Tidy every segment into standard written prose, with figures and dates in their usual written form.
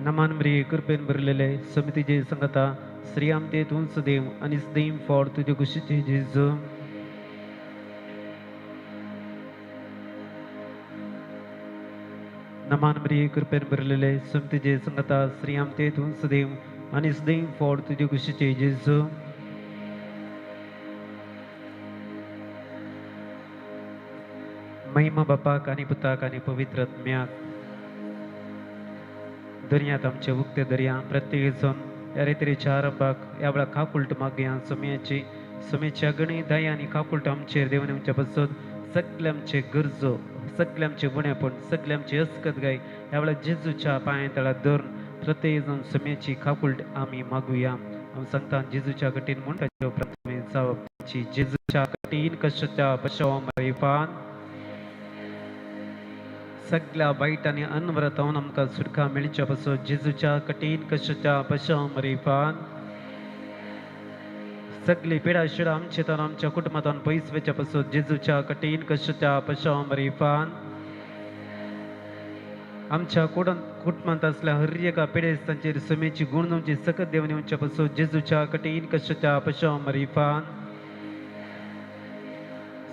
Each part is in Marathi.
नमान मरी कृपेन भरलेले समितीचे संगता श्री आमते तून सदैव आणि सदैव फॉर तुझे कुशीचे जेजू नमान मरी कृपेन भरलेले समितीचे संगता श्री आमते तून सदैव आणि सदैव फॉर तुझे कुशीचे जेजू महिमा बापाक आणि पुताक आणि पवित्र आत्म्याक दर्यांत आमचे उक्ते दर्या प्रत्येक जण या रेतरेच्या आरंभाक या वेळा खाकुलट मागया समयाच्या गणी दाय आणि खाकुलट आमचेर देवाने आमच्या पासून सगळे आमचे गरजो सगळे आमचे गुण्यापण सगळे आमचे अस्कत गाय या वेळा जेजूच्या पाया तळा धरून प्रत्येक जण समयाची खाकुलट आम्ही मागूया आम्ही सांगता जेजूच्या कठीण म्हणटा प्रथमे जावची जेजूच्या कठीण कष्टाच्या पशावा पान सगळ्या वाईट आणि अनवरतावून आमकां सुटका मेळच्या पासून जेजूच्या कठीण कश्टाच्या पशामरीफान सगळी पिडा शिडा आमचे तर आमच्या कुटुंबातून पयस वेच्या पासून जेजूच्या कठीण कश्टाच्या पशामरीफान आमच्या कुटुंबात असल्या हर एका पिडेस तांचेर समेची गुणवची सकत देवन येवच्या पासून जेजूच्या कठीण कश्टाच्या पशामरीफान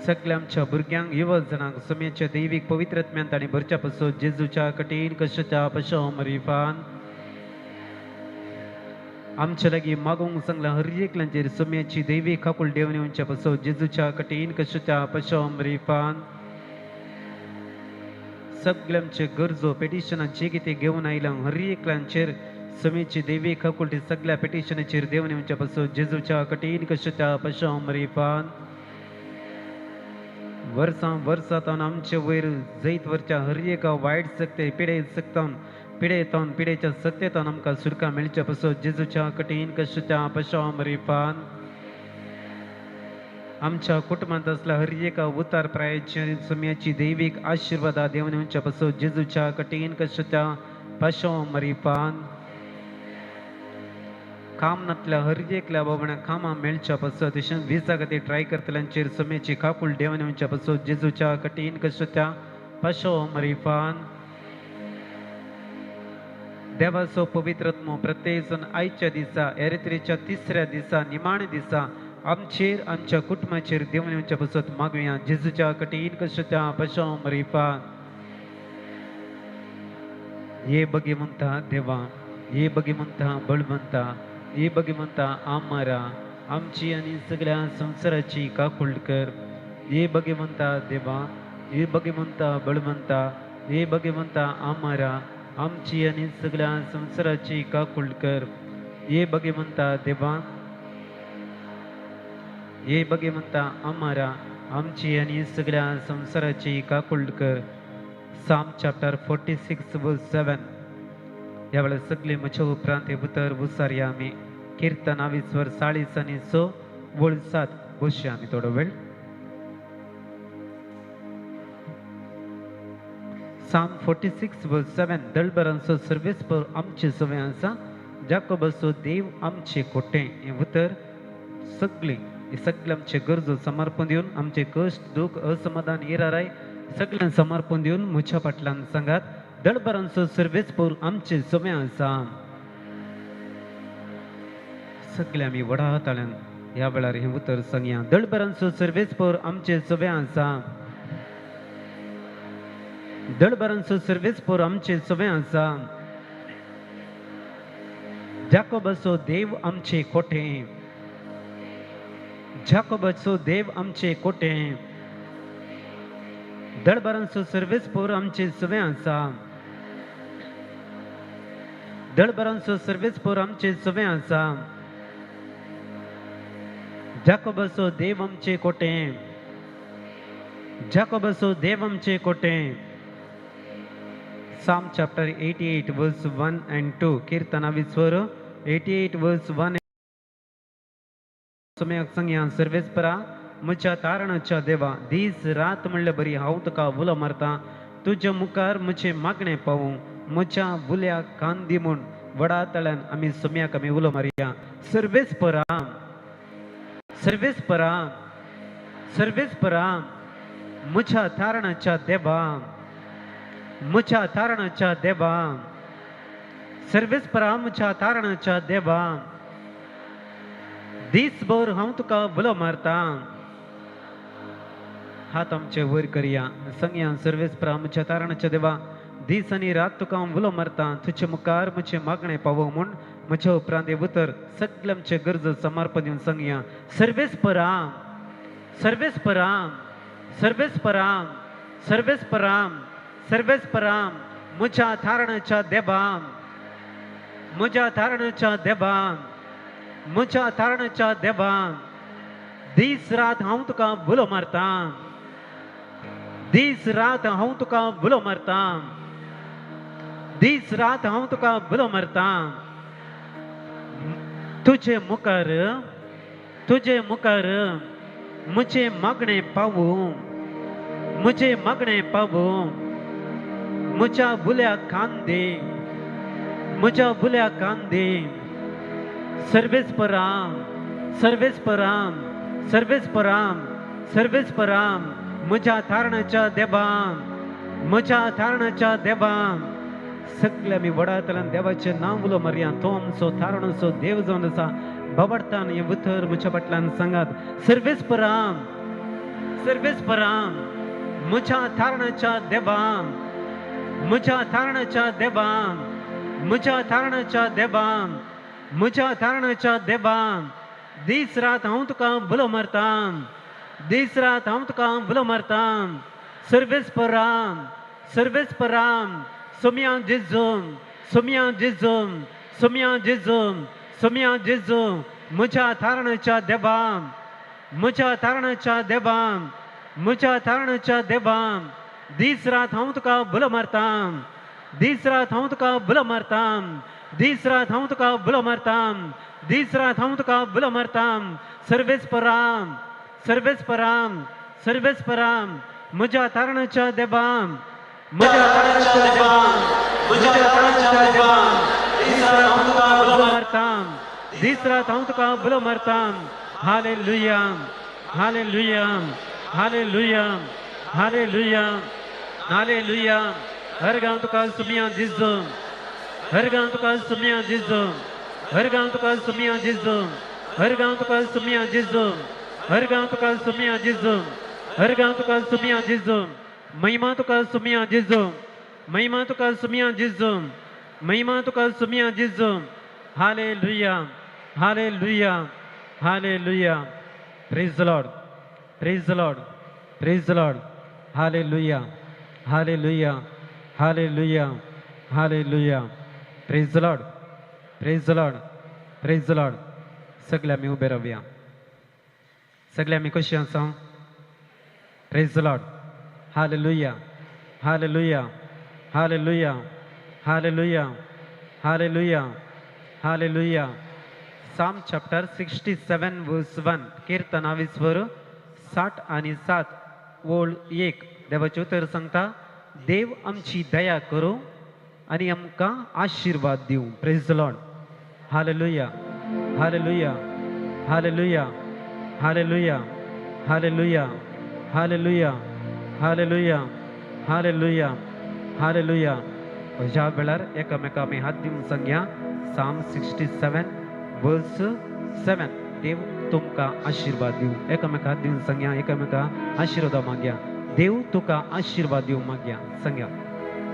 सगळ्या आमच्या भुरग्यांक युवक जणांक समयाच्या दैविक पवित्रत्म्यांत आणि भरच्या पासून जेजूच्या कठीण कश्टाच्या पशामरीफान आमच्या लागीं मागोवंक सांगला हर एकल्यांचेर समयाची दैविक खाकुल देवन येवच्या पासून जेजूच्या कठीण कश्टाच्या पशामरीफान सगळे आमचे गरजो पेटिशनाचे कितें घेवन आयल्या हर एकल्यांचेर समयाची दैविक खाकुल सगळ्या पेटिशनाचेर देवन येवच्या पासून जेजूच्या कठीण कश्टाच्या पशामरीफान वर्सांतावन आमचे वयर जैत वरच्या हर एका वायट सक्ते पिडेतावन पिडेच्या सत्तेतावन आमकां सुटका मेळच्या पासून जेजूच्या कठीण कश्टाच्या पशामरीफान आमच्या कुटुंबात असल्या हर एका उतार प्रायाची समयाची दैविक आशीर्वादा देवन येवच्या पासून जेजूच्या कठीण कश्टाच्या पशामरीफान कामनातल्या हर एकल्या बाबण्या कामा मेळच्या पासून तशेंच विजा खातीर ट्राय करतल्यांचेर समयाची खाकुल देवन येवच्या पासून जेजूच्या कठीण कश्टाच्या पशामरीफान देवाचो पवित्रत्म प्रत्येक जण आयच्या दिसा एरेत्रेच्या तिसऱ्या दिसा निमाणे दिसा आमचेर आमच्या कुटुंबाचेर देवन येवच्या पासून मागुया जेजूच्या कठीण कश्टाच्या पशामरीफान ये बगी म्हणता देवा ये बगी म्हणता बळवंता ये बगी म्हणता आमारा आमची आणि सगळ्या संसाराची काकुळ कर ये बगी म्हणता देवा ये बगी म्हणता बळवंता ये बगी म्हणता आमारा आमची आणि सगळ्या संसाराची काकुळ कर ये बगी म्हणता देवा ये बगी म्हणता आमारा आमची आणि सगळ्या संसाराची काकुळ कर Psalm chapter 46 verse 7 यावेळेस सगळे म्हज्या उपरांत हे उतर उसारया आमी कीर्तन 40 आणि 6 वळ 7 बसया आमी थोडो वेळ Psalm 46 verse 7 दळबरांचो सर्वेस्पर आमचे सवय आसा जाकोबाचो देव आमचे कोटे हे उतर सगळे आमचे गरजो समर्पण दिवन आमचे कष्ट दुख असमाधान इराराय सगळ्यांना समर्पण देऊन मुझ्या पाटलान सांगात दळबरांचो सर्वेस्पर आमचे सवय आसा सगळे आमी वडा ताळ्यान ह्या वेळार हे उतर सांगया दळबरांचो सर्वेस्पर आमचे सवय आसा दळबरांचो सर्वेस्पर आमचे सवय आसा जाकोबाचो देव आमचे कोटे जाकोबाचो देव आमचे कोटे दळबरांचो सर्वेस्पर आमचे सवय आसा दळबरांचो सर्वेस्पर आमचे सवय आसा जाकोबाचो देव आमचे कोटे जाकोबाचो देव आमचे कोटे Psalm chapter 88 verse 1 and 2 Keerthana 88 verse 1 समयाक सांगया सर्वेस्परा म्हज्या तारणाच्या देवा दीस रात म्हणले बरी हांव तुका उलो मारता तुज्या मुखार म्हजे मागणे पावूं म्हज्या बुल्या कांदी म्हूण वडा तळ्यान आमी समयाक आमी उलो मारया सर्वेस्परा सर्वेस्परा सर्वेस्परा म्हज्या तारणाच्या देवा म्हज्या तारणाच्या देवा सर्वेस्परा म्हज्या तारणाच्या देवा दिसभर हांव तुका बुलो मारता हात आमचे वयर करया संगया सर्वेस्परा म्हज्या तारणाच्या देवा दीस आनी रात तुका हांव बुलो मारता तुजे मुखार म्हजें मागणें पावो म्हूण म्हज्या उपरांत उतर सगळे आमचे गरज समर्पण दिवन संगया सर्वेस्परा सर्वेस्पराम सर्वेस्पराम सर्वेस्पराम सर्वेस्पराम म्हज्या तारणाच्या देवाम म्हज्या तारणाच्या देवाम म्हज्या तारणाच्या देवाम दीस रात हांव तुका बुलो मारता दीस रात हांव तुका बुलो मारता दीस रात हांव तुका बुलो मारता तुजे मुखार म्हजें मागणें पावूं म्हजें मागणें पावूं म्हज्या बुल्या कांदे म्हज्या बुल्या कांदे सर्वेस्पराम सर्वेस्पराम सर्वेस्पराम सर्वेस्पराम म्हज्या तारणाच्या देवाम म्हज्या तारणाच्या देवाम सगळे आमी वडांतल्यान देवाचें नांव उलो मारया तो आमचो तारणसो देव जावन आसा बाबडतान हे उतर म्हज्या फाटल्यान सांगात सर्वेस्पराम सर्वेस्पराम म्हज्या तारणाच्या देवाम म्हज्या तारणाच्या देवाम म्हज्या तारणाच्या देवाम म्हज्या तारणाच्या देवाम दीस रात हांव तुका बुलो मारता दीस रात हांव तुका बुलो मारता सर्वेस्पराम सर्वेस्पराम सोम्या जेजूम सोम्या जेजूम सोम्या जेजूम सोम्या जेजू म्हज्या तारणाच्या देवाम म्हज्या तारणाच्या देवाम म्हज्या तारणाच्या देवाम दीस रात हांव तुका बुलो मारता दीस रात हांव तुका बुलो मारता दीस रात हांव तुका बुलो मारता दीस रात हांव तुका बुलो मारता सर्वेस्पराम सर्वेस्पराम सर्वेस्पराम म्हज्या तारणाच्या देवाम म्हज्या तारणाच्या देवाम म्हज्या तारणाच्या देवाम दीस रात हांव तुका बुलो मारता दीस रात हांव तुका बुलो मारता hallelujah hallelujah hallelujah hallelujah hallelujah हर गांव तुका सुमिया दिसो हर गांव तुका सुमिया दिसो हर गांव तुका सुमिया दिसो हर गांव तुका सुमिया दिसो हर गांव तुका सुमिया दिसो हर गांव तुका सुमिया दिसो महिमा तुका सुमिया दिसो महिमा तुका सुमिया दिसो महिमा तुका सुमिया दिसो hallelujah hallelujah hallelujah praise the Lord praise the Lord praise the Lord hallelujah hallelujah hallelujah hallelujah praise the Lord praise the Lord praise the Lord सगळे आमी उबे रावया सगळे आमी कशी आसा praise the Lord hallelujah hallelujah hallelujah hallelujah hallelujah hallelujah Psalm chapter 67 verse 1 कीर्तना 60 आणि 7 ओळ 1 देवाचे उतर सांगता देव आमची दया करो आणि आमकां आशीर्वाद दिवं praise the Lord hallelujah hallelujah hallelujah hallelujah hallelujah hallelujah hallelujah hallelujah hallelujah ह्या वेळार एकामेका आमी हात दिवन सांगया Psalm 67 वर्स 7 देव तुमकां आशीर्वाद दिवं एकामेका हात दिवन सांगया एकामेका आशीर्वाद मागया देव तुका आशीर्वाद दिवं मागया सांगया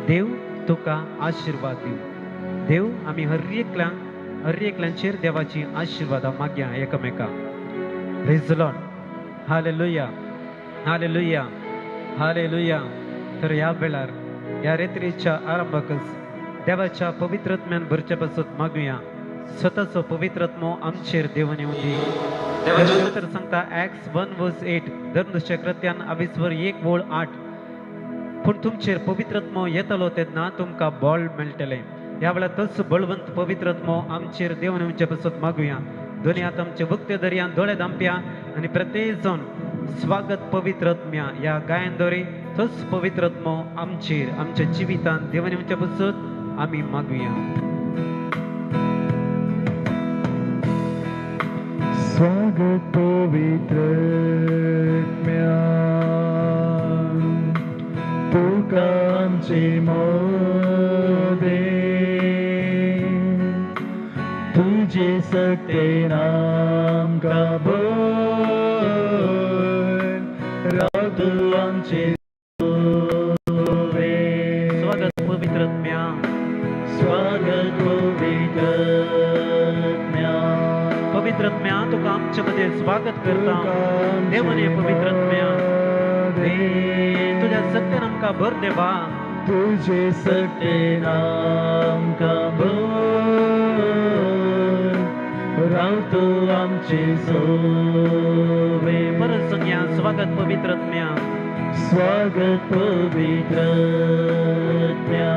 देव तुका आशीर्वाद दिवं देव आमी हर एकल्यांचेर देवाची आशीर्वादां मागया एकामेका praise the Lord hallelujah hallelujah hallelujah तर ह्या वेळार ह्या रेत्रेच्या आरंभाकच देवाच्या पवित्रत्म्यान भरचे पासून मागुया स्वताचो पवित्रत्मो आमचेर देवान येवं दी देवाचे उतर सांगता Acts 1 verse 8 धर्मदूतच्या कृत्यान 22 ओळ 8 पूण तुमचेर पवित्रत्मो येतलो तेन्ना तुमकां बळ मेळटलें ह्या वेळार तोच बळवंत पवित्रत्मो आमचेर देवान येवचे पासून मागुया दोनी हात आमचे भुक्ते दर्यान दोळे धांपया आनी प्रत्येक जण स्वागत पवित्रत्म्या ह्या गायन दोरी तोच पवित्रत्मो आमचेर आमच्या जिवितांत देवान येवचे पासून आमी मागुया स्वागत पवित्रत्म्या तुका आमचे मोदे तुझे सकते नाम कबूल राव तू आमचे सोवे स्वागत पवित्र आत्म्या स्वागत पवित्र आत्म्या पवित्र आत्म्या तुका आमच्यामध्ये स्वागत करता देवाने पवित्र आत्म्या तुझ्या सत्यान आमकां भर देवा तुझे सकते नाम कबूल राव तू आमचे सोवे परत संज्ञा स्वागत पवित्र आत्म्या स्वागत पवित्र आत्म्या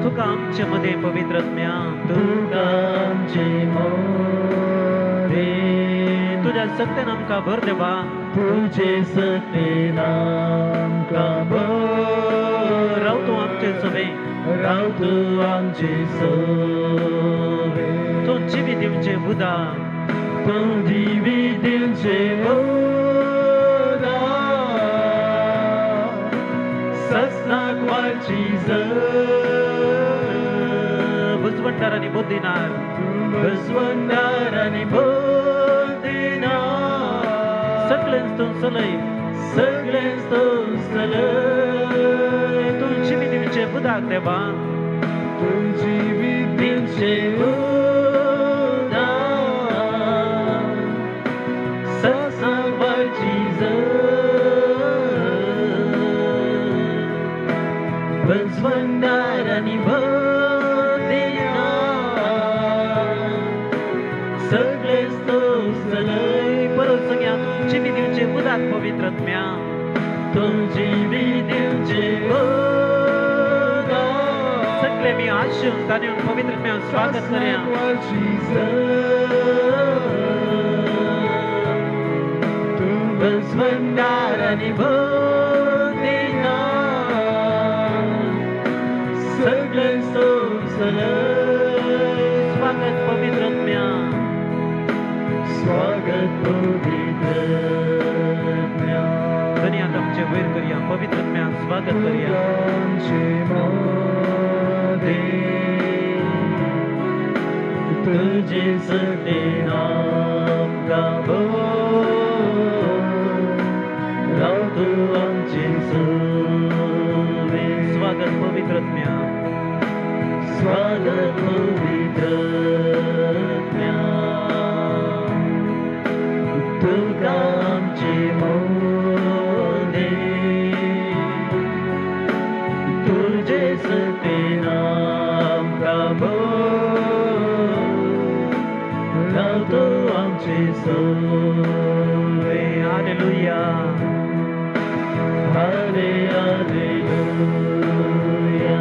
तुका आमच्यामध्ये पवित्र आत्म्या तुका आमचे मोरे तुझ्या सत्यान आमकां भर देवा तुझे सकते नाम कबूल राव तू आमचे सवे राव तू आमचे सोवे तो जिवी दिवचे बुदा तू जीवी दिलचे बोधा सस्नाक वाची बुजवंडार आणि बुद्धिनार बसवंदार आणि बोधिनार सगळ्यांच तू सलय सगळे स्तोत्र तू जिवी दिवचे बुदाक देवा तुझी विधीचे उदार सत्संगाची बसवंदार आणि बोधिनार सगळे स्तोत्र परत संज्ञा तू जिवी दिवचे बुदाक पवित्र आत्म्या तुझी विधीचे उदार सगळे मी आशून तानेऊन पवित्र आत्म्या स्वागत करया बसवंदार आणि बोधिनार सगळे स्तोत्र स्वागत पवित्र आत्म्या स्वागत पवित्र आत्म्या धनी आता आमचे वैर करया पवित्र आत्म्या स्वागत करया आमचे मोदे तुझे सकते नाम कबूल राव तू आमचे सोवे स्वागत पवित्र आत्म्या स्वागत पवित्र आत्म्या तुका आमचे मोदे तुझे सकते नाम कबूल राव तू आमचे सोवे हालेलुया हाले हालेलुया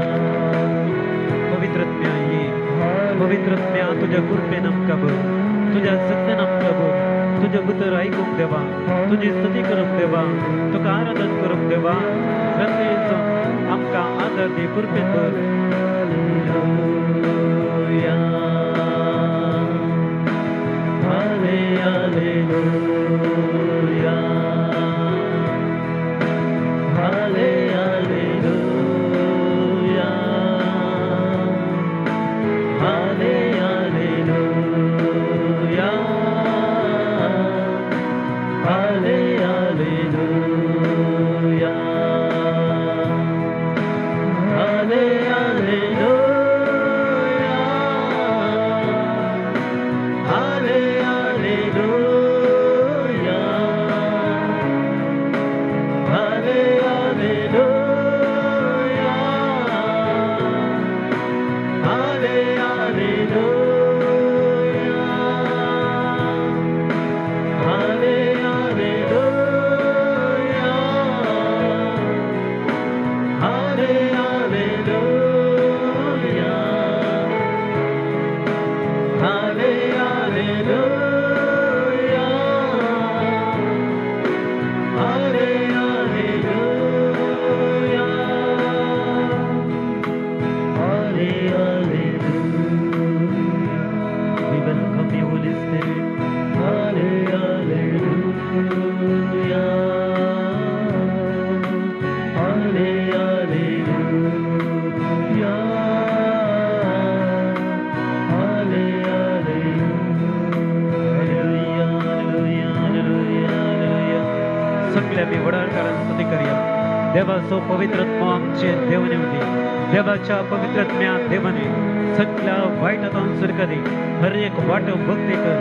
पवित्र आत्म्या ये पवित्र आत्म्या तुझ्या कृपेन आमकां भर तुझ्या सत्यान आमकां भर तुझे उतर ऐकूंक देवा तुझी स्तुती करूंक देवा तुका आराधन करूंक देवा प्रत्येक आमकां आदर दे कृपेन भर हाले हालेलुया हाले हालेलुया हाले हालेलुया हाले हालेलुया हाले हालेलुया हाले हालेलुया हाले हालेलुया हाले हालेलुया हाले हालेलुया हाले हालेलुया हाले हालेलुया हाले हालेलुया हाले हालेलुया सगळे आम्ही वडाळकारांना स्तुती करूया देवाचो पवित्रत्व आमचे देवने होती देवाच्या पवित्रत्म्यात देवाने सगळ्या वाईटातून सुटका दे हर एक वाट भक्ती कर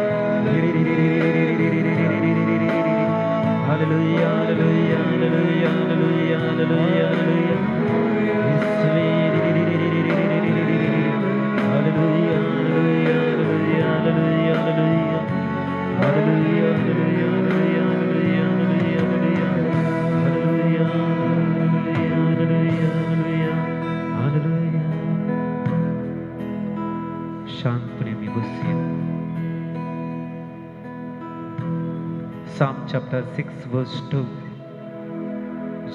hallelujah hallelujah hallelujah hallelujah hallelujah hallelujah शांतपणे मी बसूया Psalm chapter 6 verse 2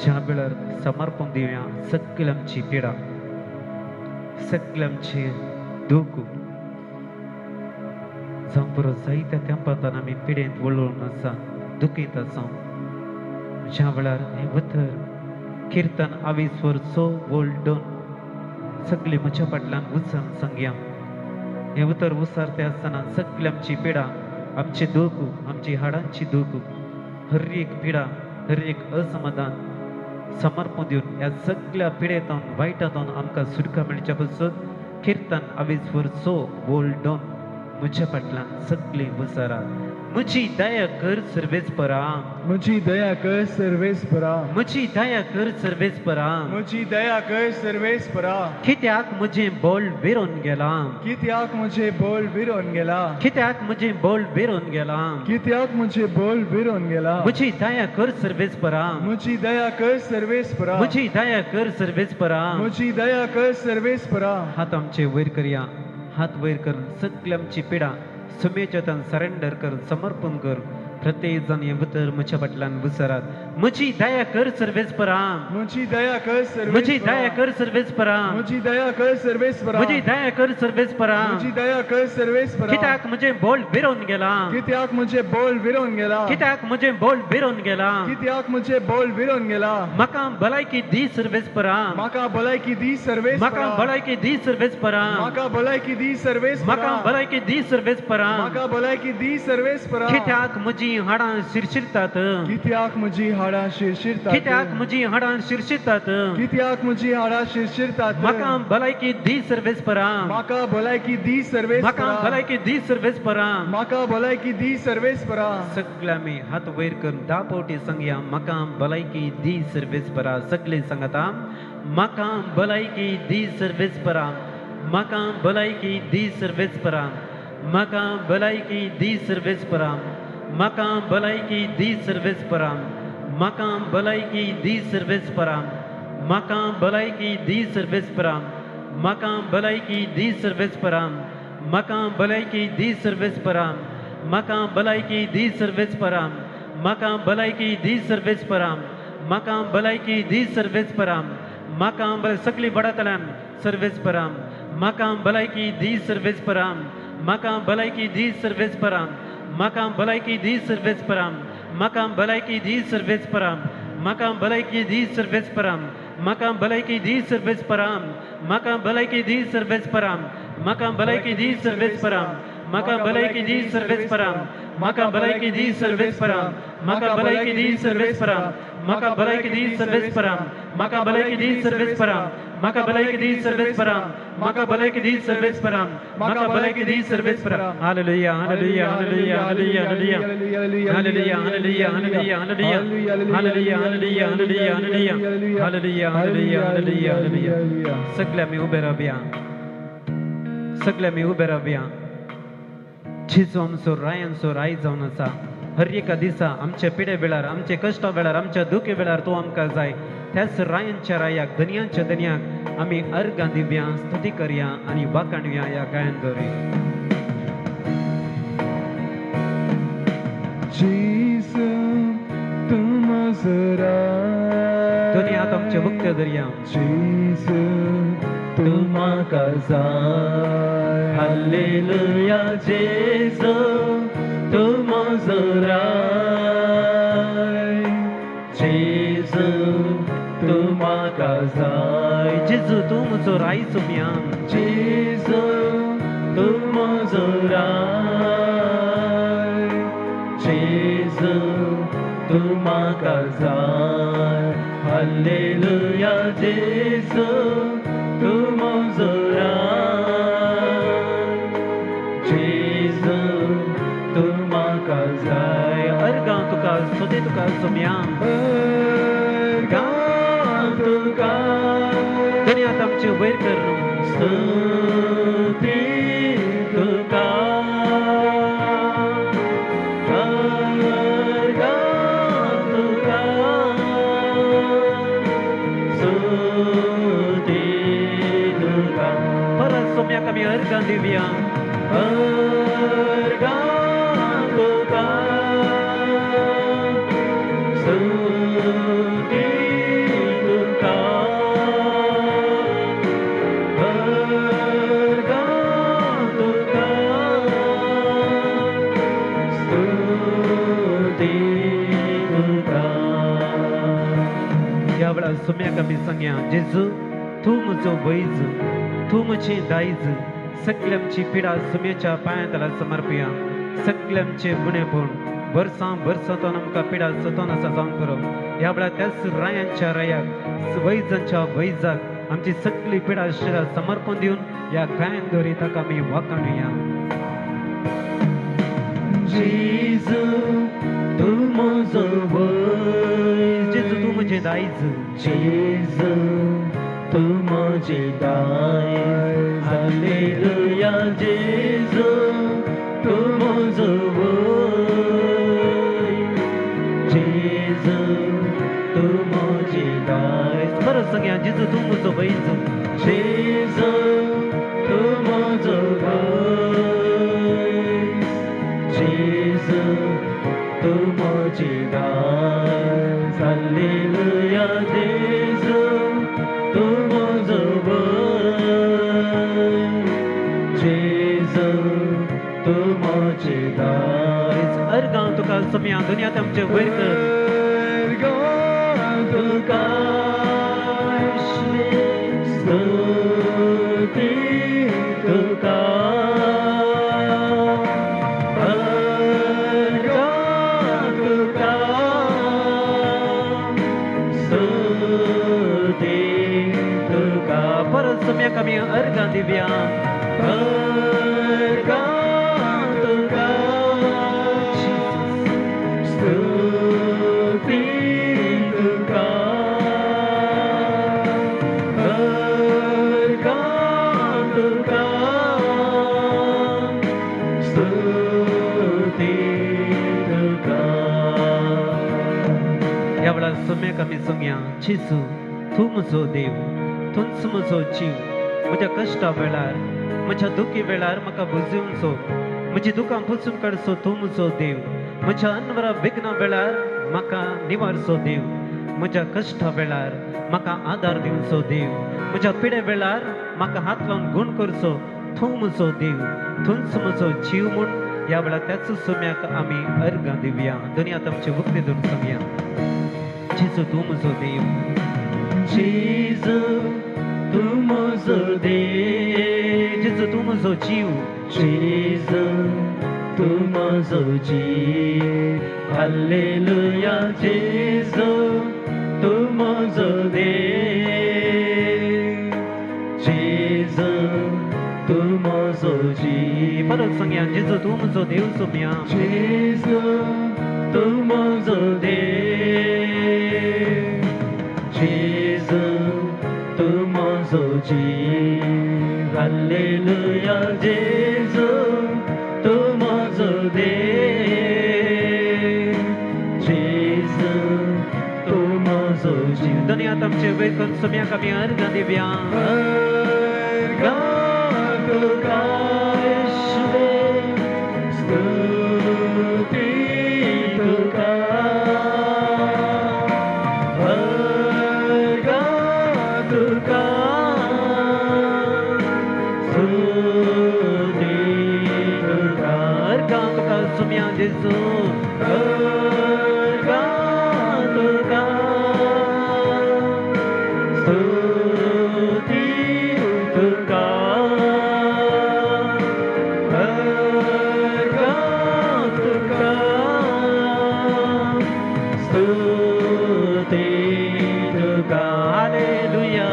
ज्या वेळार समर्पण दिवया सगळी आमची पिडा सगळी आमचे दुःख जावं बरो जायत्या तेंपांत आमी पिडेंत वळून आसा दुखीत आसा ज्या वेळार हें वतर किर्तन आविस्वर सो वोल्डोन सगळी म्हज्या फाटल्यान उचल सांगया हें उतर उसारते आसतना सगळी आमची पिडा आमचे दुःख आमची हाडांची दुःख हर एक पिडा हर एक असमाधान समर्पण दिवन ह्या सगळ्या पिडेतान वायटातून आमकां सुटका मेळच्या पासून किर्तन आविस्वर सो वोल्डोन म्हज्या फाटल्यान सगळी उसारात म्हजी दया कर सर्वेस्परा मुझी दया कर सर्वेस्परा म्हजी दया कर सर्वेस्परा मुझी दया कर सर्वेस्परा कित्याक म्हजें बोल विरोन गेला कित्याक मुझे बोल विरोन गेला कित्याक म्हजें बोल विरोन गेला कित्याक मुझे बोल विरोन गेला म्हजी दया कर सर्वेस्परा मुझी दया कर सर्वेस्परा म्हजी दया कर सर्वेस्परा मुझी दया कर सर्वेस्परा हात आमचे वयर करया हात वयर करून सगळी आमची पिडा सुमेचतान सरेंडर कर समर्पण कर प्रत्येक जण हे उतर म्हज्या फाटल्यान विसरात म्हजी दया कर सर्वेस्परा मुझी दया कर म्हजी सर्वेस्परा दया कर सर्वेस्परा मुझी दया कर सर्वेस्परा म्हजी दया कर सर्वेस्परा मुझी दया कर सर्वेस्परा कित्याक म्हजें बोल विरोन गेला कित्याक मुझे बोल विरोन गेला कित्याक म्हजें बोल विरोन गेला कित्याक मुझे बोल विरोन गेला म्हाका भलायकी दी सर्वेस्परा म्हाका भलायकी दी सर्वेस्परा म्हाका भलायकी दी सर्वेस्परा म्हाका भलायकी दी सर्वेस्परा म्हाका भलायकी दी सर्वेस्परा म्हाका भलायकी दी सर्वेस्परा कित्याक म्हजी हाडां शिरशिरतात कित्याक म्हजी हाडां शिरशिरतात कित्याक म्हजी हाडां शिरशिरतात कित्याक म्हजी हाडां शिरशिरतात म्हाका भलायकी दी सर्वेस्परा म्हाका भलायकी दी सर्वेस्परा म्हाका भलायकी दी सर्वेस्परा म्हाका भलायकी दी सर्वेस्परा सगळे आमी हात वयर करून 10 पावटी सांगया म्हाका भलायकी दी सर्वेस्परा सगळे सांगता म्हाका भलायकी दी सर्वेस्परा म्हाका भलायकी दी सर्वेस्परा म्हाका भलायकी दी सर्वेस्परा म्हाका भलायकी दी सर्वेस्परा म्हाका भलायकी दी सर्वेस्परा म्हाका भलायकी दी सर्वेस्परा म्हाका भलायकी दी सर्वेस्परा म्हाका भलायकी दी सर्वेस्परा म्हाका भलायकी दी सर्वेस्परा म्हाका भलायकी दी सर्वेस्परा म्हाका भलायकी दी सर्वेस्परा म्हाका सगळी बडातल्यान सर्वेस्परा म्हाका भलायकी दी सर्वेस्परा म्हाका भलायकी दी सर्वेस्परा म्हाका भलायकी दी सर्वेस्परा म्हाका भलायकी दी सर्वेस्परा म्हाका भलायकी दी सर्वेस्परा म्हाका भलायकी दी सर्वेस्परा म्हाका भलायकी दी सर्वेस्परा म्हाका भलायकी दी सर्वेस्परा म्हाका भलायकी दी सर्वेस्परा म्हाका भलायकी दी सर्वेस्परा म्हाका भलायकी दी सर्वेस्परा म्हाका भलायकी दी सर्वेस्परा म्हाका भलायकी दी सर्वेस्परा म्हाका भलायकी दी सर्वेस्परा म्हाका भलायकी दी सर्वेस्परा म्हाका भलायकी दी सर्वेस्परा hallelujah hallelujah hallelujah hallelujah hallelujah hallelujah hallelujah hallelujah hallelujah hallelujah hallelujah hallelujah hallelujah hallelujah hallelujah hallelujah सगळे आमी उबे रावया सगळे आमी उबे रावया जेजू आमचो रायांचो राय जावन आसा हर एका दिसा आमच्या पिडे वेळार आमचे कश्टा वेळार आमच्या दुखे वेळार तो आमकां जाय त्याच रायांच्या रायाक दनयांच्या दनयाक आमी अर्गां दिवया स्तुती करया आनी वाखाणया ह्या गायन दवरी दोनी हात आमचे उक्ते धरया तू म्हाका जाय हालेलुया जेजू तू म्हजो राय जेजू तू म्हाका जाय जेजू तूं म्हजो राय सोम्या जेजू तू म्हजो राय जेजू तू म्हाका जाय जेजू तू म्हजो जेजू तू म्हाका जाय अर्गां तुका सोदे तुका सोम्या अर्गां तुका दुनियांत आमचे वयर कर न्हू स्तुती तुका अर्गां तुका स्तुती तुका परत सोम्याक आमी अर्गां दिवया अर्गां तुका स्तुती तुका अर्गां तुका स्तुती तुका ह्या वेळार सोम्याक आमी सांगया जेजू तूं म्हजो वैज तूं म्हजी दायज सगळी आमची पिडा सोम्याच्या पांयातला समर्पया सगळे आमचे गुणेपण वर्सां वर्सांतून आमकां पिडा सतोन आसा जावन करो ह्या वेळार त्याच रायांच्या रायाक वैजांच्या वैजाक आमची सगळी पिडा शिरा समर्पण दिवन ह्या गायन दोरी ताका आमी वाखाणुया जेजू तू म्हजो वैज जेजू तूं म्हजें दायज जेजू तू म्हजी दायज हालेलुया जेजू तू म्हजो वैज जेजू तू म्हजी दायज परत सांगया जेजू तूं म्हजो वैज जेजू तू म्हजो वैज जेजू तू म्हजी दायज हालेलुया जेजू तू म्हजो वैज जेजू तू म्हजी दायज अर्गां तुका सोम्या दुनियांत आमचे वयर कर अर्गां तुका स्तुती तुका अर्गां तुका स्तुती तुका परत सोम्याक आमी अर्गां दिवया अर्गां तुका स्तुती तुका अर्गां तुका स्तुती तुका ह्या वेळार सोम्याक आमी सांगया जेजू तूं म्हजो देव तूंच म्हजो जीव म्हज्या कश्टा वेळार म्हज्या दुखी वेळार म्हाका बुजून सोद म्हजी दुकां पुसून काडसो तूं म्हजो देव म्हज्या अनवरा विघ्ना वेळार म्हाका निवारसो देव म्हज्या कश्टा वेळार म्हाका आदार दिवचो देव म्हज्या पिडे वेळार म्हाका हात लावन गुण करचो तूं म्हजो देव तूंच म्हजो जीव म्हूण ह्या वेळार त्याच सोम्याक आमी अर्गां दिवया दुनियांत आमचे उक्ते धरून सांगया जेजू तूं म्हजो देव जेजू तू म्हजो देव जेजू तूं म्हजो जीव जेजू तू म्हजो जीव हालेलुया जेजू तू म्हजो देव जेजू तू म्हजो जीव परत सांगया जेजू तूं म्हजो देव सोम्या जेजू तू म्हजो देव जेजू तू म्हजो जीव हालेलुया जेजू तू म्हजो देव जेजू तू म्हजो जीव दुनियांत आमचे वयर करून सोम्याक आमी अर्गां दिवया अर्गां तुका येशुवे स्तुती तुका अर्गां तुका स्तुती तुका अर्गां तुका सोम्या जेजू अर्गां तुका स्तुती तुका अर्गां तुका स्तुती तुका हालेलुया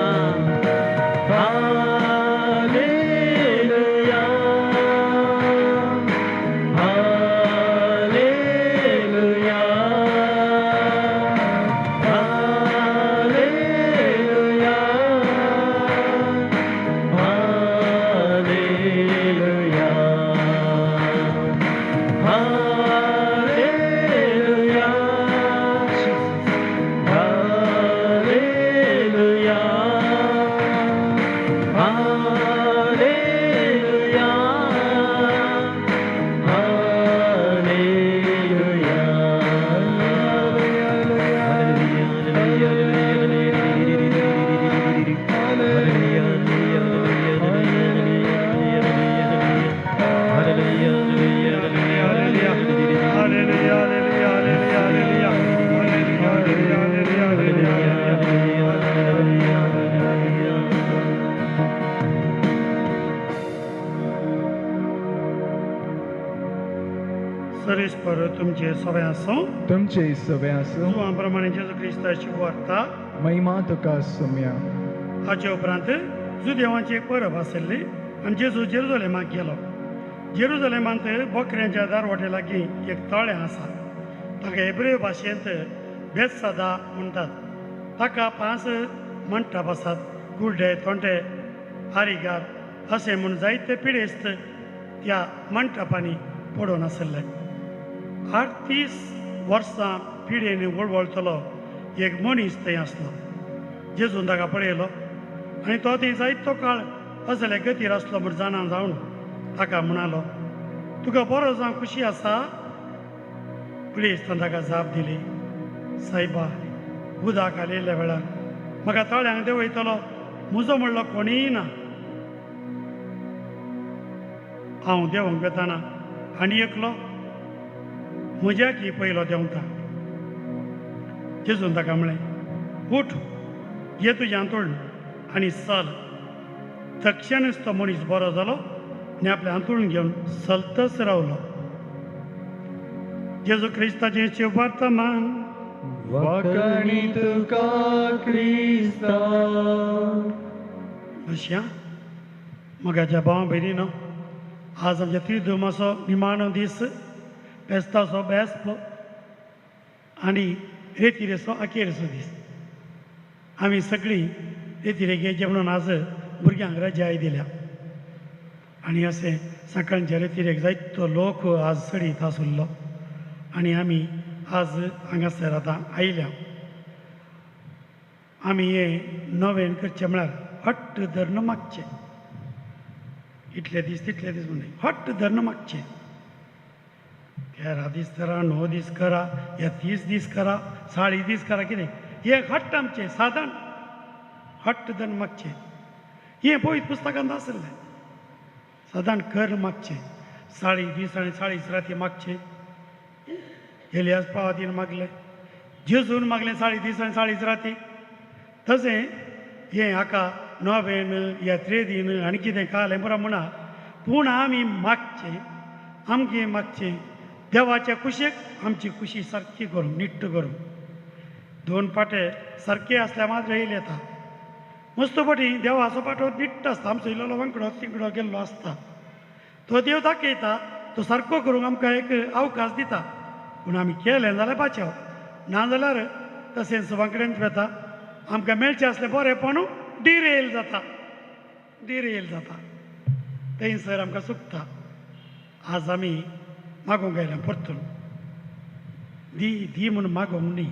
सरीसपर तुमचे सवय आसूं तुमचे सवे आसूं जुवां प्रमाणे जेजू क्रिस्ताची वार्ता महिमा तुका सुम्या हाचे उपरांत जुदेवांची एक परब आशिल्ली आनी जेजू जेरुजलेमाक गेलो. जेरुजलेमांत बकऱ्यांच्या दारवाटे लागीं एक तळें आसा. ताका हेब्रेव भाशेंत बेतसादा म्हणटात. ताका 5 मंडप आसात. कुर्डे, तोंटे, हारीगार अशें म्हूण जायते पिडेस्त त्या मंडपांनी पडून आशिल्ले. 38 वर्सां पिडेन वळवळतलो एक मनीस थंय आसलो. जेजून ताका पळयलो आनी तो थंय जायतो काळ असले गतीर आसलो म्हूण जाणा जावन ताका म्हणालो, तुका बरो जावं खुशी आसा? पुलिस्तान ताका जाप दिली, सायबा, उदक आलेल्या वेळार म्हाका तळ्यांक देंवयतलो म्हजो म्हणलो कोणीय ना. हांव देंवंक वेताना आनी एकलो म्हज्याकी पयलो देंवता. जेजून ताका म्हळें, उठ, ये तुजें हांतुळण आनी चल. तक्षणच तो मनीस बरो जालो आनी आपलें हांतुळण घेवन चलतच रावलो. जेजू क्रिस्ताचें शिववार्तामान. वखणी तुका क्रिस्ता. अशा मगाच्या भावा भयणीनो, आज आमच्या त्रिदुमाचो निमाणो दीस, पेस्ताचो बेस्प आनी रेतिरेचो अखेरचो दीस. आमी सगळीं रेतिरेगेचे म्हणून आज भुरग्यांक रजाय दिल्या आनी अशें सकाळच्या रेतिरेक जायतो लोक आज सडीत आसुल्लो आनी आमी आज हांगासर आतां आयल्या. आमी हें नवें करचें म्हळ्यार हट्ट धरण मागचें. इतले दीस तितले दीस म्हणून हट्ट धरण मागचें. 13 दीस करा, 9 दीस करा, या 30 दीस करा, 40 दीस करा, कितें एक हट्ट आमचें साधन हट्ट धरण मागचें. हें पळयत पुस्तकांत आसलें. साधन कर मागचें. 40 दीस आनी 40 राती मागचें. एलियास पावातीन मागलें, जेजून मागलें 40 दीस आनी 40 राती. तशें हें हाका नोवेन या त्रेदीन आनी कितें कालें बरो म्हणा, पूण आमी मागचें, आमगे मागचें देवाच्या कुशेक आमची कुशी सारकी करूं, निट्ट करूं. 2 पाटे सारके आसल्या मात्र येयले येता. मस्तपटी देवाचो पाटो निट्ट आसता. आमचो इल्लो वांकडो तिकडो गेल्लो आसता. तो देव दाखयता, तो सारको करूंक आमकां एक अवकाश दिता. पूण आमी केलें जाल्यार बाचाव, ना जाल्यार तशेंच वांकड्यांत वेता. आमकां मेळचें आसलें बरेंपण डिरेल जाता, डिरेल जाता. थंयसर आमकां चुकता. आज आमी मागोंक आयल्या परतून. दी दी म्हणून मागोंक न्ही.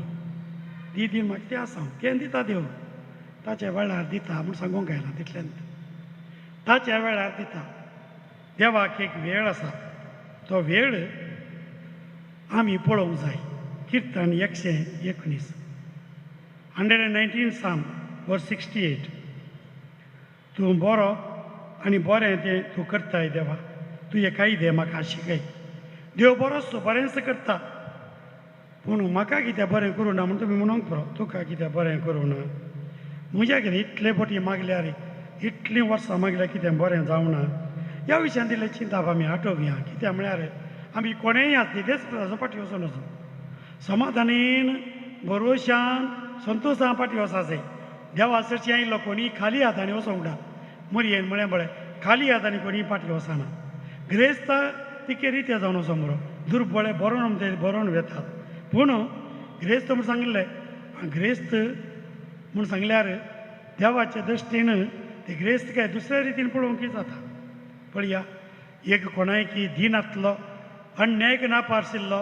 दी दी म्हाका तें आसा केन्ना दिता देव, ताच्या वेळार दिता म्हूण सांगूंक आयलां. तितल्यांत ताच्या वेळार दिता. देवाक एक वेळ आसा. तो वेळ आमी पळोवंक जाय. किर्तन 119 119 साम वर्स 68. तूं बरो आनी बरें तें तूं करताय देवा. तुजें कायदे म्हाका शिकय. देव बरोसो बरेंच करता. पूण म्हाका कितें बरें करूं ना म्हूण तुमी म्हणूंक पुरो. तुका कितें बरें करूं ना. म्हज्या कितें इतले फावटी मागल्यार, इतलीं वर्सां मागल्यार कितें बरें जावना. ह्या विशयान दिल्ले चिंताप आमी आटोवया. कित्याक म्हळ्यार आमी कोणेय आसली तेच फाटी वचून वचूं. समाधानीन, भरोशान, संतोशान फाटी वचा जाय. देवा चडशी आयिल्लो कोणी खाली हातांनी वचोंक ना. मरयेन म्हळें खाली हातांनी कोणी फाटी वचना. ग्रेस्त तिके रित्या जावन वचो मरो. दुर्बळे बरोवन ते बरोवन वेतात. पूण ग्रेस्त म्हूण सांगलें, ग्रेस्त म्हूण सांगल्यार देवाच्या दृश्टीन ते ग्रेस्त काय दुसऱ्या रितीन पळोवंक जाता. पळया, एक कोणायकी दिन नासलो, अन्यायक नापारशिल्लो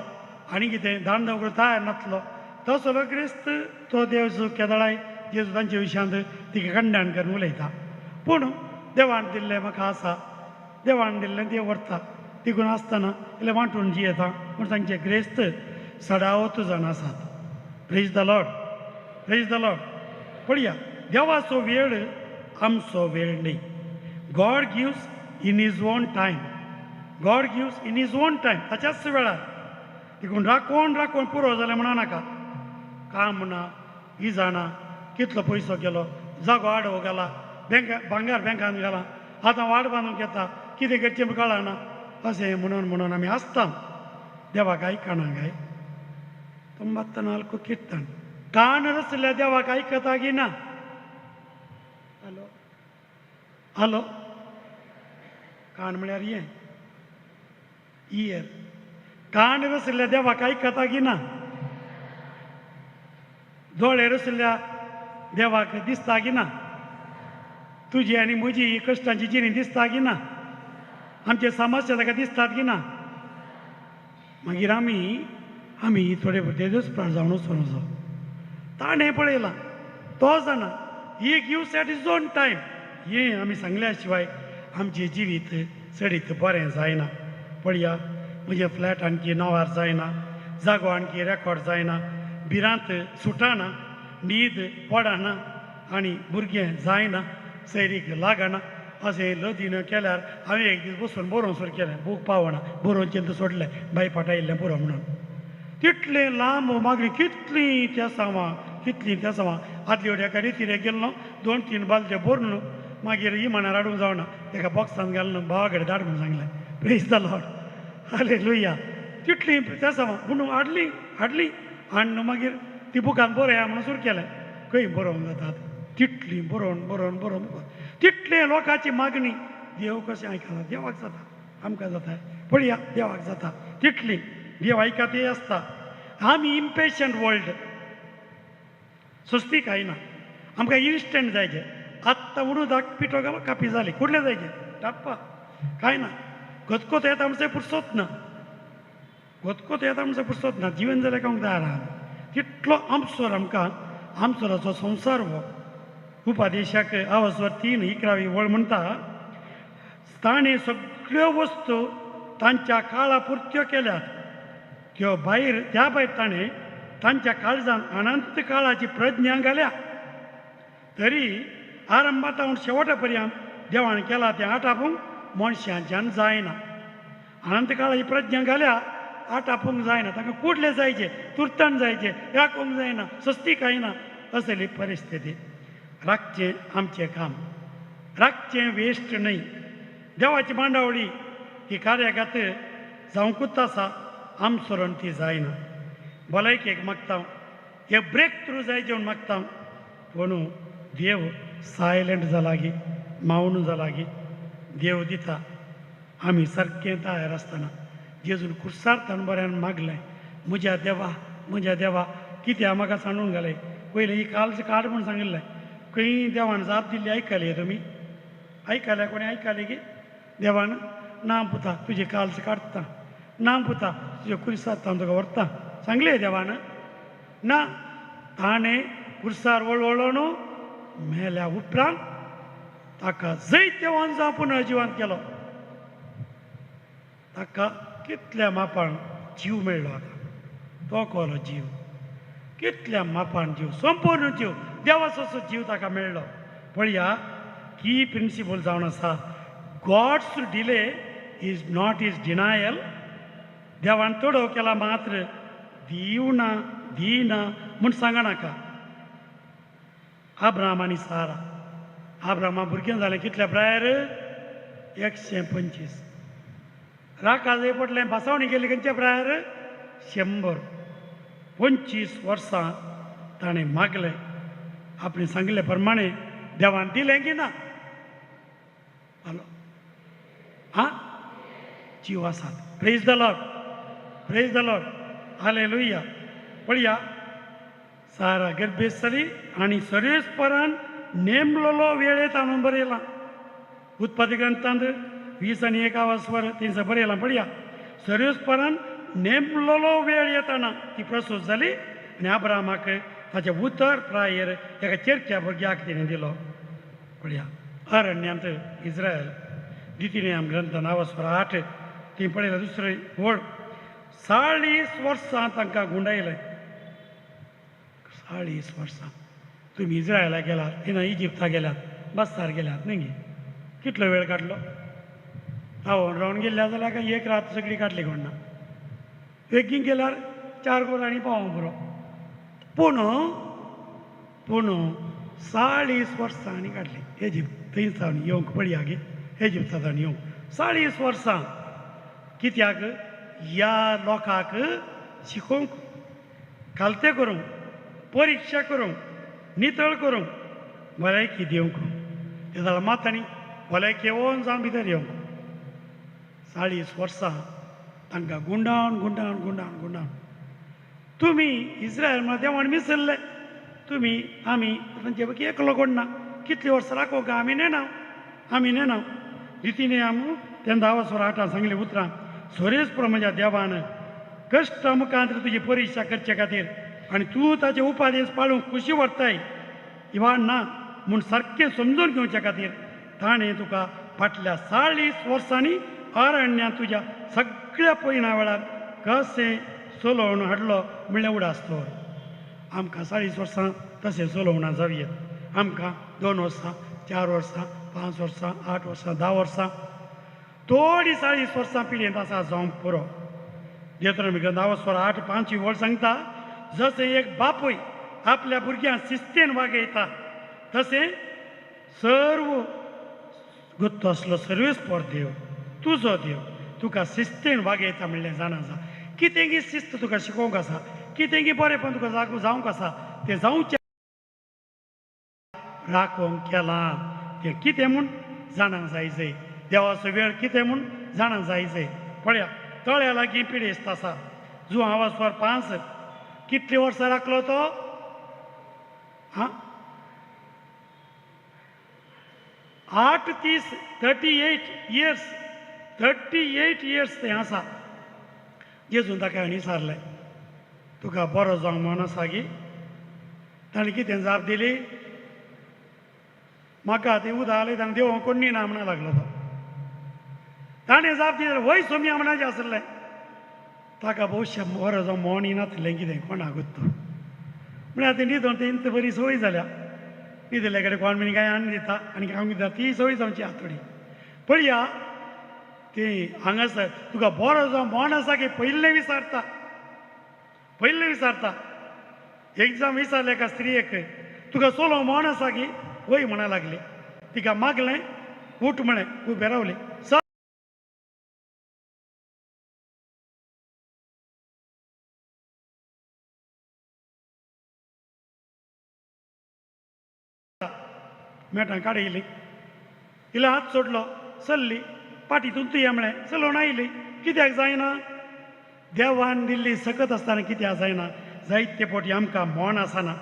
आनी कितें दान दवरूंक तयार नासलो, तो सगळो क्रिस्त तो देव केदळाय जेजू तांच्या विशयांत तिका खंडाण करून उलयता. पूण देवान दिल्लें म्हाका आसा, देवान दिल्लें देव व्हरता. तिगून आसतना इल्लें वांटून जियेता म्हूण तांचे क्रिस्त 37 जाण आसात. Praise the Lord, praise the Lord. पळया, देवाचो वेळ आमचो वेळ न्ही. God gives in his own time. God gives in his own time. ताच्याच वेळार. देखून राखोवन राखोवन पुरो जालें म्हणा नाका. काम ना, इजा ना, कितलो पयसो गेलो, जागो आडवो गेला, भांगार बँकान गेला, आतां वाड बांदूंक येता, कितें करचें कळना, अशें म्हणून आमी आसता. देवाक आयकना गाय 94 कीर्तन कान रचल्या देवाक आयकता गी ना हॅलो हॅलो कान म्हळ्यार ये इयर कान रचल्या देवाक आयकता गी ना दोळे रचल्या देवाक दिसता गी ना तुझी आनी म्हजी कश्टांची जिणी दिसता गी ना आमचे समस्या ताका दिसतात गी ना मागीर आमी थोडे देदोस्प्रार जावन वचून आसा ताणें पळयलां तो जाणा he gives it his own time हें आमी सांगल्या शिवाय आमचें जिवीत चडीत बरें जायना पळया म्हज्या फ्लॅट आणकी नवार जायना जागो आणकी रेकॉर्ड जायना बिरांत सुटाना न्हीद पडना आनी भुरगें जायना सैरीक लागना अशें लदीन केल्यार हांवें एक दीस बसून बरोवं सुरू केलें बूक पावना बरोवन चिंत सोडलें बाय पटायल्लें पुरो म्हणून तितलें लांब मागणी कितलीं त्या सामां आदले वडे एका रितीरे गेल्लो 2-3 बालद्यो भरून मागीर इमानार हाडूंक जावना तेका बॉक्सान घालून भावाकडे धाड म्हणून सांगलें प्रेज द लॉर्ड हालेलुया तितलीं त्या सामां म्हणून हाडलीं आनी मागीर ती बुकान बरया म्हणून सुरू केलें खंय बरोवंक जातात तितलीं बरोवन तितले लोकांची मागणी देव कशें आयकना देवाक जाता आमकां जाता पळया देवाक जाता तितली देव आयकात हे आसता आमी इम्पेशंट वर्ल्ड सुस्ती खायना आमकां इन्स्टंट जायचे आत्तां उडोदाक पिठो घालो कापी जाली कुठले जायचे टाप्पा कांय ना घतकोत येता म्हणजे पुरसोत ना घतकोत येता म्हणजे पुरसोत ना जिवन जाल्यार कांय तयार आहा तितलो आमचो आमकां आमचो संवसार हो उपादेशाक आवाजवर 3:11 वळ म्हणटा ताणें सगळ्यो वस्तू तांच्या काळा पुरत्यो केल्यात त्यो भायर त्या भायर ताणें तांच्या काळजान अनंत काळाची प्रज्ञा घाल्या तरी आरंभातावन शेवटा पर्यंत देवान केला तें आटापूंक मनशांच्यान जायना अनंत काळाची प्रज्ञा घाल्या आटापूंक जायना तांकां कुडले जायचे तुरतण जायचे राखूंक जायना सस्ती खायना असली परिस्थिती राखचें आमचें काम राखचें वेस्ट न्हय देवाची मांडावळी ही कार्यागत जावंकूच आसा आमचोरण ती जायना भलायकेक मागता हे ब्रेक थ्रू जायचे म्हूण मागता पूण देव सायलंट जाला गी मावन जाला गी देव दिता आमी सारकें तयार आसतना जेजून कुर्सार बऱ्यान मागलें म्हज्या देवा कित्या म्हाका सांडून घाले पयलें ही कालच काड म्हूण सांगिल्लें खंय देवान जाप दिल्ली आयकली तुमी आयकल्या कोणी आयकली गे देवान ना पुता तुजे कालच काडटा ना पुता तुजे कुर्सार तुका व्हरता सांगलें देवान ना ताणें कुर्सार वळवळो न्हू मेल्या उपरांत ताका जायते वंजां पुनर्जिवंत केलो ताका कितल्या मापान जीव मेळ्ळो आतां तो कोलो जीव कितल्या मापान जीव संपूर्ण जीव देवाचो जीव ताका मेळ्ळो पळया की प्रिंसिपल जावन आसा God's delay is not is denial देवान तोडव केला मात्र दिवना दिना म्हूण सांगनाका आब्राम आनी सारा आब्रामा भुरगें जालें कितल्या प्रायर 125 राका जाय पडलें भासावणी गेली खंयच्या प्रायर 125 वर्सां ताणें मागलें आपणें सांगिल्ले प्रमाणे देवान दिलें की ना हॅलो हां जीव आसात प्रेज द लॉर्ड हालेलुया पळया सारा गर्भेत जाली आनी सर्वेस्परान नेमलेलो वेळ येता म्हणून बरयलां उत्पत्ती ग्रंथांत 20:1 वर तेंच बरयलां पळया सर्वेस्परान नेमलेलो वेळ येताना ती प्रसूत जाली आनी आब्रामाक ताचे उतर प्रायर एका चेरक्या भुरग्याक तिणें दिलो पळया अरण्यांत इस्रायल द्वितीय ग्रंथान 8 ती पळयला दुसरी वळ 40 वर्सां तांकां गुंडायलें 40 वर्सां तुमी इस्रायला गेलात तिना इजिप्ता गेल्यात बस्तार गेल्यात न्ही कितलो वेळ काडलो हांव रावन गेल्ल्या जाल्यार काय एक रात सगळी काडली कोण ना वेगीन गेल्यार 4 वरांनी पावोंक बरो पूण 40 वर्सांनी काडली इजिप्त थंयसान येवंक पळया गे इजिप्तांतल्यान येवंक 40 वर्सां कित्याक ह्या लोकांक शिकोवंक कालते करूंक परीक्षा करूंक नितळ करूंक भलायकी दिवंक ते जाल्यार मात तांणी भलायकी येवन जावन भितर येवंक 40 वर्सां तांकां गुंडावन गुंडावन गुंडावन गुंडावन तुमी इस्रायल म्हळ्यार देवान विसरले तुमी आमी तांचे पैकी एकलो कोण ना कितलीं वर्सां राखोवंक आमी नेनाव रितीने आमी तेन्ना 10 वर्सां 8 सांगलें उतरां सोरेस्पुरो म्हज्या देवान कश्ट मुखांतर तुजी परीक्षा करचे खातीर आनी तूं ताचे उपादेश पाळूंक खुशी व्हरताय इवा ना म्हूण सारकें समजून घेवचे खातीर ताणें तुका फाटल्या 40 वर्सांनी अरण्यांत तुज्या सगळ्या पयना वेळार कशें चलोवन हाडलो म्हणल्यार उडासतोर आमकां 40 वर्सां तशें चलोवना जावयेत आमकां 2 वर्सां 4 वर्सां 5 वर्सां 8 वर्सां 10 वर्सां थोडी 40 वर्सां पिळयेंत आसा जावंक पुरो देवत्रान 10 वर्सां 8 5 व्हड सांगता जशें एक बापूय आपल्या भुरग्यांक शिस्तेन वागयता तशें सर्व गुत्तो आसलो सर्वेस्पर देव तुजो देव तुका शिस्तेन वागयता म्हणलें जाणा जा कितेंगी शिस्त तुका शिकोवंक आसा कितेंगी बरेंपण तुका जावंक आसा तें जावचें राखोवंक केलां तें कितें म्हूण जाणांक जायचें देवाचो वेळ कितें म्हूण जाणांक जायचें पळया तळ्या लागीं पिडेस्त आसा जो आवाजवर 5 कितलीं वर्सां राखलो तो हां 38 इयर्स तें आसा जेजून ताका हांणी विचारलें तुका बरो जावंक म्हण आसा गी ताणें कितें जाप दिली म्हाका तें उदक आलें ताणें देव कोणी ना म्हणून लागलो तो ताणें जाप दिलें वय सोम्या म्हणाचें आसलें ताका भविश्य बरो जावं मोण नासलें कितें कोणाक गुत्तो म्हळ्यार तें न्हिदोन तें इंत बरी संवय जाल्या न्हिदले कडेन कोण म्हणी काय आनी दिता आनी हांव दिता ती संवय जावची आतोडी पळया ती हांगासर तुका बरो जावं मोण आसा की पयलें विचारता एग्जाम विचारले एका स्त्रियेक तुका चलो मोण आसा की वय म्हणा लागली तिका मागलें उठ म्हळें उबें रावली मेटां काडयली इला हात सोडलो चल्ली पाटीतून तुयें म्हळें चलोवन आयली कित्याक जायना देवान दिल्ली सकत आसतना कित्याक जायना जायते फावटी आमकां मोण आसना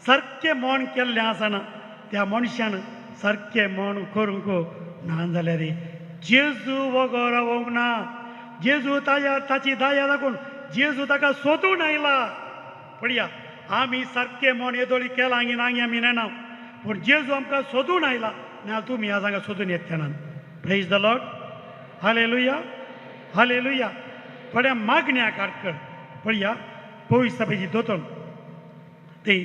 सारकें मोण केल्लें आसना त्या मनशान सारकें मोण करूंक ना जाल्यार जेजू वगो रावोंक ना जेजू ताची दया दाखोवन जेजू ताका सोदून आयला पळया आमी सारकें मोण येदोळी केलां आंगी आमी नेना पूण जेजू आमकां सोदून आयला ना तुमी ह्या जाग्यार सोदून येत तेन्ना प्रेज द लॉर्ड हालेलुया थोड्या मागण्या काडकर पळया पवित्र सभेची दोतोन ते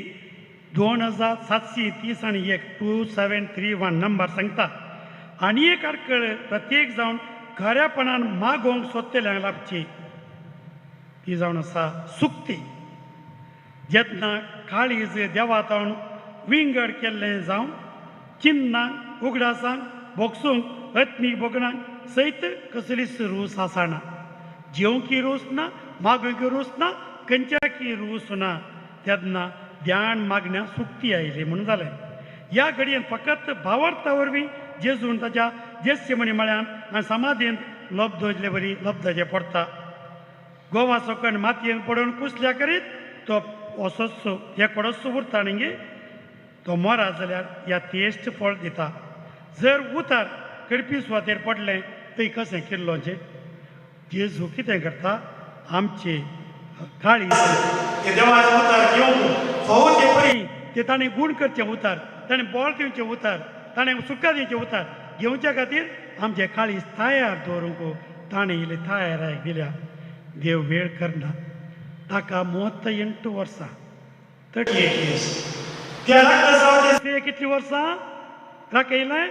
2730 आनी 2731 नंबर सांगता आनी एक आडकळ प्रत्येक जावन खऱ्यापणान मागोवंक सोदतल्यांक लाभची ती जावन आसा सुक्ती जेन्ना काळीज देवातावन विंगड केल्लें जावं चिन्नांक उगडासांक बोगसूंक अत्मीक बोगणांक सयत कसलीच रूस आसना जेवंकी रूस ना मागूंकी रूस ना खंयच्याकी रूस ना तेन्ना ध्यान मागण्या सुक्ती आयली म्हणून जालें ह्या घडयेन फकत भावार्था वरवीं जेजून ताच्या जेस्यमणी म्हळ्यान आनी समाधींत लब्ध दवरले बरी लब्धाचें पडटा गोवा सकण मातयेन पडून कुसल्या करीत तो असोच हे कडोच उरता न्ही तो मरा जाल्यार ह्या तेश्ट फळ दिता जर उतार करपी सुवातेर पडलें थंय कशें किल्लोचें जेजू कितें करता आमचे काळी ते देवाचें उतार घेवंक फोव ते परी ते ताणें गूण करचें उतार ताणें बोळ दिवचें उतार ताणें सुखां दिवचें उतार घेवच्या खातीर आमचे काळीज तयार दवरूंक ताणें इल्ले तयाराक दिल्या देव वेळ करना ताका 38 वर्सां 38 इयर्स त्या राखता कितलीं वर्सां राखयलें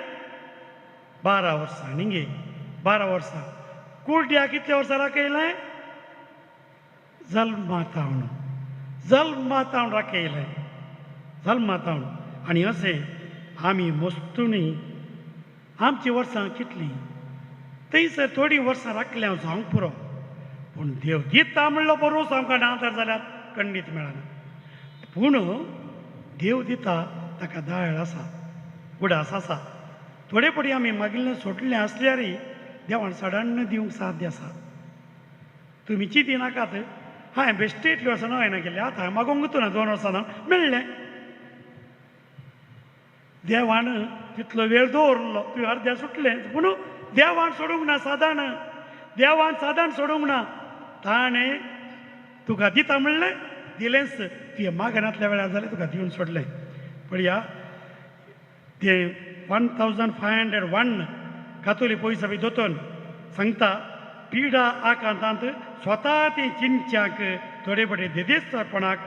12 वर्सां न्ही 12 वर्सां कुर्ड्या कितल्या वर्सां राखयलें जल्मातावन राखयलें जल्मातावन आनी अशें आमी मस्तुनी आमची वर्सां कितलीं थंयसर थोडीं वर्सां राखल्या जावंक पुरो पूण देव दिता म्हणलो बरोस आमकां ना तर जाल्यार खंडीत मेळना. पूण देव दिता ताका दाळ आसा, उडास आसा. थोडे पटी आमी मागिल्लें सोडलें आसल्यारय देवान सडन दिवंक साध्य आसा. तुमी चिंती नाकात, हांवें बेश्टे इतले वर्सां हांवें केलें, आतां हांवें मागोंक ना 2 वर्सां मेळ्ळें. देवान तितलो वेळ दवरलो, तुवें अर्द्या सुटलें. पूण देवान सोडूंक ना सादारण, देवान सादारण सोडूंक ना. ताणें तुका दिता म्हणलें दिलेंच. तुवें मागनातल्या वेळार जाल्यार तुका दिवन सोडलें. पळया ते 1501 कातोलीक पयसावी दोतोन सांगता, पिडा आकांतांत स्वता ती चिंचाक थोडे पटी देदेस्तपणाक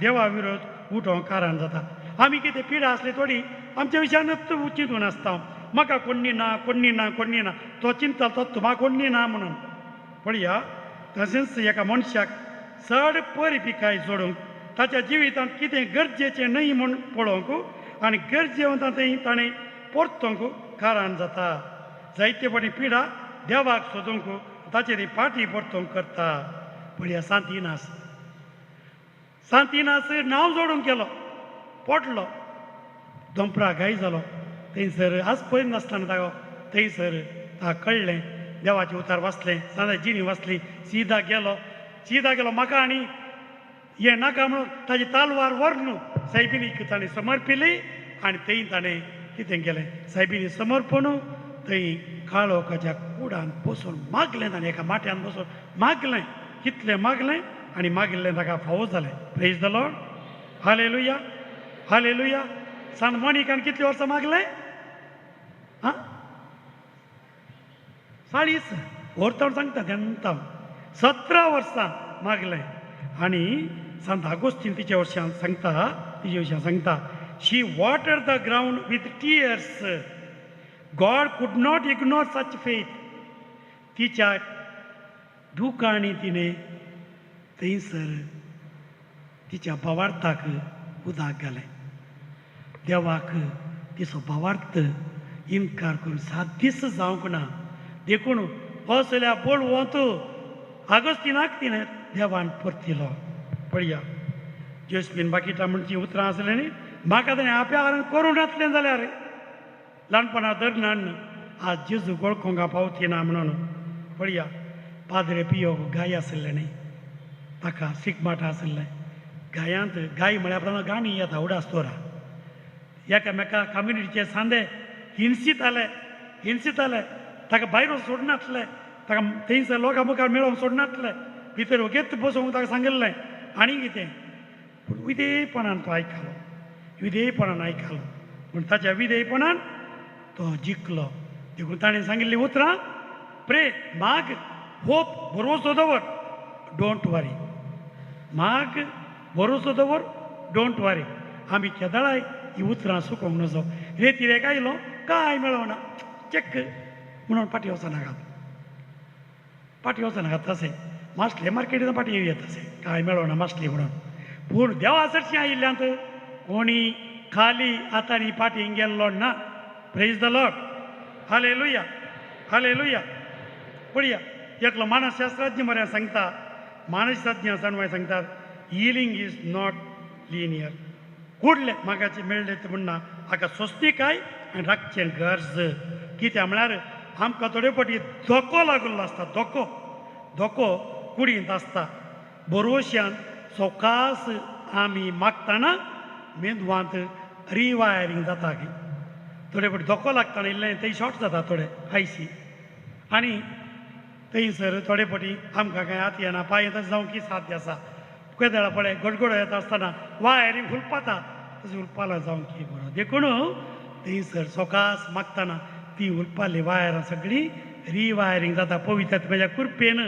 देवा विरोध उठोवंक कारण जाता. आमी कितें पिडा आसली थोडी आमच्या विशयानूच चिंतून आसता, म्हाका कोण्णी ना, कोण्णी ना, कोण्णी ना. तो चिंतता तो तुका कोण्णी ना म्हणून. पळया तशेंच एका मनशाक चड परिपिकाय सोडूंक, ताच्या जिवितांत कितें गरजेचें न्हय म्हूण पळोवंक आनी गरजेवंत ताणें परतोवंक कारण जाता. जायते पटी पिडा देवाक सोदूंक ताचेर पाटी परतोवंक करता. पळया सांतिनास, सांतिनास नांव जोडूंक केलो, पडलो, दोंपरा घाय जालो. थंयसर आज पळय नासतना ताका थंयसर ताका कळ्ळें, देवाचें उतार वाचलें, सांजा जिणी वाचली, सीदा गेलो म्हाका आनी हें नाका म्हणून ताची तालवार व्हरून सायबिणीक ताणें समर्पिली. आनी थंय ताणें कितें केलें, सायबिणी समर्पण थंय काळोखाच्या कुडान बसून मागलें. ताणें एका माट्यान बसून मागलें, कितलें मागलें आनी मागिल्लें ताका फावो जालें. Praise the Lord, hallelujah, hallelujah. सांग मणिकान कितलीं वर्सां मागलें? 40 व्हरता सांगता तेन्ना 17 वर्सां मागलें. आनी सांत आगोस्तीन तिच्या वर्सां सांगता, तिच्या विशयां सांगता, she water the ground with tears. God could not ignore such faith. तिच्या दुकांनी तिणें थंयसर तिच्या भावार्थाक उदक घालें. देवाक तिचो भावार्थ इन्कार करून 7 दीस जावंक ना. देखून असल्या बोलवंत आगोस्तिनाक तिणें देवान परतिलो. पळया जोस्मीन बाकीटा म्हणची उतरां आसलें न्ही, म्हाका ताणें आपल्या करूं नासलें जाल्यार ल्हानपणा धरनान आज जेजू वळखोंक पावती ना म्हणून. पळया पाद्रे पियो गाय आसलें न्ही, ताका सिकमाट आसलें. गायांत गाय म्हळ्यार गाणी येता उडास्तोरा. एकामेका कम्युनिटीचे सांदे हिंसिताले, ताका भायर सोडनासले, ताका थंयसर लोकां मुखार मेळोवंक सोडनासले, भितर ओगेत बसोवंक ताका सांगिल्लें. आनी कितें, पूण विधेयपणान तो आयकलो, विधेयपणान आयकलो. पूण ताच्या विधेयपणान तो जिखलो. देखून ताणें सांगिल्लीं उतरां, प्रे, माग, होप, भरोसो दवर, डोंट वरी. माग, भरोसो दवर, डोंट वरी. आमी केदाळाय ही उतरां सुकोवंक नजो. रेतीरेक आयलो, कांय मेळोना, चेक म्हणून फाटी वचनाकात, फाटी वचनाकात. तशें मासले मार्केटीन फाटी येवया तशें, कांय मेळोना मासली म्हणून. पूण देवा सरशीं आयिल्ल्यांत कोणी खाली हातांनी फाटीं गेल्लो ना. Praise the Lord, hallelujah, hallelujah. पळया एकलो मानसशास्त्रज्ञ मरे सांगता, मानसशास्त्रज्ञ सांगवाय सांगतात, हिलींग इज नॉट लिनियर. कुडलें म्हाकाचें मेळ्ळें तें म्हणना, हाका सोस्तीकाय आनी राखचें गरज. कित्याक म्हळ्यार आमकां थोडे फावटी धोको लागलो आसता. धोको कुडींत आसता. बरोवश्यान सवकास आमी मागतना मेंदवांत रिवायरींग जाता. थोडे फावटी धोको लागता इल्लें थंय शॉर्ट जाता थोडे आयसी. आनी थंयसर थोडे फावटी आमकां कांय हात येना, पांय तशें जावंक की साध्य आसा. केदाळा पळय गडगडो येता आसतना वायरींग हुलपाता, तशें हुलपाला जावंक की म्हणून. देखून थंयसर सवकास मागतना ती हुलपाली वायरां सगळीं रिवायरींग जाता पवित्रत्म्याच्या कृपेन.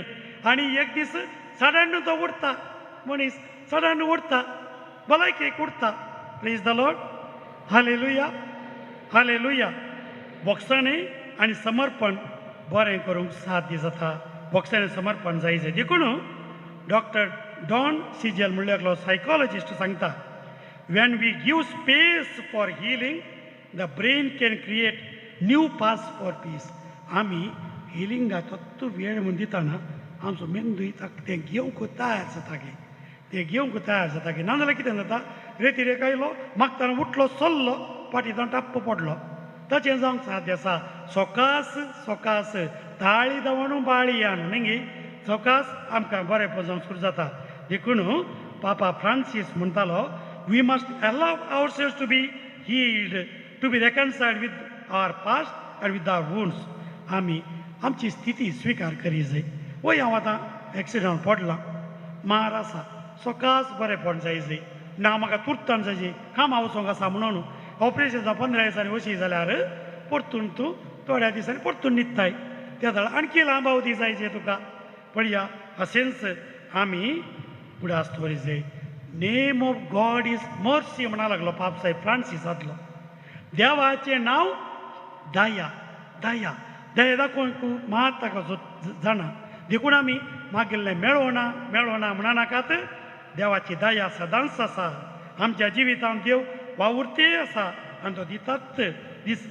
आनी एक दीस सडन तो उरता, मनीस सडन उरता, भलायकेक उरता. Praise the Lord, hallelujah, hallelujah. भोगसाणी आनी समर्पण बरें करूंक साध्य जाता. भोगसाणी समर्पण जायचें. देखून डॉक्टर डॉन सिजल म्हणलो एकलो सायकॉलॉजिस्ट सांगता, when we give space for healing the brain can create new paths for peace. आमी हिलिंगाक तो वेळ म्हूण दितना आमचो मेंदू तें घेवंक तयार जाता गे तें घेवंक तयार जाता गे नाजाल्यार कितें जाता रेती रेक आयलो मागताना उठलो चल्लो पाटीतान टप्प पडलो तशें जावंक साध्य आसा सोकास सोकास ताळी दवणू बाळी यान न्ही सोकास आमकां बरेंपण जावंक सुरू जाता देखून पापा फ्रांसीस म्हणटालो we must allow our selves to be healed to be reconciled with our past and with our wounds आमी आमची स्थिती स्विकार करी जाय वय हांव आतां एक्सिडंट पडलां मार आसा सोकास बरेंपण जाय जाय ना म्हाका तुरतान जाय कामां वचोंक आसा म्हणून ऑपरेशन जावन 15 दिसांनी वशी जाल्यार परतून तूं थोड्या दिसांनी परतून न्हिदताय त्या दळा आणखी लांब अवधी जायचे तुका पळया अशेंच आमी फुडें आसतली जाय name of God is mercy म्हणा लागलो पाप साहेब फ्रांसिसांतलो देवाचें नांव दया दया दया दाखोवंक मात ताका जाणा देखून आमी मागिल्लें मेळोना मेळोना म्हणा नाकात देवाची दया सदांच आसा आमच्या जिवितांत देव वावुरते आसा आनी तो दितात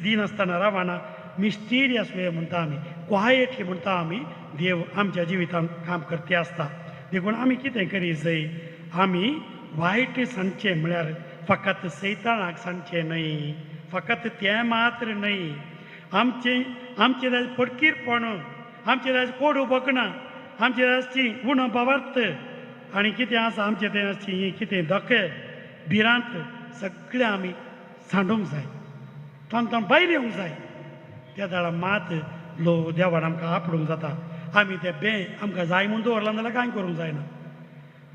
दिन आसतना रावना मिस्टिरियस वे म्हणटा आमी क्वायटली म्हणटा आमी देव आमच्या जिवितांत काम करते आसता देखून आमी कितें करी जाय आमी वायट सांगचें म्हळ्यार फकत सैतानाक सांगचें न्हय फकत तें मात्र न्हय आमचे जाय पडकीरपण आमचे जाय कोडू बकणां आमचे जायची उण बावार्थ आनी कितें आसा आमचें तें आसची कितें धोके भिरांत सगळें आमी सांडूंक जाय तांकां भायर येवंक जाय त्या दाळा मात लो देवान आमकां आपडूंक जाता आमी तें बे आमकां जाय म्हूण दवरलां जाल्यार कांय करूंक जायना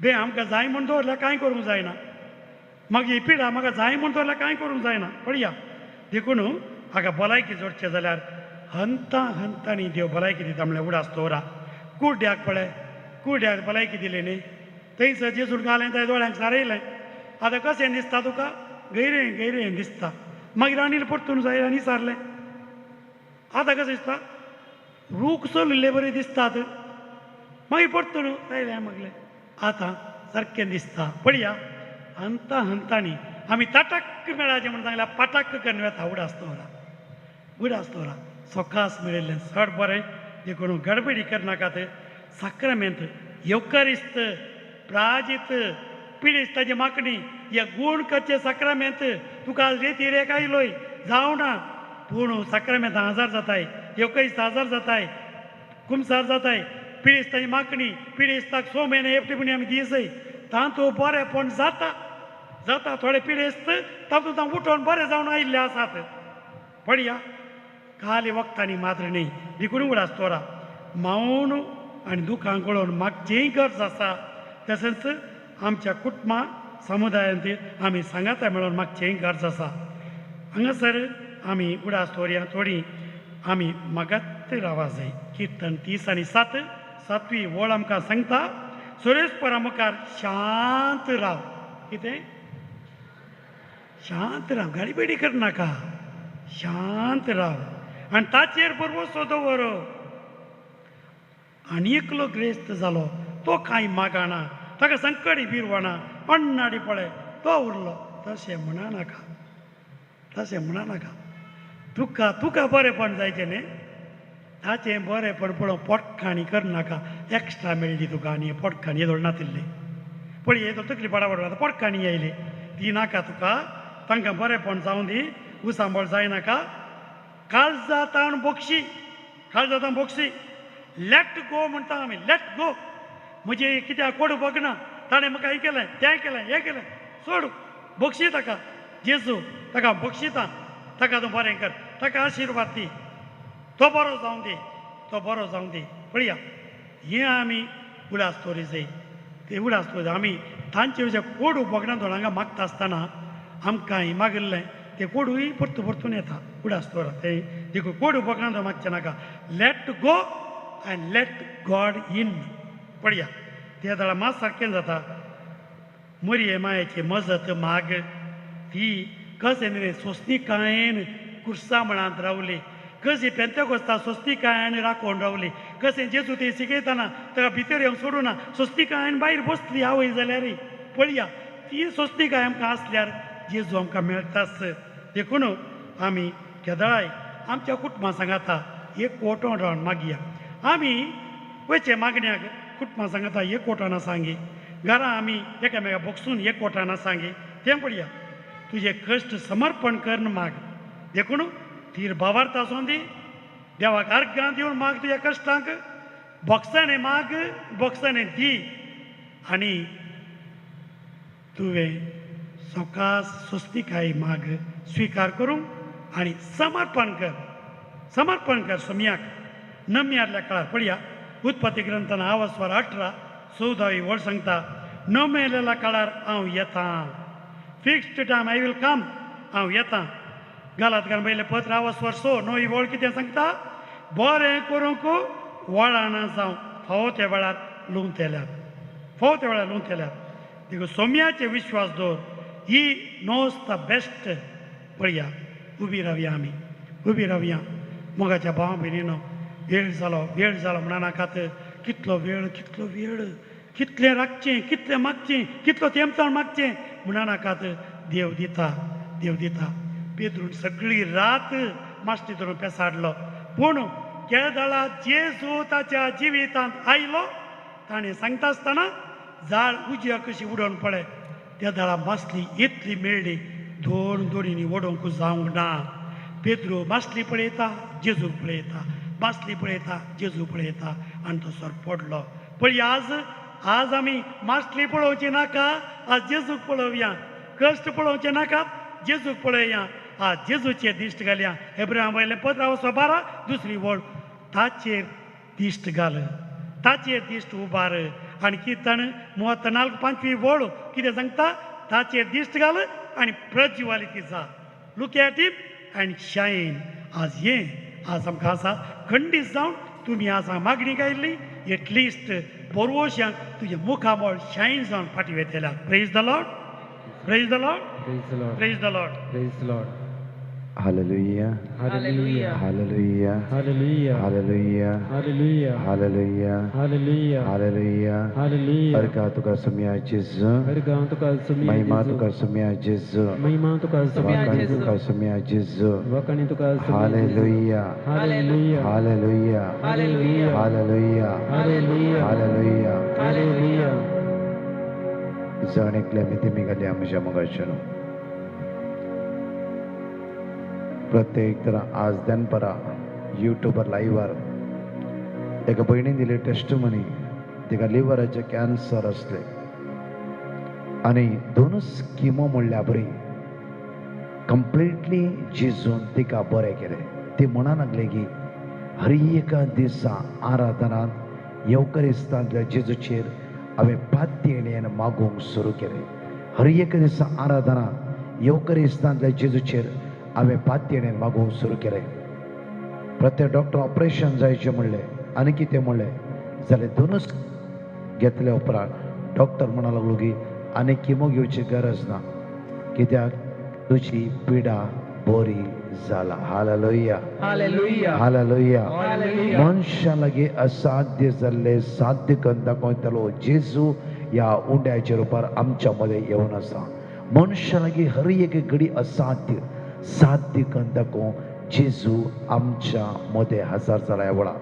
बे आमकां जाय म्हूण दवरल्यार कांय करूंक जायना मागीर पिडा म्हाका जाय म्हूण दवरल्यार कांय करूंक जायना पळया देखून हाका भलायकी जोडचें जाल्यार हंतांनी देव भलायकी दिता म्हणल्यार उडास दवरा कुर्ड्याक पळय कुर्ड्याक भलायकी दिली न्ही थंयसर जेजून घालें थंय दोळ्यांक सारयलें आतां कशें दिसता तुका गैरें गैरें दिसता मागीर आनी परतून जाय आनी सारलें आतां कशें दिसता रूख चलिल्ले बरें दिसतात मागीर परतून जायलें मागलें आतां सारकें दिसता पळया हंतांनी आमी ताटाक मेळाचें म्हणून सांगल्यार पाटाक करून वेता उडास दवरा सोकास मेळिल्लें चड बरें देखून गडबडी करनाकात साक्रमेंत येवकारिस्त प्राजीत पिडिस्ताची मागणी हे गूण करचे साक्रमेंत तुका रेती रेक आयलोय जावना पूण साक्रमेंत हजार जाताय येवकारिस्त हजार जाताय कुमसार जाताय पिडिस्ताची मागणी पिडिस्ताक 6 म्हयने एपटीपणी आमी दिसय तांतू बरेंपण जाता जाता थोडे पिडेस्त तातूंत उठोवन बरें जावन आयिल्ले आसात पळया खाली वखदांनी मात्र न्ही देखून उडास तोरा मावून आनी दुखां कळोवन मागचेय गरज आसा तशेंच आमच्या कुटुंबा समुदायांत आमी सांगाता मेळोन मागचेय गरज आसा हांगासर आमी उडास तोरया थोडी आमी मागत रावा जाय किर्तन 30 आनी 7 7वी वळ आमकां सांगता सुरेशपरा मुखार शांत राव कितें शांत राव गाडीबेडी करनाका शांत राव आनी ताचेर बरोसो दवर आनी एकलो ग्रेस्त जालो तो कांय मागना ताका संकटी बिरवना अन्नाडी पळय तो उरलो तशें म्हणा नाका तुका बरेंपण जायचें न्ही ताचें बरेंपण पळोवन पोटखाणी करनाका एक्स्ट्रा मेळ्ळी तुका आनी पोटखाणी येदोळ नातिल्ली पळय येदो तकली बडाबड पोटखाणी आयली ती नाका तुका तांकां बरेंपण जावं दी उसांबळ जायनाका काळजातान बोक्षी लेट गो म्हणटा आमी लेट गो म्हणजे कित्याक कोड बगना ताणें म्हाका हें केलें तें केलें सोड बक्षी ताका जेजू ताका बक्षिता ताका तूं बरें कर ताका आशिर्वाद दी तो बरो जावं दी पळया हें आमी उडास तोरी जाय ते उडास तोरी आमी तांचे जे कोडू बगना थोडांक मागता आसतना आमकां मागिल्लें ते कोडूय परतून येता उडास तोरा ते देखून कोडू बगना तो मागचें नाका let go and let God in पळया त्या दाळा मात सारकें जाता मोरये मायेची मजत माग ती कशें सोंसणीकायेन कुर्सा मळांत रावली कशी पेंतेकोस्ता सोंसणीकायेन राखोवन रावली कशें जेजू ती शिकयतना ताका भितर येवंक सोडूना सोंसणीकायेन भायर बसली आवय जाल्यार पळया ती सोंसणीकाय आमकां आसल्यार जेजू आमकां मेळटाच देखून आमी केदळाय आमच्या कुटुंबा सांगाता एक ओटोन रावन मागया आमी वयचे मागण्याक कुटुंबां सांगता एक कोटाना सांगे घरां आमी एकामेका बोगसून एक कोटाना सांगे तें पडया तुझे कश्ट समर्पण कर माग देखून तीर भावार्थ आसूं दी देवाक अर्घां दिवन माग तुज्या कश्टांक बोक्साने माग बोक्साने दी आनी तुवें सवकास स्वस्तिकाय माग स्विकार करूं आनी समर्पण कर सोम्याक नम्यातल्या काळार पडया उत्पत्ती ग्रंथान आवास्वर 18 14वी वळ सांगता न मेलेल्या काळार हांव येतां fixed time I will come हांव येतां गालातकार पयले पत्र आवास्वर 6 9वी वळ कितें सांगता बरें करूंक वळाना जावं फावो त्या वेळार लुंवतेल्यात देखून सोम्याचे विश्वास दवर ही नोज द बेस्ट पळया उबी रावया मोगाच्या भावा भयणीनो वेळ जालो म्हणनाकात कितलो वेळ कितलें राखचें कितलें मागचें कितलो तेमताळ मागचें म्हणनाकात देव दिता पेद्रून सगळी रात माश्टी धरून पेसाडलो पूण केदाळा जेजू ताच्या जिवितांत आयलो ताणें सांगता आसतना झाड उज्या कशी उडोवन पळय त्या दाळा मासली इतली मेळ्ळी दोनींनी ओडोवंक जावंक ना पेद्रू मासली पळयता जेजूक पळयता मासली पळयता जेजू पळयता आनी तो सर पडलो पळय आज आमी मासली पळोवची नाका आज जेजूक पळोवया कश्ट पळोवचे नाकात जेजूक पळया आज जेजूचे दिश्ट घालया हेब्रेया वयलें पत्र 12 दुसरी वळ ताचेर दिश्ट घाल ताचेर दिश्ट उबार आनी कितन 34 वळ कितें सांगता ताचेर दिश्ट घाल आनी प्रज्वालित जा look at him and shine आज आमकां आसा खंडीत जावन तुमी आज मागणी गायल्ली एटलिस्ट पोरवोश्यांक तुजे मुखामोळ शायन जावन फाटी वेतेल्या praise the Lord Praise the Lord. Praise the Lord Praise the Lord. Hallelujah. Hallelujah. Hallelujah. Hallelujah. Hallelujah. Hallelujah. Hallelujah. Hallelujah. Hallelujah. Hallelujah. Arka tuka sumya Jesu. Ergaan tuka sumia Mahima Jesu. tuka sumya Jesu. Mahima tuka sumia Wakani Jesu. tuka sumya Jesu. Wakani tuka sumia Jesu. Hallelujah. Hallelujah. Hallelujah. Hallelujah. Hallelujah. Hallelujah. Hallelujah. Hallelujah. जाण एकल्या मितीमिगाल्या म्हज्या मोगाच्यानो प्रत्येक तर आज दनपरा युट्यूबर लाईव्हर एका भयणीन दिली टेस्टमनी तिका लिव्हराचे कॅन्सर असले आणि दोनच किमो म्हणल्या बरी कंप्लिटली जिजून तिका बरें केलें ती म्हणा लागली की हर एका दिसा आराधनांत येवकरिस्तांतल्या जेजूचेर हांवें पातयेन मागूंक सुरू केलें हर एक दिसा आराधनांत येवकरिस्तांतल्या जेजूचेर हांवें पातयेन मागूंक सुरू केलें प्रत्येक डॉक्टर ऑपरेशन जायचें म्हणलें आनी कितें म्हणलें जाल्यार दोनच घेतल्या उपरांत डॉक्टर म्हणा लागलो की आनी किमो घेवची गरज ना कित्याक तुजी पिडा बरी जाला हालेलुया Hallelujah. Hallelujah Hallelujah. मनशा लागीं असाध्य जाल्लें साध्य करून दाखयतलो जेजू ह्या उंड्याच्या रुपार आमच्या मदें येवन आसा मनशा लागीं हर एक घडी असाध्य साध्य करून दाखोवं जेजू आमच्या मदें हजर जाला ह्या वेळा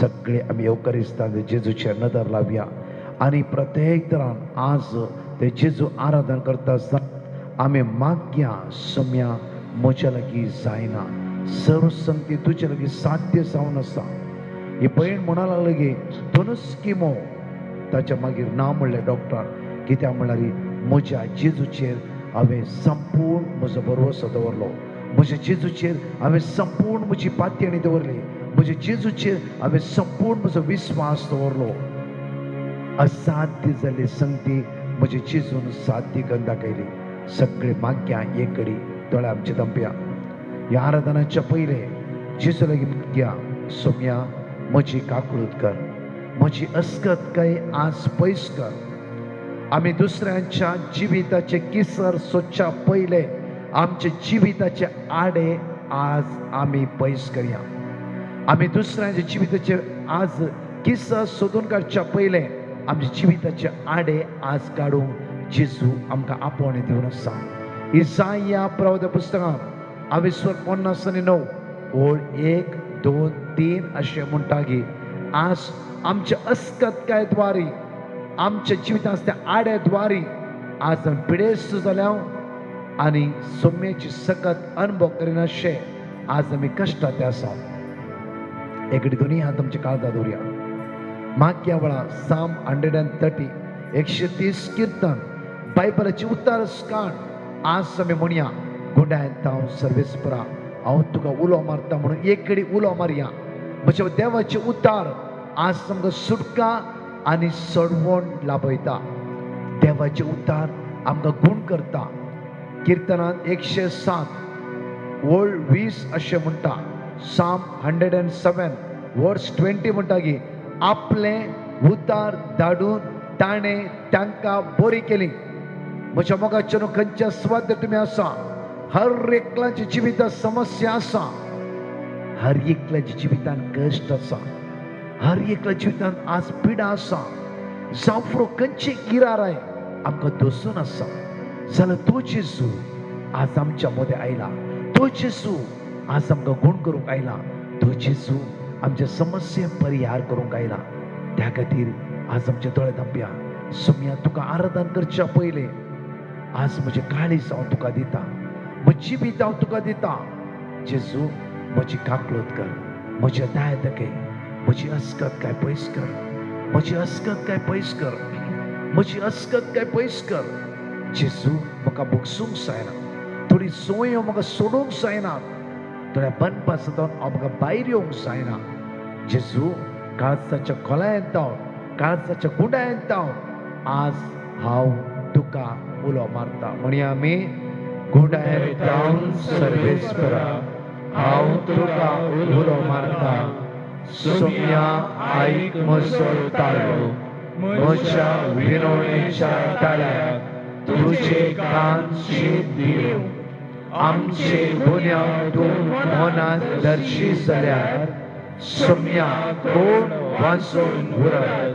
सगळे आमी येवकरिस्तांत जेजूचेर नदर लावया आनी प्रत्येक तरान आज ते जेजू आराधन करता आसतना आमी मागया सोम्या म्हज्या लागीं जायना सर्व संगती तुजे लागीं साध्य जावन आसा ही भयण म्हणा लागली की दोनच किमो ताच्या मागीर ना म्हणलें डॉक्टर कित्याक म्हणल्यार म्हज्या जेजूचेर हांवें संपूर्ण म्हजो भरवंसो दवरलो म्हज्या जेजूचेर हांवें संपूर्ण म्हजी पातयणी दवरली म्हज्या जेजूचेर हांवें संपूर्ण म्हजो विस्वास दवरलो असाध्य जाल्ली संगती म्हज्या जेजून साध्य करून दाखयली सगळे माग्या एक घडी दोळे आमचे दंपया ह्या आराधनाच्या पयले जेजू लागीं माग्या सोम्या म्हजी काकूळट कर म्हजी अस्कतकाय आज पयस कर आमी दुसऱ्यांच्या जिविताचे किसर सोदच्या पयले आमचे जिविताचे आडे आज आमी पयस करया आमी दुसऱ्यांच्या जिविताचे आज किसर सोदून काडच्या पयले आमच्या जिविताचे आडे आज काडूंक जेजू आमकां आपोवणें दिवन आसा इसाया प्रवक्त्या पुस्तकांत 50:9 ओळ 1, 2, 3 अशें म्हणटा की आज आमच्या अस्कतकायद्वारे आमच्या जिवितांतल्या आड्याद्वारे आज आमी पिडेस्त जाल्या आनी सोम्याची सकत अनुभव करिना अशें आज आमी कश्टांत आसा. एकडे दोनी हात आमच्या काळजांत दवरया. मागच्या वेळा साम 130 130 कीर्तन बायबलाची उतार काण आज आमी म्हणया गुंडायंत हांव सर्वेस्परा हांव तुका उलो मारता म्हणून एक कडी उलो मारया. म्हज्या देवाचे उतार आज आमकां सुटका आनी सडवण लाभयता. देवाचे उतार आमकां गुण करता. कीर्तनांत 107 वर्ड 20 अशें म्हणटा. साम 107 वर्स 20 म्हणटा की आपले उतार धाडून ताणें तांकां बरी केली. म्हज्या मोगाचे न्हू खंयच्या स्वाद्य तुमी आसा. हर एकल्याच्या जिवितांत समस्या आसा. हर एकल्याच्या जिवितांत कश्ट आसा. हर एकल्या जिवितांत आज पिडा आसा. जावं फुडें खंयची इराराय आमकां दोसून आसा जाल्यार तो जेजू आज आमच्या मदें आयला. तो जेजू आज आमकां गुण करूंक आयला. तो जेजू आमच्या समस्या परिहार करूंक आयला. त्या खातीर आज आमचे दोळे धांपया. सोम्या तुका आराधन करच्या पयले आज म्हजे काळीज हांव तुका दिता. म्हजी बीत हांव तुका दिता. जेजू म्हजी काकलूत कर. म्हज्या दाय दाखय. म्हजी अस्कत काय पयस कर. म्हजी अस्कत काय पयस कर. म्हजी अस्कत काय पयस कर. जेजू म्हाका भोगसूंक जायना. थोडी सोय म्हाका सोडूंक जायना. थोड्या बनपा सदां हांव म्हाका भायर येवंक जायना. जेजू काळजाच्या खोलायेंत हांव काळजाच्या गुंडायेंत हांव आज हांव तुका उलो मारता. म्हणया आमी गुंडायेंत हांव सर्वेस्परा हांव तुका उलो मारता. सोम्या आयक म्हजो ताळो. म्हज्या विनवणेच्या ताळ्याक तुजे कान शीत दिव. आमचे गुन्यांव तूं मनांत दर्शी जाल्यार सोम्या कोण वाचून उरत.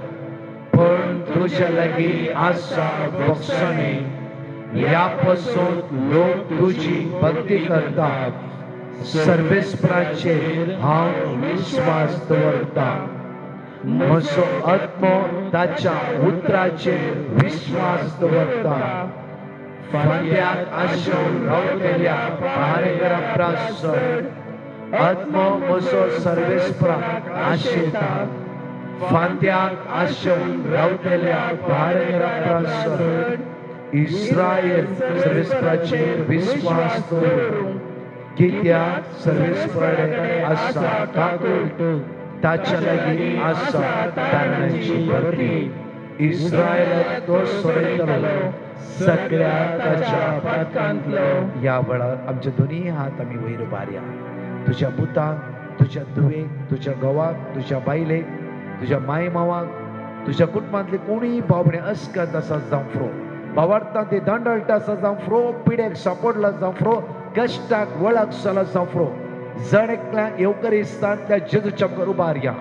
पण तुज्या लागीं आसा बक्षणे. ह्या पासून लोक तुजी भक्ती करतात. सर्वेस्पराचेर हांव विश्वास दवरता. म्हजो आत्मो ताच्या उतराचेर विश्वास दवरता. फांद्याक आशेवन रावलेल्या पारेगरांचड आत्मो म्हजो सर्वेस्पराक आशेता. फांद्याक आशेवन रावलेल्या पारेगरांचड इस्रायल सर्वेस्पराचेर विश्वास दवरूं. कित्याक सर्वेस्पराचे आसा काकूट ताच्या लागीं आसा तारणाची भरती. इस्रायलाक तो सोडयतलो सगळ्या ताच्या पातकांतलो. ह्या वेळार आमचे दोनी हात आमी वयर उबारया. तुज्या पुताक तुज्या धुवेक तुज्या घोवाक तुज्या बायलेक तुज्या माय मावाक तुज्या कुटुंबांतले कोणीय भावणे अस्कत आसा जावं फ्रो भावार्थांत ते दांडळटा आसा जावं फ्रो पिड्याक सापडला जावं फ्रो कश्टाक वळख जाला जावं फ्रो जण एकल्याक येवकरिस्तांतल्या जेजूच्या मुखार उबारया.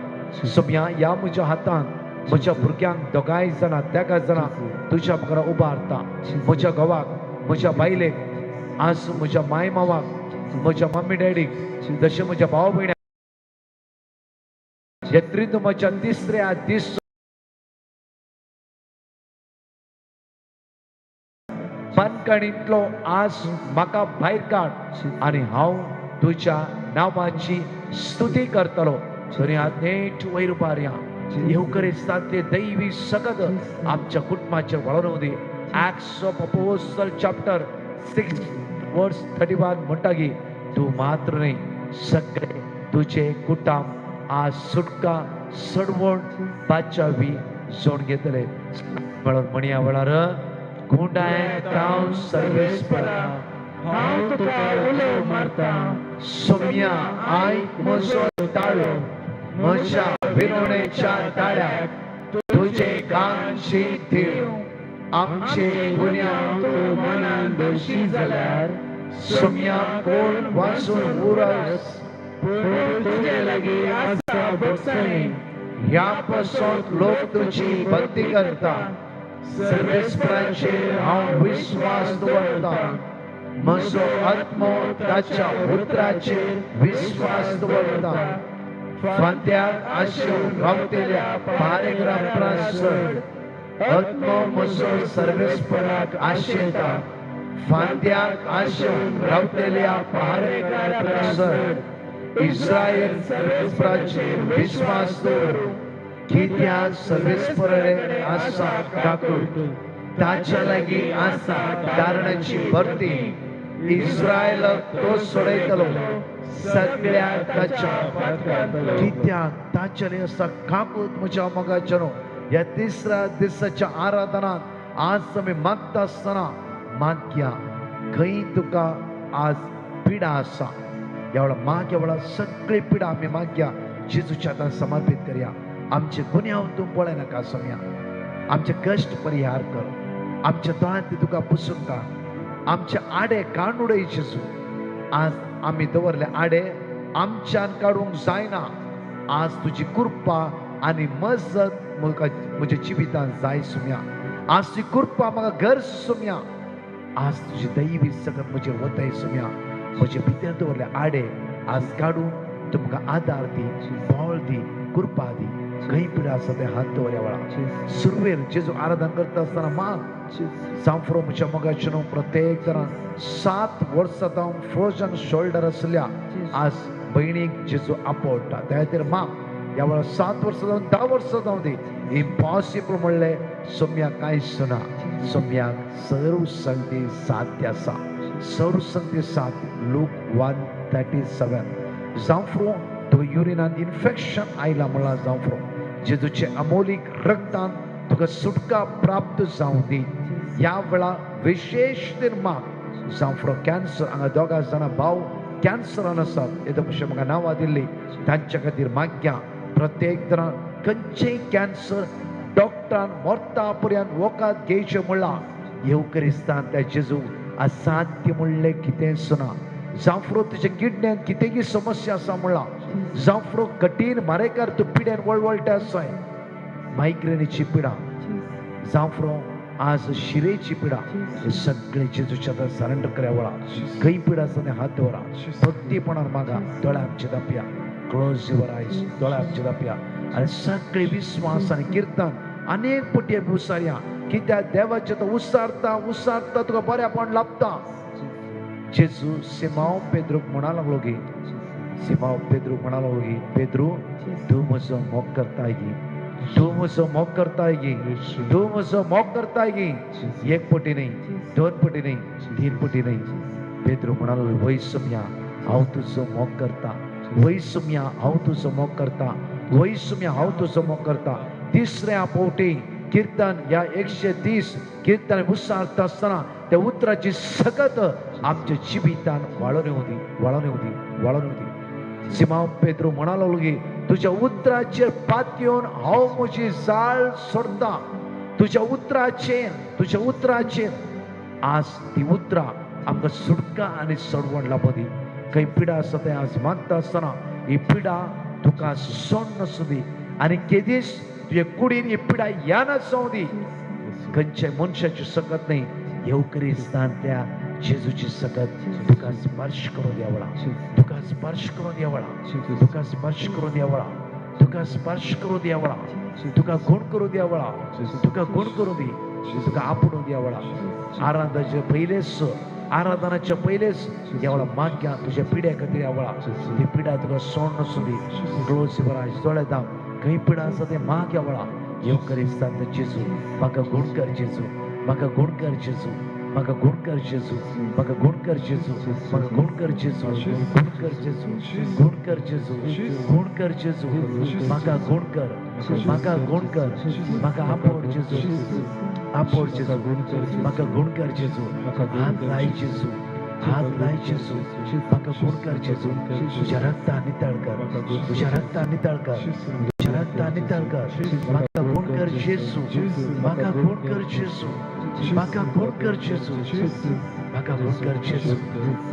सोम्या ह्या म्हज्या हातांत म्हज्या भुरग्यांक दोगांय जाणां तेगा जाणां तुज्या मुखार उबारता. म्हज्या घोवाक म्हज्या बायलेक आज म्हज्या माय मावाक म्हज्या मम्मी डॅडीक जशें म्हज्या भाव भयण्यांक येत्रीत म्हज्या तिसऱ्या दीस बंदखणींतलो आज म्हाका भायर काड आनी हांव तुज्या नांवाची स्तुती करतलो. तरी हात नेट वयर उबारया. येवकरिस्तांतले दैवी सकत आमच्या कुटुंबाचेर वळोवन दी. Acts of Apostles chapter 6 verse 31 म्हणटा की तूं मात्र न्ही सगळे तुझे कुटुंब आज सुटका सडवण बाचावी जोड घेतले. म्हणया वेळार गुंडायेंत हांव सर्वेस्परा हांव तुका उलो मारता. सोम्या आयक म्हजो ताळो. म्हज्या विनवणेच्या ताळ्याक तुजे कान शीत दिव. आमचे गुन्यांव तूं मनांत दोशी जाल्यार सोम्या कोण वाचून उरस. पूण तुजे लागीं आसा बक्षणे. ह्या पासून लोक तुजी भक्ती करता. सर्वेस्पराचेर हांव विश्वास दवरता. म्हजो आत्मो ताच्या उतराचेर विश्वास दवरता. फांत्याक आशेवन रावतेल्या पारेग्राफरा चढ आत्मो म्हजो सर्वेस्पराक आशेता फांत्याक आशेवन रावतेल्या पारेग्राफरा चढ इस्रायल सर्वेस्पराचेर विश्वास दवर कित्याक सर्वेस्पराचे आसा काकूट ताच्या लागीं आसा कारणाची भरती इस्रायलाक तो सोडयतलो सगळ्या ताच्या कित्याक ताचेर आसा काकूट म्हज्या मोगाचेरो ह्या तिसऱ्या दिसाच्या आराधनात आज आमी मागता आसतना मागया खंय तुका आज पिडा आसा ह्या वेळा माग ह्या वेळा सगळी पिडा आमी मागया जेजूच्या हातान समर्पित करया आमचे गुन्यांव तूं पळय नाका सोम्या आमचे कश्ट परिहार कर आमच्या दोळ्यांत तुका पुसून काड आमचे आडे काडून उडय जेजू आज आमी दवरले आडे आमच्यान काडूंक जायना आज तुजी कृपा आनी मजत म्हाका म्हज्या जिवितांत जाय सुम्या आज ती कृपा म्हाका गरज सुम्या आज तुजी दैवी सगळं म्हजेर वताय सुम्या म्हजे भितर दवरले आडे आज काडून तुमकां आदार दी बोळ दी कृपा दी खंय पिडा आसा ते हात दवरया वेळा सुरवेर जेजू आराधना करता आसतना माग सांफरो म्हज्या मोगाचेर न्हू प्रत्येक जाणां 7 वर्सां जावन फ्रोजन शोल्डर आसल्या आज भयणीक जेजू आपवटा त्या खातीर माग ह्या वेळा 7 वर्सां जावन 10 वर्सां जावं दी इम्पॉसिबल म्हणलें सोम्याक कांयच ना सोम्याक सर्व संगती साध्य आसा सर्व संगती साध्य लूक 1:37 जावफ्रो तुका युरिनान इन्फेक्शन आयला म्हणला जावफ्रो जेजूचे अमोलीक रक्तान तुका सुटका प्राप्त जावं दी ह्या वेळा विशेष माग जावफ्रो कॅन्सर हांगा दोगा जाणां भाव कॅन्सरान आसात येदो पक्षे म्हाका नांवां दिल्ली तांच्या खातीर मागया प्रत्येक जाणां खंयचेय कॅन्सर डॉक्टरान मरता पर्यंत वखद घेवचें म्हणलां येवकरिस्तान त्या जेजू असाध्य म्हणलें कितेंच ना जावफ्रो तुज्या किडण्यांत कितेंय समस्या आसा म्हणला जावफ्रो कठीण मारेकार तूं पिड्यान वळवळटा आसाय मायग्रेनीची पिडा जावफ्रो आज शिरेची पिडा हे सगळे जेजूच्या हातान सरेंडर करया वळा खंय पिडा आसा तें हात दवरा भक्तीपणान मागा दोळे आमचे दापया क्लोज युअर आयज दोळे आमचे दापया आनी सगळे विश्वास आनी किर्तन अनेक पटी आमी उसारया कित्याक देवाचे तो उसारता उसारता तुका बऱ्यापण लाभता जेजू सिमांव पेद्रूक म्हणा लागलो गी सिमांव पेद्रूक म्हणा लागलो गी पेद्रू तूं म्हजो मोग करताय गी तूं म्हजो मोग करताय गी तूं म्हजो मोग करताय गी एक पटी न्ही 2 पटी न्ही 3 पटी न्ही पेद्रू म्हणा लागलो वय सुम्या हांव तुजो मोग करता वय सुम्या हांव तुजो मोग करता वय सुम्या हांव तुजो मोग करता तिसऱ्या फावटी कीर्तन या 130 कीर्तन उसारता आसतना त्या उतराची सकत आमच्या जिवितान वाळून येवं दी वाळून येवं दी वाळून येवं दी सिमांव पेद्रू म्हणा लागलो गी तुज्या उतराचेर पातयेवन हांव म्हजी जाळ सोडटा तुज्या उतराचेर आज ती उतरां आमकां सुटका आनी सडवण लाभूं दी खंय पिडा आसा तें आज मागता आसतना ही पिडा तुका सोड नासूं दी आनी केदीस तुजे कुडीन ही पिडा याना जावं दी खंयच्या मनशाची सकत न्ही येवकरिस्तांतल्या जेजूची सकत तुका स्पर्श करून द्यावळा तुका स्पर्श करून द्यावळा तुका स्पर्श करून द्यावळा तुका स्पर्श करून द्यावळा तुका गुण करून द्यावळा तुका गुण करून दी तुका आपणून द्यावळा आराधनाच्या पयलेच यावळा माग्या तुझ्या पिड्या खातीर यावळा ती पिडा तुका सोड नासूं दी क्लोज युअर आयज दोळे धाम खंय पिडा आसा तें माग यावळा येवकरिस्तांत जेजू म्हाका गुण कर जेजू म्हाका गुण कर जेजू म्हाका गुण कर जेजू म्हाका गुण कर जेजू म्हाका गुण कर जेजू गुण कर जेजू गुण कर जेजू गुण कर जेजू म्हाका गुण कर म्हाका गुण कर म्हाका आपोड जेजू आपोड जेजू म्हाका गुण कर जेजू हात लाय जेजू हात लाय जेजू म्हाका गुण कर जेजू तुज्या रक्तान नितळ कर तुज्या रक्तान नितळ कर तुज्या रक्तान नितळ कर म्हाका गुण कर जेजू म्हाका गुण कर जेजू म्हाका गुण कर जेजू म्हाका गुण कर जेजू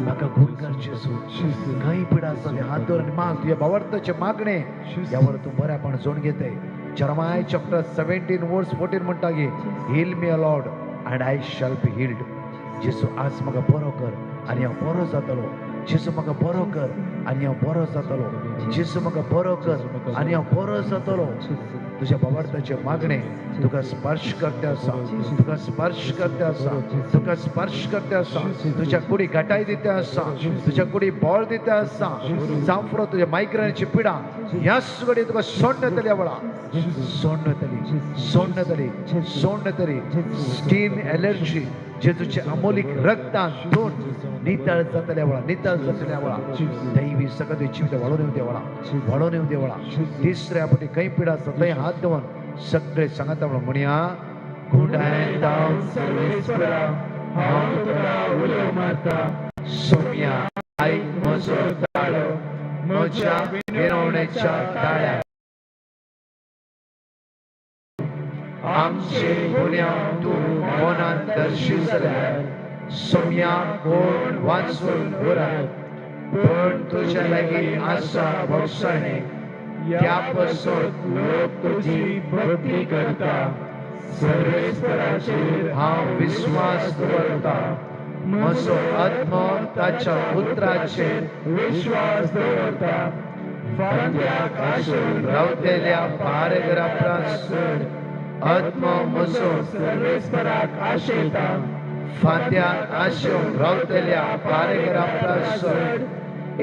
म्हाका गुण कर जेजू खंय पिडा आसा तें हात धरून माग तुज्या भावार्थाचे मागणे ह्या वर तूं बऱ्यापण जोड घेतय Jeremiah chapter 17 verse 14 म्हणटा गे heal me O Lord and I shall be healed जेजू आज म्हाका बरो कर आनी हांव बरो जातलो जेजू म्हाका बरो कर आनी हांव बरो जातलो. जेजू म्हाका बरो कर आनी हांव बरो जातलो. तुझ्या भावार्थाचे मागणे तुका स्पर्श करते आसा, तुका स्पर्श करते आसा, तुका स्पर्श करते आसा. तुझ्या कुडी घटाय दिते आसा, तुझ्या कुडी बॉल दिते आसा. जांफरो तुझ्या मायग्रेनची पिडा ह्याच घडी तुका सोडतली आवळा, सोडतली, सोडतली, सोडतली. स्किन एलर्जी जेजूचे अमोलिक रक्तान धुवन नितळ जातले आवळा, नितळ जातले आवळा. दैवी सकत जिवित वाढून येऊ देवळा, वाढून येऊ देवळा. तिसऱ्या पटी काही पिडा आसा थंय हात दवन सगळे सांगत आवळा म्हणया गुंडायता सर्वेस्परा हांव तुका उलो मारता. सोम्या आयक म्हजो ताळो म्हज्या मिरवणेच्या ताळ्याक. आमचे गुन्यांव तूं मनांत दर्शी जाल्यार सोम्या कोण वाचून उरत. पण तुझ्या लागीं आसा भोवसाणे त्या पासून लोक तुजी भक्ती करता. सर्वेस्पराचेर हांव विश्वास दवरता. म्हजो आत्मो ताच्या पुत्राचेर विश्वास दवरता. फांद्याक आशून रावतेल्या पारेग्राफांसर आत्मो म्हजो सर्वेस्पराक आशयता. फांद्याक आशून रावतेल्या पारेग्राफांसर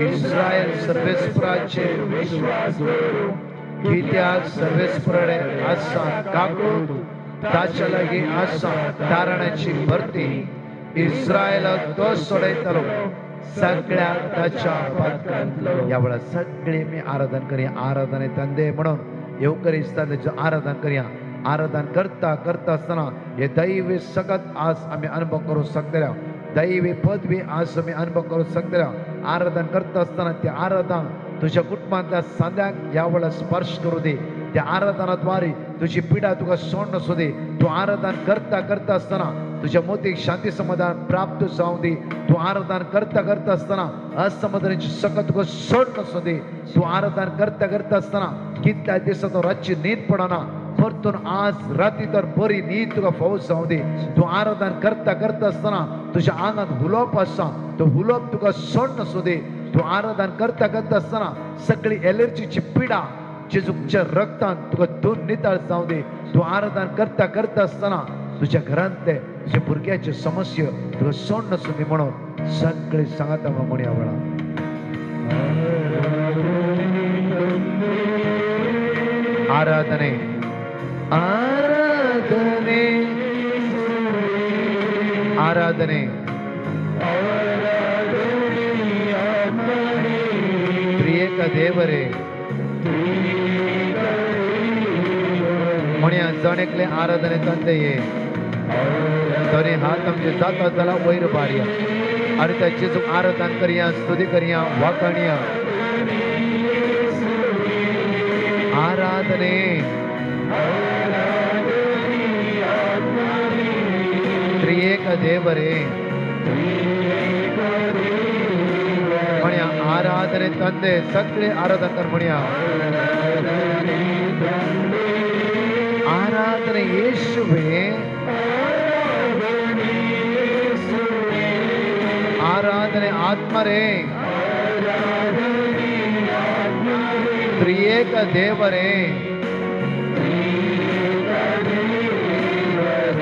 इस्रायल सर्वेस्पराचेर विश्वास दवरूं. कित्याक सर्वेस्पराडे आसा काकूट ताच्या लागीं आसा तारणाची भरती. इस्रायलाक तो सोडयतलो सगळ्याक ताच्या पदकांतलो. ह्या वेळार सगळे मी आराधन करुया. आराधने तंदे म्हणून येवकरिस्तान आराधन करुया. आराधन करता करता आसतना हे दैवी सगत आज आम्ही अनुभव करू शकतल्या. दैवी पदवी आज आम्ही अनुभव करू शकतल्या. आराधन करता असताना ते आराधन तुझ्या कुटुंबातल्या सांद्याक ह्या वेळा स्पर्श करू दे. त्या आराधनाद्वारे तुझी पिडा तुका सोडून असू दे. तू आराधन करता करता असताना तुझ्या मोतीक शांती समाधान प्राप्त जाऊ दे. तू आराधन करता करता असताना असमाधानाची सकत तुका सोडून असू दे. तू आराधन करता करता असताना कितल्या दिवसात रातची न्हीद पडना परतून आज राती तर बरी न्हीद तुका फौज जाऊ दे. तू आराधन करता करता असताना तुझ्या आंगात हुलोप आसा तो हुलोप तुका सोडून असू दे. तू आराधन करता करता असताना सगळी एलर्जीची पिडा जेजूच्या रक्तान तुका दोन नितळ जाऊ दे. तू आराधन करता करता असताना तुझ्या घरांतले तुझ्या भुरग्याचे समस्या तुका सोडून असू दे म्हणून सगळे सांगता म्हणून या वेळा आराधने आराधने आराधने त्रिएक देवरे म्हणया जणेकले आराधने तंदे ये दोन्ही हात आमचे जाता जाला वयर बारया आणि त्याचे जो आराधन करिया स्तुती करिया वाकणिया आराधने त्रिएक देवरे म्हणया आराधने तंदे सगळे आराधन कर म्हणया आराधने येशुवे आराधने आत्मरे त्रिएक देवरे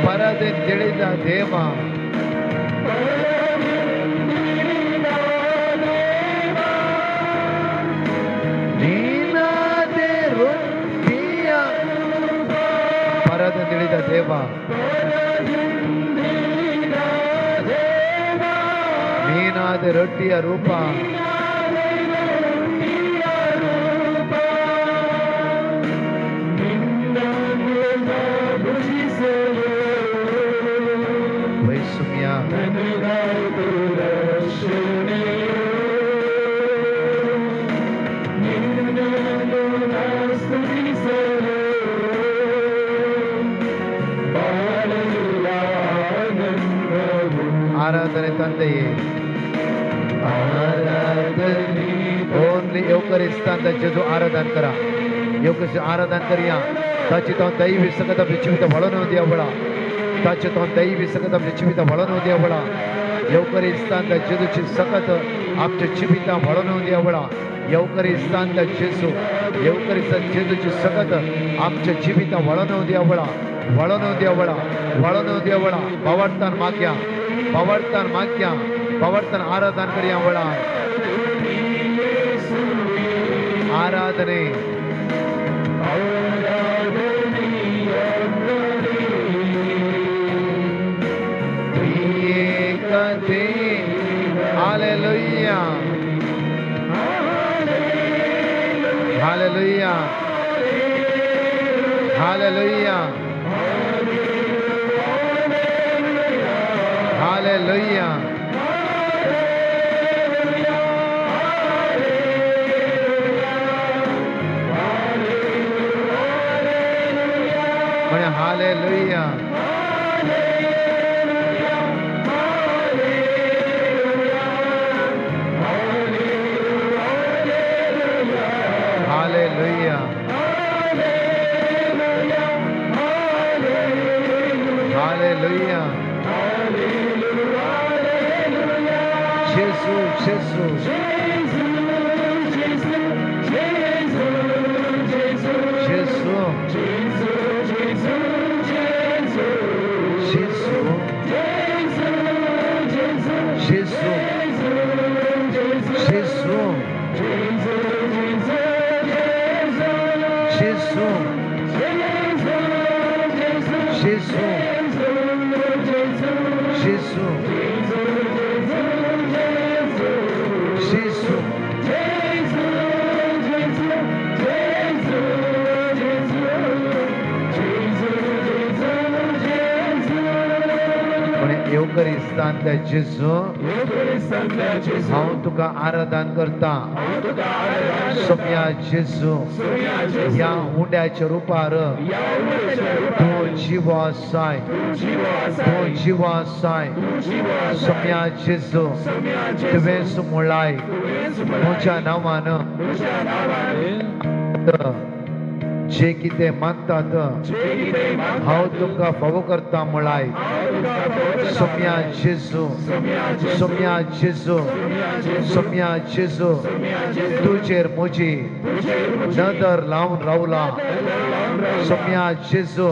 ಪರದೆ ತಿಳಿದ ದೇವ ನೀನಾದೆ ರೊಟ್ಟಿಯ ಪರದೆ ತಿಳಿದ ದೇವ ನೀನಾದೆ ರೊಟ್ಟಿಯ ರೂಪ आराधने ತಂದೆಯೇ आराधने ओनली एवकरिस्तान जेजू आराधन करा एवकरिस्त आराधन करिया ताची तो दैवी सकत आपली जीवित वळून दिया बळा ताची तो दैवी सकत आपली जीवित वळून दिया बळा एवकरिस्तान जेजूची सकत आमच्या जिबिता वळून देवळा येवकरिस्तान जेजू येवकरिस्तान जेजूची सकत आमच्या जिबिता वळून देवळा वळून देवळा पवर्तन माग्या पवर्तन आराधन करिया वळा आराधने Hallelujah. Hallelujah. Hallelujah. Hallelujah. Hallelujah. Hallelujah. Hallelujah. Jesus, Jesus. येवकरिस्तांतल्या जेजू हांव तुका आराधन करता सोम्या जेजू ह्या उंड्याच्या रुपार तूं जिवो आसाय सोम्या जेजू तुवेंच मुळाय म्हज्या नांवान जे कितें मागतात हांव तुमकां फावो करता म्हळाय सोम्या जेजू तुजेर म्हजी नदर लावन रावला सोम्या जेजू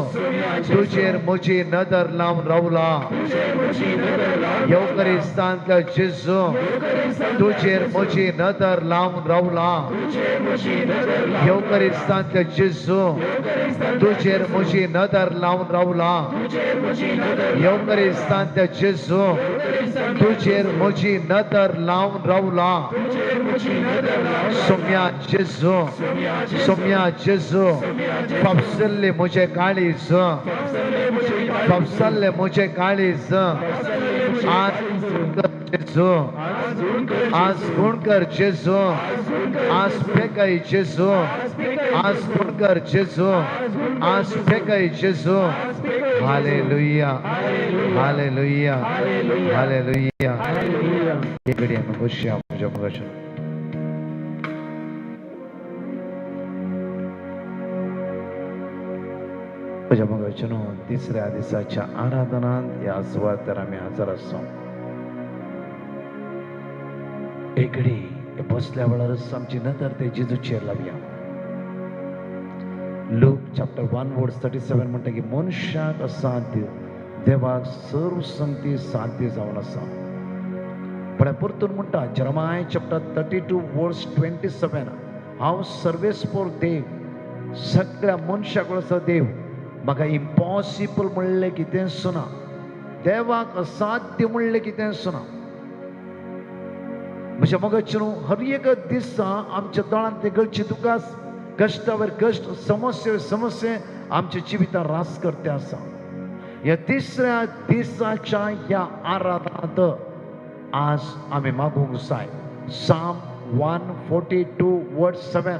तुजेर म्हजी नदर लावन रावला येवकरिस्तांतल्या जेजू तुजेर म्हजी नदर लावन रावला येवकरिस्तांतल्या जेजू तुजेर म्हजी नदर लावन रावला येवकरिस्तांतल्या जेजू तुजेर म्हजी नदर लावन रावला सोम्या जेजू फापसल्ले म्हजे काळीज आज गुणकर जेजू आज फेकाय जेजू आज गुणकर जेजू आज फेकाय जेजू हालेलुया हालेलुया हालेलुया इकडे बसया म्हज्या मगाच्या म्हज्या मगाच्यान तिसऱ्या दिसाच्या आराधनांत ह्या सुवातेर आमी हजर आसा एक घडी बसल्या वेळारच आमची नदर ते जेजूचेर लावया लूक चॅप्टर 1 वर्स 37 म्हणटा की मनशाक असाध्य देवाक सर्व संगती साध्य जावन आसा पण परतून म्हणटा जरमाय चॅप्टर 32 वर्स 27 हांव सर्वेस्पोर देव सगळ्या मनशाक असो देव म्हाका इम्पॉसिबल म्हणलें कितें सुना देवाक असाध्य म्हणलें कितें सुना म्हज्या मगाच्यान हर एक दिसा आमच्या दोळांत ते गळची दुखास कश्टावर कश्ट समस्ये आमच्या जिवितांत रास करते आसा ह्या तिसऱ्या दिसाच्या ह्या आराधनांत आज आमी मागूंक जाय साम 142 वर्स 7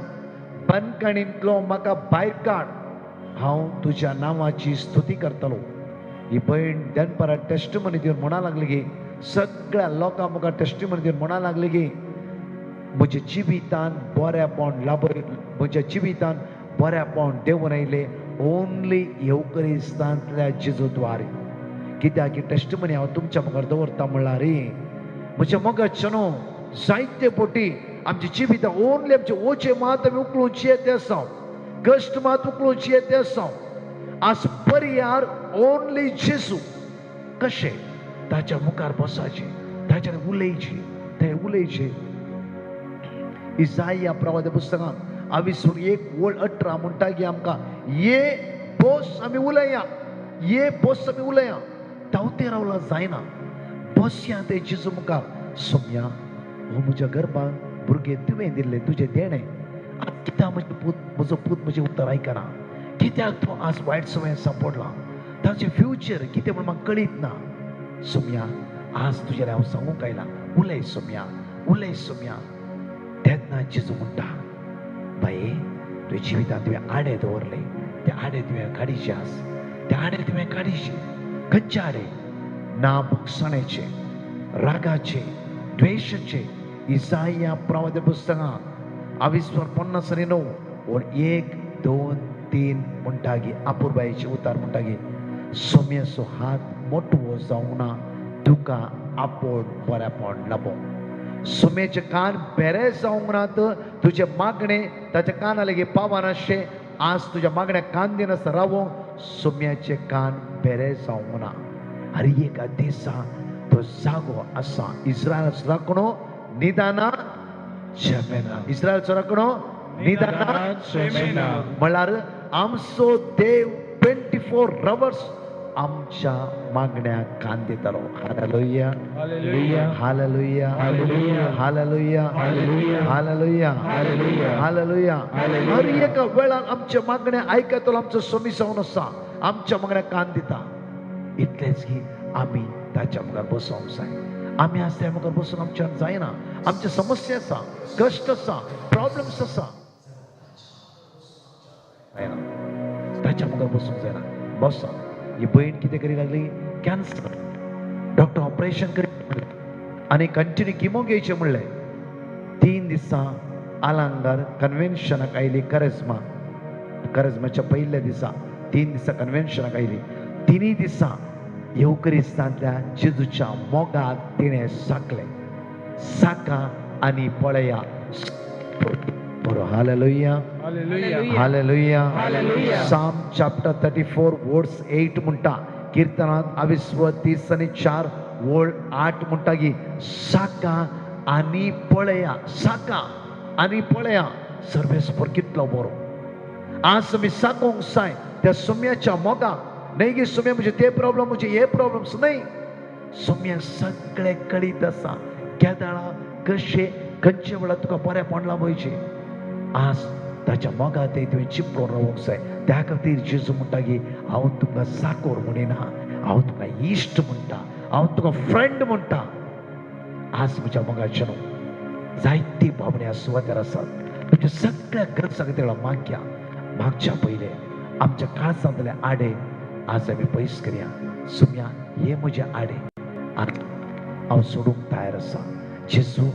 बंदखणींतलो म्हाका भायर काड हांव तुज्या नांवाची स्तुती करतलो ही भयण दनपारा टेस्टमनी दिवन म्हणा लागली की सगळ्या लोकांक म्हाका टेस्टमनी दिवन म्हणा लागली की म्हज्या जिवितान बरेपण लाभय म्हज्या जिवितान बरेपण देंवन आयले ओन्ली येवकरिस्तांतल्या जेजू द्वारे कित्याक ही टेस्टमनी हांव तुमच्या मुखार दवरता म्हणल्यार म्हज्या मगाच्यान जायते पोटी आमची जिवित ओनली आमचे ओचे मात आमी उखलूंची येते आसा कश्ट मात उखलूंची येते आसा आज पर्यार ओनली जेजू कशें ताच्या मुखार बसाचे ताच्या उलयचे ते उलयचे इसाया प्रवादी पुस्तकांत 21:18 म्हणटा की आमकां ये बोस आमी उलया ये बोस आमी उलया तावते रावला जायना बसया ते जेजू मुखार सोम्या हो म्हज्या गर्भांत भुरगे तुवें दिल्ले तुजें देणें कित्याक म्हजो पूत म्हजें उतर आयकना कित्याक तूं आज वायट सवय सांपडला ताचें फ्युचर कितें म्हण म्हाका कळीत ना सोम्या आज तुजेर हांव सांगूंक आयला उलय सोम्या तेन्ना जेजू म्हणटा बाये तुवें जिवितांत तुवें आडे दवरले ते आडे तुवें काडीचे आस ते आडे तुवें काडीचे खंयचे आडे ना भुकसाणेचे रागाचे द्वेषाचे इसाया प्रवादी पुस्तकांत 22:50 और 1, 2, 3 म्हणटा की आपुरबायेचे उतार म्हणटा की सोम्याचो हात मोठो जावंक ना तुका आपोण बरेपण लाभो सोम्याचे कान बेरे जावंक नात तुजे मागणे ताच्या काना लेगीत पावनाशे आज तुज्या मागण्या कान दिनासतना रावो सोम्याचे कान बेरे जावंक ना हर एका दिसा तो जागो आसा इस्रायलाचो राखणो निदाना जमेना इस्रायलाचो राखणो निदाना जमेना म्हळ्यार आमचो देव 24 आवर्स आमच्या मागण्या कान दितालो hallelujah hallelujah hallelujah hallelujah hallelujah hallelujah hallelujah हर एका वेळार आमच्या मागण्या आयकतलो आमचो सोमी जावन आसा आमच्या मागण्या कान दिता इतलेच की आमी ताच्या मुखार बसोंक जाय आमी आज त्या मुखार बसून आमच्यान जायना आमच्या समस्या आसा कश्ट आसा प्रॉब्लेम्स आसा ताच्या मुखार बसूंक जायना बसा ही बहीण कितें करी लागली कॅन्सर डॉक्टर ऑपरेशन करी आनी कंटिन्यू किमो घेवचें म्हणलें 3 दिसां आलांगार कन्वेन्शनाक आयली करेजमाच्या पयल्या दिसा 3 दिसां कन्वेन्शनाक आयली 3 दिसां येवकरिस्तांतल्या जेजूच्या मोगाक तिणें साका आनी पळया बरो हालेलुया हालेलुया हालेलुया साम चॅप्टर 34 वर्स 8 म्हणटा कीर्तनांत 22:30-4 वर्ड 8 म्हणटा की साका आनी पळया सर्वेस्पर कितलो बरो आज आमी साकोंक जाय त्या सोम्याच्या मोगाक नाही की सोम्या म्हणजे ते प्रॉब्लेम म्हणजे हे प्रॉब्लेम्स नाही सोम्या सगळे कळीत आसा केदाळा कशे खंयचे वेळार तुका बरेपण लाभोवचे आज ताच्या मोगात तुवें चिपळून रावूंक जाय त्या खातीर जेजू म्हणटा की हांव तुका साकोर म्हणिना हांव तुका इश्ट म्हणटा हांव तुका फ्रेंड म्हणटा आज म्हज्या मोगाचे न्हू जायती भावण्या सुवातेर आसात तुमच्या सगळ्या गरजा खातीर मागच्या पयले आमच्या काळजांतले आडे आज आमी पयस करया सोम्या हे म्हजे आडे हांव सोडूंक तयार आसा जेजू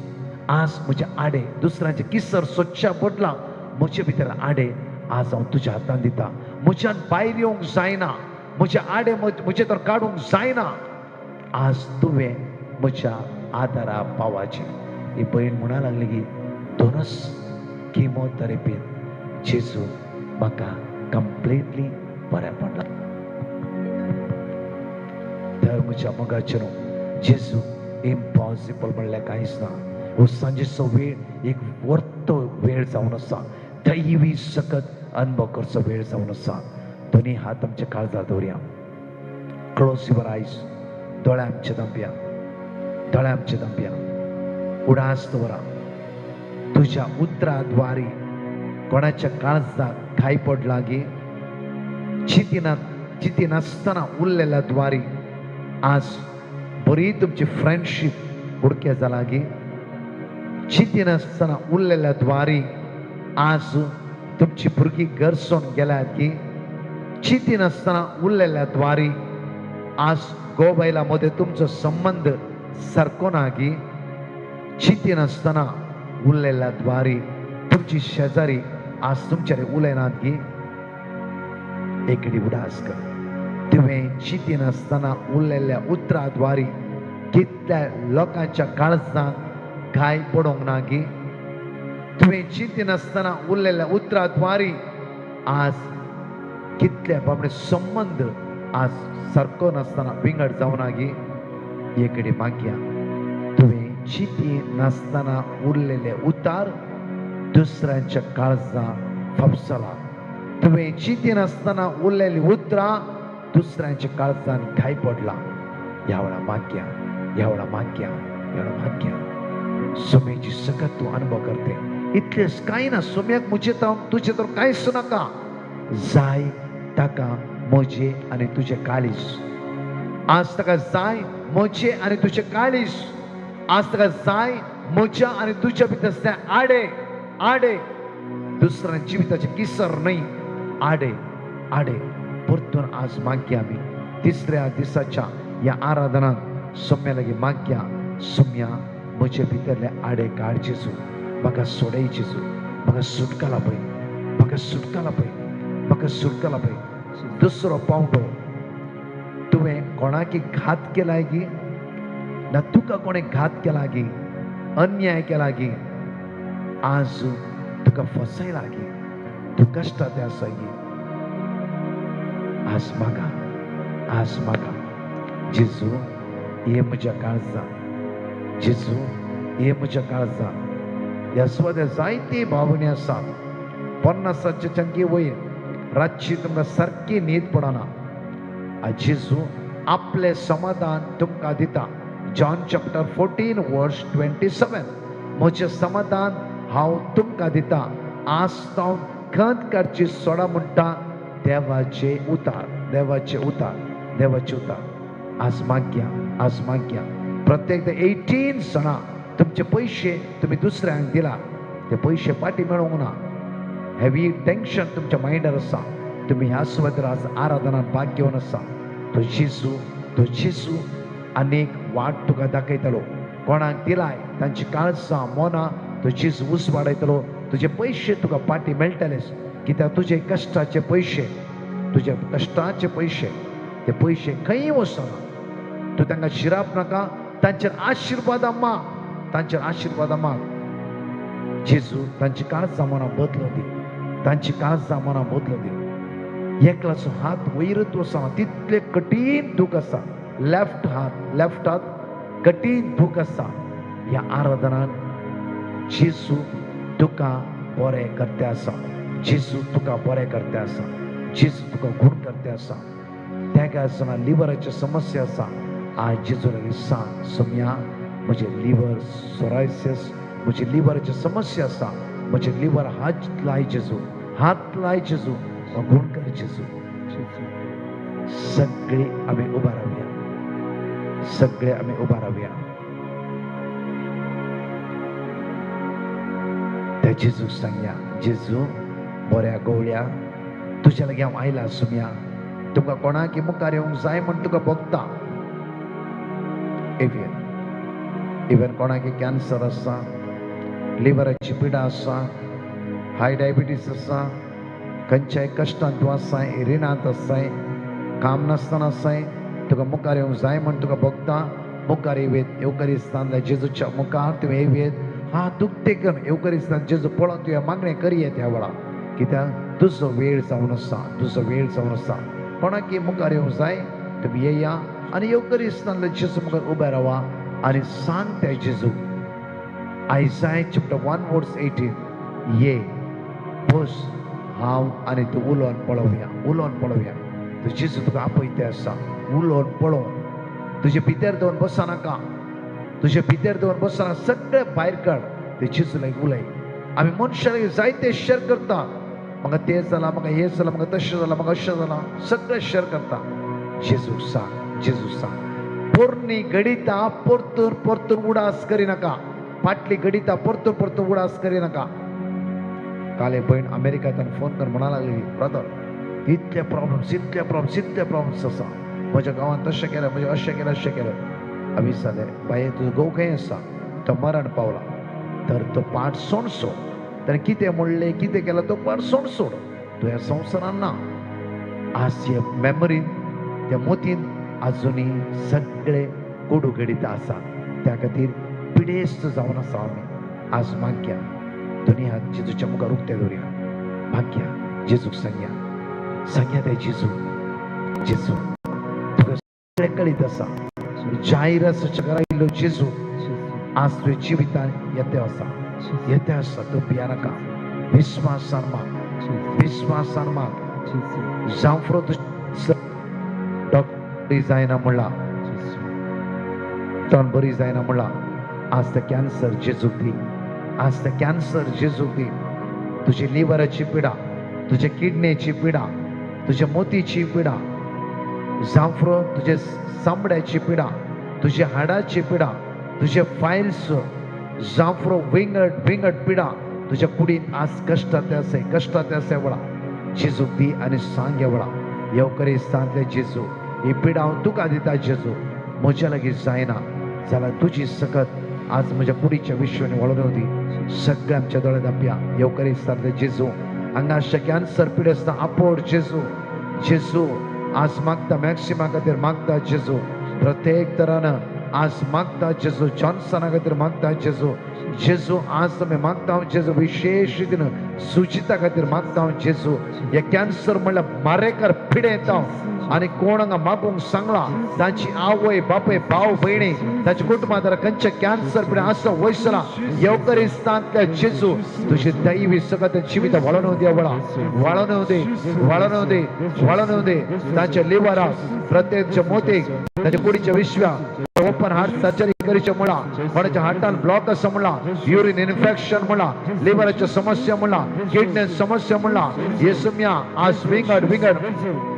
आज म्हजे आडे दुसऱ्यांचे किसर सोदच्या बदला म्हजे भितर आडे आज हांव तुज्या हातान दिता म्हज्यान भायर येवंक जायना म्हजे आडे म्हजे तर काडूंक जायना आज तुवें म्हज्या आदारा पावाचे ही भयण म्हणा लागली की 2 किमोथेरपीन जेजू म्हाका कंप्लिटली बरेपण लागलें तर म्हज्या मोगाचेर जेजू इम्पॉसिबल म्हणल्यार कांयच ना हो सांजेचो वेळ एक वर्तो वेळ जावन आसा दैवी सकत अनुभव करचो वेळ जावन आसा दोनी हात आमच्या काळजार दवरया क्लोज युअर आयज दोळे आमचे धांपया उडास दवरा तुज्या उतराद्वारी कोणाच्या काळजाक घाय पडला गी चिती नासतना उरलेल्या द्वारी आज बरी तुमची फ्रेंडशीप उडक्या जाला गी चिती नासतना उरलेल्या द्वारी आज तुमची भुरगीं गरसोन गेल्यात की चिती नासतना उरलेल्या द्वारी आज गोबायला मध्ये तुमचो संबंध सारको ना की चिती नासतना उरलेल्या द्वारी तुमची शेजारी आज तुमचे उलयनात की एकडी उडास कर तुवें चिती नासतना उरलेल्या उतराद्वारी कितल्या लोकांच्या काळजांत घाय पडोंक ना गी तुवें चिंती नासतना उरलेल्या उतराद्वारी आज कितले बाबडे संबंध आज सारको नासतना विंगड जावना गी एकडे मागया तुवें चिंती नासतना उरलेले उतार दुसऱ्यांच्या काळजा फापसला तुवें चिंती नासतना उरलेली उतरां दुसऱ्यांच्या काळजान घाय पडला ह्या वेळा मागया ह्या वेळा मागया ह्या वेळा मागया सोम्याची सकत तू अनुभव करते इतलेच काही ना सोम्याक मुझे तुझे तर कांयच नाका जाय ताका म्हजे आनी तुझे काळीज आज ताका जाय म्हजे आनी तुझे काळीज आज ताका जाय म्हज्या आनी तुझ्या भितर आडे आडे दुसऱ्या जिविताचे किसर नाही आडे आडे परतून आज मागया आमी तिसऱ्या दिसाच्या या आराधनात सोम्या लागी मागया सोम्या म्हजे भितरले आडे काड जेजू म्हाका सोडय जेजू म्हाका सुटकाला पळय म्हाका सुटकाला पळय म्हाका सुटकाला पळय दुसरो पावंडो तुवें कोणाकी घात केला गी ना तुका कोणे घात केला गी अन्याय केला गी आज तुका फसयला गी तू कष्टात आसा गी आज मागा जेजू ये म्हज्या काळजा जेजू ये म्हज्या काळजा ह्या स्वद्या जायती भावनी आसात 50च्या चंकी वयर रातची तुमकां सारकी न्हीद पडना जेजू आपले समाधान तुमकां दिता जॉन चॅप्टर 14 वर्स 27 म्हजें समाधान हांव तुमकां दिता आज हांव खंत करची सोडा म्हणटा देवाचे उतार देवाचे उतार देवाचे उतार आज मागया प्रत्येक 18 सणां तुमचे पैसे तुम्ही दुसऱ्यांक दिला ते पैसे पाटी मेळोंक ना हेवी टेन्शन तुमच्या माइंडार आसा तुम्ही ह्या सुवातेर आज आराधनात भाग घेवन आसा तो जेजू अनेक वाट तुका दाखयतलो कोणाक दिलाय तांची काळजां मोना तो जेजू उस वाडयतलो तुझे पैसे तुका पाटी मेळटलेच कित्याक तुझे कश्टाचे पैसे तुझे कश्टाचे पैसे ते पैसे खंय वचना तू तांकां शिराप नाका तांचेर आशिर्वाद माग तांचेर आशिर्वाद माग जेजू तांची काळजां मना बदलो दी तांची काळजां मना बदलो दी एकल्याचो हात वैरत्व आसा तितले कठीण दूख आसा लेफ्ट हात कठीण दूख आसा ह्या आराधनान जेजू तुका बरें करते आसा जेजू तुका बरें करते आसा जेजू तुका गुण करते आसा त्या आसतना लिव्हराची समस्या आसा आज जेजू लागीं सांग सोम्या म्हजे लिव्हर सोरायसिस म्हजी लिव्हराची समस्या आसा म्हजे लिव्हर हात लाय जेजू गुण कर जेजू सगळे आमी उबा रावया त्या जेजूक सांगया जेजू बऱ्या गवळ्या तुज्या लागीं हांव आयला सोम्या तुका कोणाक मुखार येवंक जाय म्हण तुका भोगता इवन कोणाक कॅन्सर आसा लिव्हराची पिडा आसा हाय डायबिटीस आसा खंयच्याय कश्टांत तूं आसाय रिणांत आसाय काम नासतना आसाय तुका मुखार येवंक जाय म्हण तुका भोगता मुखार येवेत येवकरिस्तान जेजूच्या मुखार तुवें येवेत हा दुखते करून येवकरिस्तान जेजू पळोवन तुवें मागणें करयेत ह्या वेळा कित्याक तुजो वेळ जावन आसा कोणाक मुखार येवंक जाय तुमी येया आनी येवकरिस्तान जेजू मुखार उबे रावा आनी सांग त्या जेजू आयसाय चॅप्टर 1 वर्स 18 ये बस हांव आनी तूं उलोवन पळोवया तू जेजू तुका आपयते आसा उलोवन पळोव तुजे भितर दवरून बसना सगळे भायर काड ते जेजू लागीं उलय आमी मनशां लागीं जायते शेअर करता म्हाका तें जालां म्हाका हें जालां म्हाका तशें जालां म्हाका अशें जालां सगळें शेअर करता जेजू सांग पोरणी गडिता परतून उडास करिनाका फाटली गडिता परतून उडास करिनाका काले भयण अमेरिकांतल्यान फोन करून म्हणा लागली ब्रदर इतले प्रॉब्लेम्स आसा म्हज्या गांवांत तशें केलें म्हणजे अशें केलें आमी जालें बाये तुजो घोव खंय आसा तो मरण पावला तर तो पाठ सोड ताणें कितें म्हणलें कितें केलां तो पाठ सोड तूं ह्या संवसारान ना आज ह्या मेमरीन त्या मोतीन आजुनी सगळे कोडू गडिता आसा त्या खातीर पिडेस्त जाऊन असा आम्ही आज माग्या दुनियात जेजूच्या मुखार उक्ते दवरया माग्या जेजूक सांग्या ते जेजू तुका सगळें कळीत आसा जाहीर आसा इल्लो जेजू आज तुझ्या जिवितान येते आसा तूं भिया नाका विस्वासान माग जांफ्रो बरी जायना म्हणला तोंड बरी जायना म्हणला आज ते कॅन्सर जेजूक दी आज ते कॅन्सर जेजूक दी तुझी लिव्हराची पिडा तुझ्या किडनीची पिडा तुझ्या मोतीची पिडा जांफ्रो तुझे चामड्याची पिडा तुझ्या हाडाची पिडा तुझे फायल्स जांफ्रो विंगट पिडा तुझ्या कुडीन आज कष्टात असे वळा जेजू दी आणि सांग वळा येवकरी सांगले जेजू ही पिडा हांव तुका दिता जेजू म्हज्या लागीं जायना जाल्यार तुजी सकत आज म्हज्या कुडीच्या विश्वानी वळोवन दी सगळ्या आमच्या दोळे दापया येवकरी सांगले जेजू हांगा अशें कॅन्सर पिडे आसता आपोड जेजू आज मागता मॅक्सिमा खातीर मागता जेजू प्रत्येक तरान आज मागता जेजू जॉन्सना खातीर मागता जेजू आज आमी मागता जेजू विशेष रितीन सुचिता खातीर मागता जेजू हे कॅन्सर म्हणल्यार मारेकर पिडे येता आणि कोण हांगा मागूंक सांगला तांची आवय बापय भाव भयणी ताच्या कुटुंबात खंयचे कॅन्सर पिडे आसा वयसला येवकरी सांगले जेजू तुझी दैवी सकत जिवित वळोवन दे ताच्या लिव्हराक प्रत्येक मोतीक ताच्या कुडीच्या विश्व्या ओपन हार्ट सर्जरी करीचे म्हणला कोणाच्या हार्टान ब्लॉक आसा म्हणला युरिन इन्फेक्शन म्हणला लिव्हराच्या समस्या म्हणला किडनी समस्या म्हणला येसुम्या आज विंगड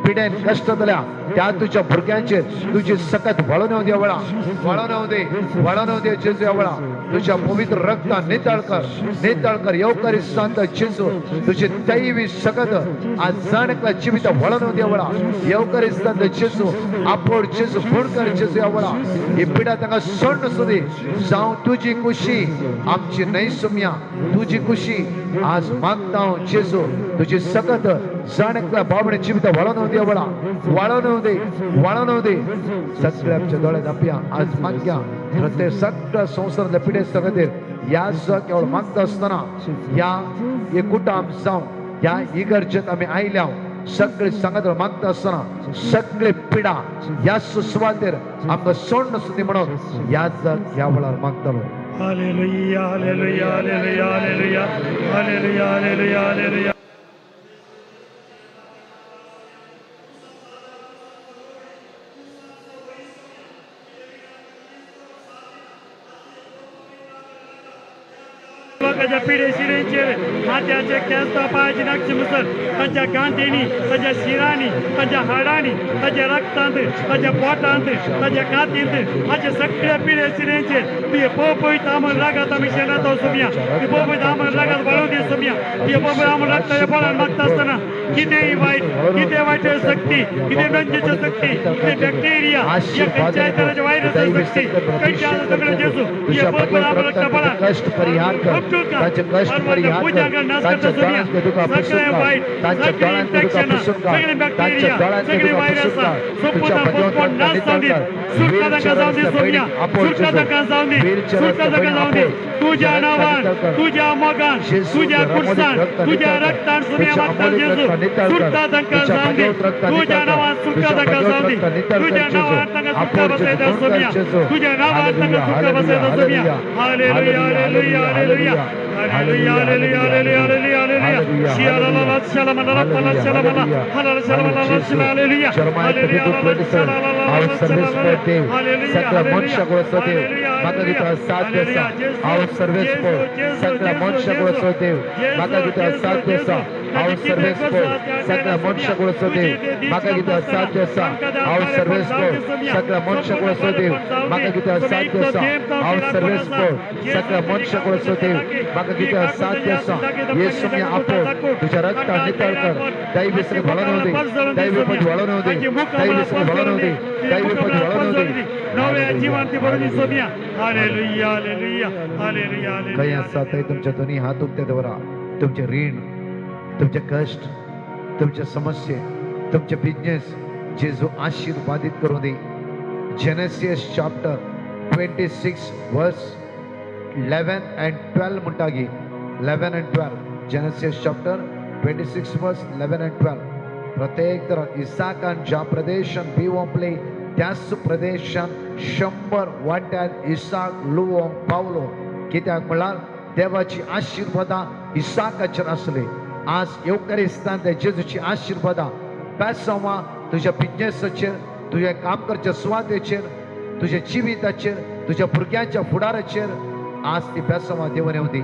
पिड्यान कष्ट जाल्या त्या तुझ्या भुरग्यांचेर तुझी सकत वळोवन दे जेजू वळा तुझ्या पवित्र रक्तान नितळ कर येवकरी सांत जेजू तुझी दैवी सकत आज जाणकला जिवित वळोवन दे वळा येवकरी सांत जेजू आपोड जेजू फोडकर जेजू वळा ही पिडा तांकां सोडून सुदी जावं तुझी खुशी आमची न्हय सुम्या तुझी खुशी आज मागता हांव जेजू तुझी सकत जाणकला बाबडे जिवित वळोवन दे सगळ्या आमच्या दोळे दापया आज माग्या प्रत्येक सगळ्या संवसारांतल्या पिडे खातीर ह्या केवळ मागता आसतना ह्या कुटाम जावं ह्या इगर्जेत आमी आयल्या सगळे सांगत मागता आसतना सगळे पिडा ह्या सुसवातेर आमकां सोडून सुदी म्हणून ह्या वेळार मागतालो hallelujah hallelujah hallelujah hallelujah hallelujah hallelujah hallelujah ताच्या पिढे शिरेचेर माथ्याचे केंस पांयाची नागची मुसळ ताच्या गांठींनी ताच्या शिरांनी ताच्या हाडांनी ताच्या रक्तांत ताच्या पोटांत ताच्या कातींत हाचे सगळे पिढे शिरेचेर तुझे पोपयत आमन रागात आमी शेणात सोम्या ती पोपयत आमन रागात वळोवन दे सोम्या ती पोपयत आमन रक्ताच्या पोळान मागता आसतना कितेंय वायट शक्ती कितें नंजेची शक्ती कितें बॅक्टेरिया या खंयच्याय तराच्या वायरसाची शक्ती खंयच्या सगळें जेजू तुझे पोपयत आमन रक्ता पोळान कष्ट परिहार कर ताचे कष्ट परिहार कर ताचे दोळ्यांत तुका पुसून काड ताचे दोळ्यांत तुका पुसून काड ताचे दोळ्यांत तुका पुसून काड तुझ्या भगवंताक नितळ कर वीरचराचे बहिणी आपोळ जेजू तुझ्या नावान तुझ्या मोगान तुझ्या कुर्सान तुझ्या रक्तान सुम्या मागता जेजू सुटता तांकां जावं दे तुझ्या नावान सुटका तांकां जावं दे तुझ्या नावान तांकां सुटका बसयता सोम्या तुझ्या नावान तांकां सुटका बसयता सोम्या hallelujah hallelujah hallelujah hallelujah hallelujah hallelujah hallelujah hallelujah शियाला शलमला पला शलमला हलल शलमला शल हालेलुया हालेलुया हांव सर्वीस करते सगळ्या मनशाक वचते म्हाका दिता साथ देसा हांव सर्वीस पळय सगळ्या मनशाक वचते म्हाका दिता साथ देसा हांव सर्वीस पळय सगळ्या मनशाक वचते म्हाका दिता साथ देसा हांव सर्वीस पळय सगळ्या मनशाक वचते म्हाका दिता साथ देसा हांव सर्वीस पळय सगळ्या मनशाक वचते म्हाका दिता साथ देसा येशू मी आपोळ तुझ्या रक्तान नितळ कर दैवी सगळं वळोवन दे दैवी पद वळोवन दे दैवी सगळं वळोवन दे दैवी पद वळोवन दे नव्या जिवांती बरोबर सोम्या हालेलुया हालेलुया हालेलुया काही आसा थंय तुमच्या दोन्ही हात उक्ते दवरा तुमचे रीण तुमचे कष्ट तुमचे समस्ये तुमचे बिझनेस जेजू आशीर्वादित करून दे जेनेसिस चॅप्टर 26 वर्स 11 and 12 म्हणटागी 11 and 12 Genesis chapter 26 verse 11 and 12 प्रत्येक तर इसाकान ज्या प्रदेशान बिवोंपले त्याच प्रदेशान 100 वाट्यात इसाक लुवोंक पावलो कित्याक म्हळ्यार देवाची आशीर्वादां इसाकाचेर आसली आज येवकारिस्तान ते जेजूची आशीर्वादां बेसांवां तुज्या बिझनेसाचेर तुझे काम करच्या सुवातेचेर तुझ्या जिविताचेर तुझ्या भुरग्यांच्या फुडाराचेर आज ती बेसांवां देवन येवं दी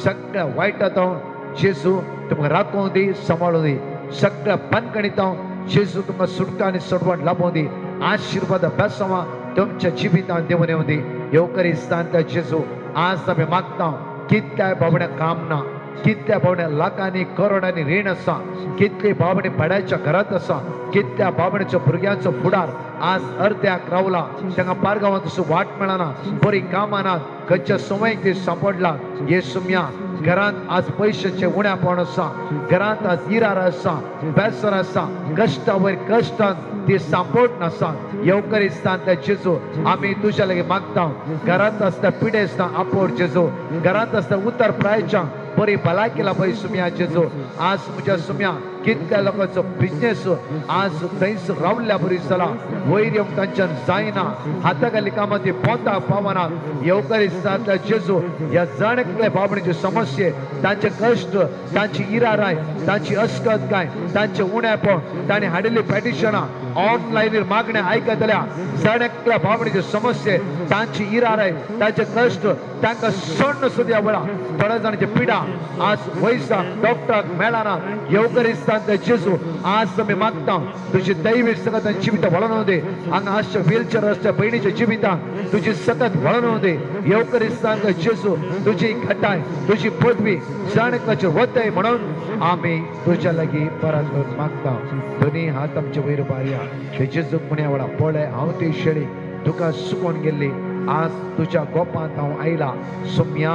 सगळ्या वायटांतून जेजू तुमकां राखूं दी सांबाळूं दी सगळ्या बंदखणींतून जेजू तुमकां सुटका आनी सडवण लाभूं दी आशीर्वाद बेसांवां तुमच्या जिवितांत देवन येवं दी येवकारिस्तान जेजू आज आमी मागता कितल्याय बाबड्या काम ना कितल्या बाबड्या लाखांनी करोडांनी रीण आसा कितली बाबडी भाड्याच्या घरात आसा कितल्या बाबड्याच्या भुरग्यांचो फुडार आज अर्द्याक रावला तांकां पारगांवांत तसो वाट मेळना बरी कामां नात खंयच्या समयाक ती सांपडला येसुम्या घरांत आज पयशांचे उण्यापण आसा घरांत आज इरार आसा बेसर आसा कश्टा वयर कश्टान ती सांपड नासा येवकारिस्तान त्या जेजू आमी तुज्या लागीं मागता घरांत आसता पिडेस्तां आपोड जेजू घरांत आसता उतर प्रायच्या बरी भलायकी लाभय सुम्या जेजू आज म्हज्या सुम्या कितल्या लोकांचो बिझनेस आज थंयच रावल्ल्या बरी जाला वयर येवंक तांच्यान जायना हाताखाली कामां ती पोंताक पावनात येवकारिस्तान जेजू ह्या जाणेकल्या बाबडीचे समस्ये तांचे कश्ट तांची इराराय तांची अस्कतकाय तांचे उणेपण तांणी हाडिल्ली पॅटिशनां ऑनलायनीर मागण्या आयकतल्या जाणेकल्या बाबडीचे समस्ये तांची इराराय तांचे कश्ट तांकां सण सुद्या वळा थोड्या जाणांची पिडा आज वैसा डॉक्टराक मेळना येवकारिस्तान जेजू आज आमी मागता तुजी दैवी सगत जिवित वळोवन दे हांगा आसच्या व्हीलचेर आसच्या भयणीच्या जिवितांत तुजी सतत वळोवन दे येवकारिस्तान जेजू तुजी घटाय तुजी पदवी जाणेकाचेर वतय म्हणून आमी तुज्या लागीं परत मागता दोनी हात आमचे वयर बारया हे जेजूक म्हण्या वळा पळय हांव ती शेळी तुका सुकोवन गेल्ली आज तुज्या गोपांत हांव आयला सुम्या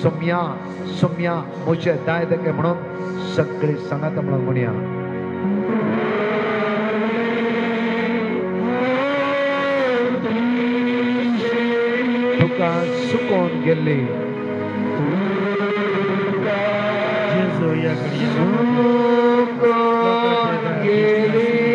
सुम्या सुम्या म्हजे दाय दके म्हणून सगळी सांगात म्हणून म्हणया तुका सुकोवन गेल्ली जेजू या घडये सुकोवन गेली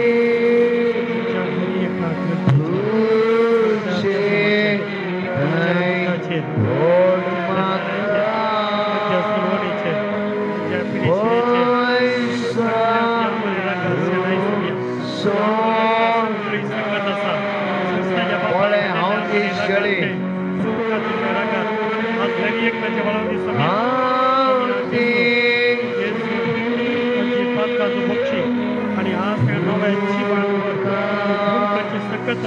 आणि आज त्या नव्याची सकत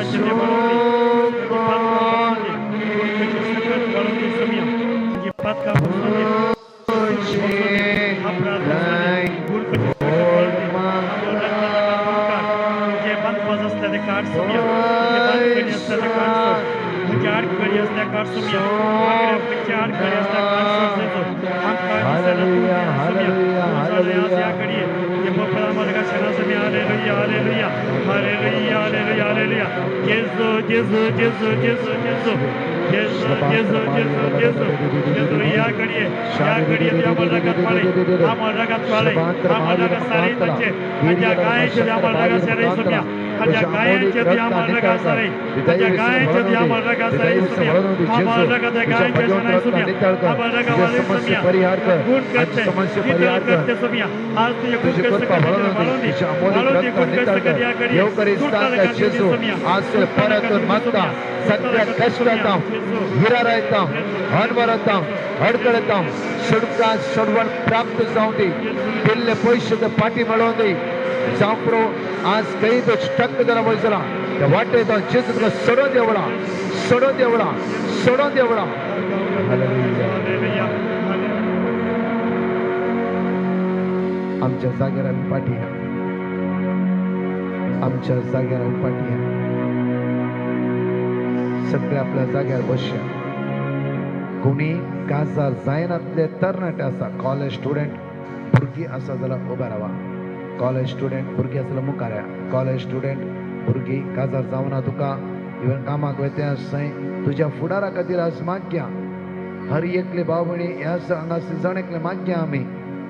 सगळ्या कष्टांत हिरारायता अनवरता अडकळता सुटका सडवण प्राप्त जावं दी दिल्ले पयशे पाटी मेळोवन दी जावं आज काही तो स्टक जालां वयसला त्या वाटेत जेजू तुका सोडोन देवळा सोडोन देवळा सोडोन देवळा आमच्या जाग्यार आमी पाटी या आमच्या जाग्यार आमी पाटी या सगळे आपल्या जाग्यार बसया कोणी काजार जायनातले तरणाटे आसा कॉलेज स्टुडंट भुरगीं आसा जाल्यार उबे रावा कॉलेज स्टुडंट भुरगीं आसा जाल्यार मुखार या कॉलेज स्टुडंट भुरगीं काजार जावना तुका इवन कामाक वयता थंय तुज्या फुडारा खातीर आज माग्या हर एकले भाव भयणी ह्या हांगासर जाणेकले मागया आमी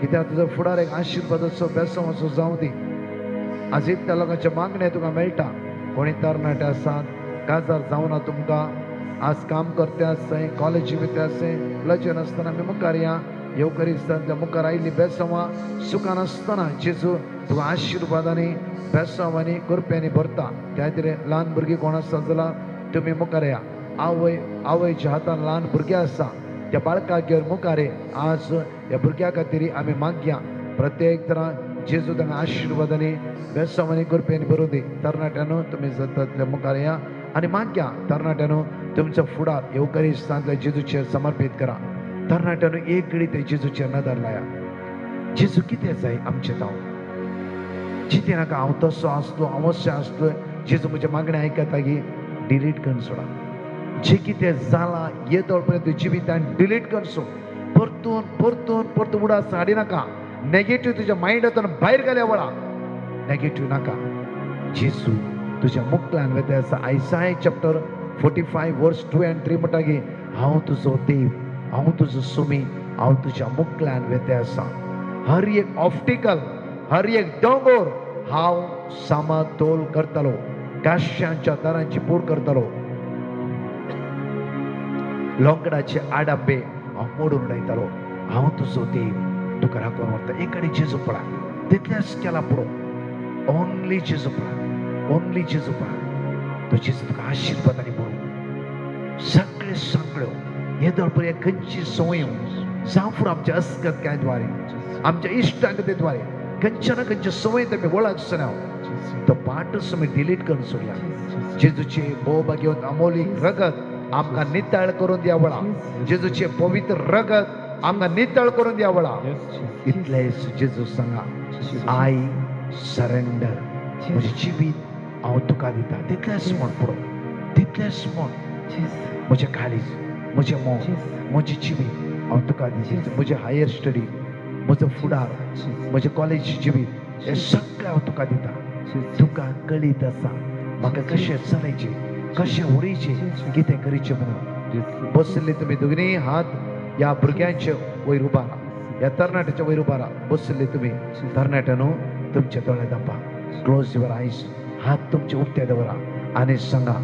कित्याक तुजो फुडार एक आशिर्वाद असो बेसो असो जावं दी. आज इतल्या लोकांचे मागणे तुका मेळटा. कोणी तरणाटे आसात, काजार जावना तुमकां, आज काम करते आसय, कॉलेजी वयते आसय, लग्न आसतना आमी मुखार या येवकरी आसतना मुखार आयिल्ली बेसवां सुखान आसतना जेजू तुका आशिर्वादांनी बेसवांनी कृपेनी भरता. त्या खातीर ल्हान भुरगीं कोण आसा जाल्यार तुमी मुखार या. आवयच्या हातान ल्हान भुरगें आसा त्या बाळकाक घेवन मुखार ये. आज ह्या भुरग्या खातीर आमी मागया प्रत्येक तरां जेजू तांकां आशिर्वादांनी बेसवांनी कृपेनी भरूं दी. तरणाट्यानो तुमी जाता मुखार या आनी मागया. तरणाट्यानो तुमचो फुडार येवकरिस्तांतल्या जेजूचेर समर्पीत करा. तरणाट्यानो एक घडी ते जेजूचेर नदर लाया. जेजू कितें जाय आमचें तांव चिंती नाका. हांव तसो आसलो, हांव अशें आसलो. जेजू म्हजे मागणें आयकता की डिलीट करून सोडा. जे कितें जालां येदोळ पर्यंत जिवितान डिलीट करून सोड. परतून परतून परतून उडास हाडी नाका. नेगेटिव्ह तुज्या मायंडांतून भायर घाल्या वळा. नेगेटिव्ह नाका. जेजू तुज्या मुखल्यान वेते आसा. आयसाय चॅप्टर 45 वर्स 2 and 3 म्हणटा की हांव तुजो देव, हांव तुजो सुमी, हांव तुज्या मुखल्यान वेते आसा. हर एक ऑब्स्टिकल, हर एक दोंगर हांव समतोल करतलो. काश्यांच्या दारांची पूड करतलो. लोंगडाचे आडाबे हांव मोडून उडयतलो. हांव तुजो देव तुका राखून व्हरता. एक कडेन जेजू पळा. तितलेंच केलां पुरो. ओन्ली जेजू पळा. ओन्ली जेजू पळा. तो जेजू तुका आशिर्वादांनी भरू. सगळे सांगळ्यो येदोळ पर्यंत खंयची संवयो जावं फुडें आमच्या अस्कतकाय द्वारे, आमच्या इश्टांकते द्वारे खंयच्या ना खंयच्या संवय तुमी वळखसना तो पाठच तुमी डिलीट करून सोडया. जेजूचे बोबा घेवन अमोलीक रगत आमकां नितळ करून दिया वळा. जेजूचे पवित्र रगत आमकां नितळ करून दिया वळा. इतलेच जेजू सांगा आय सरेंडर. म्हजें जिवीत हांव तुका दिता. तितलेंच म्हण पुरो. तितलेंच म्हण. म्हजें काळीज, म्हजें मोग, म्हजें जिवीत हांव तुका दिता. म्हजें हायर स्टडी, म्हजो फुडार, म्हजें कॉलेज जिवीत हें सगळें हांव तुका दिता. तुका कळीत आसा म्हाका कशें चलयचें, कशें उडयचें, कितें करचें म्हणून. बसले तुमी दोगूय हात ह्या भुरग्यांचे वयर उबारा. ह्या तरणाट्याच्या वयर उबारा. बसले तुमी तरणाट्यानो तुमचे दोळे धांपा. क्लोज युअर आयज. हात तुमचे उक्ते दवरा आनी सांगा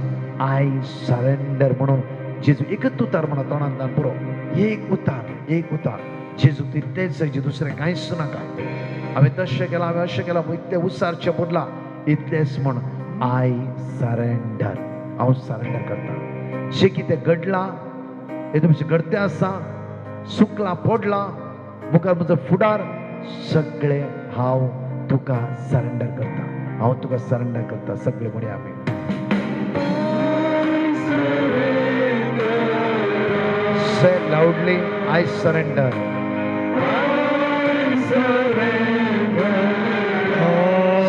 आय सरेंडर म्हणून. जेजू एकच उतार म्हणा तोंडांतल्यान पुरो. एक उतार, एक उतार. जेजू तितलेंच जाय, दुसरें कांयच नाका. हांवें तशें केलां, हांवें अशें केलां, इतलें उसारचें पडलां. इतलेंच म्हण आय सरेंडर. हांव सरेंडर करता. जें कितें घडलां हें तुमचें घडतें आसा, सुकलां पडलां, मुखार म्हजो फुडार सगळें हांव तुका सरेंडर करता. हांव तुका सरेंडर करता. सगळे म्हणया आमी. Say loudly, I surrender.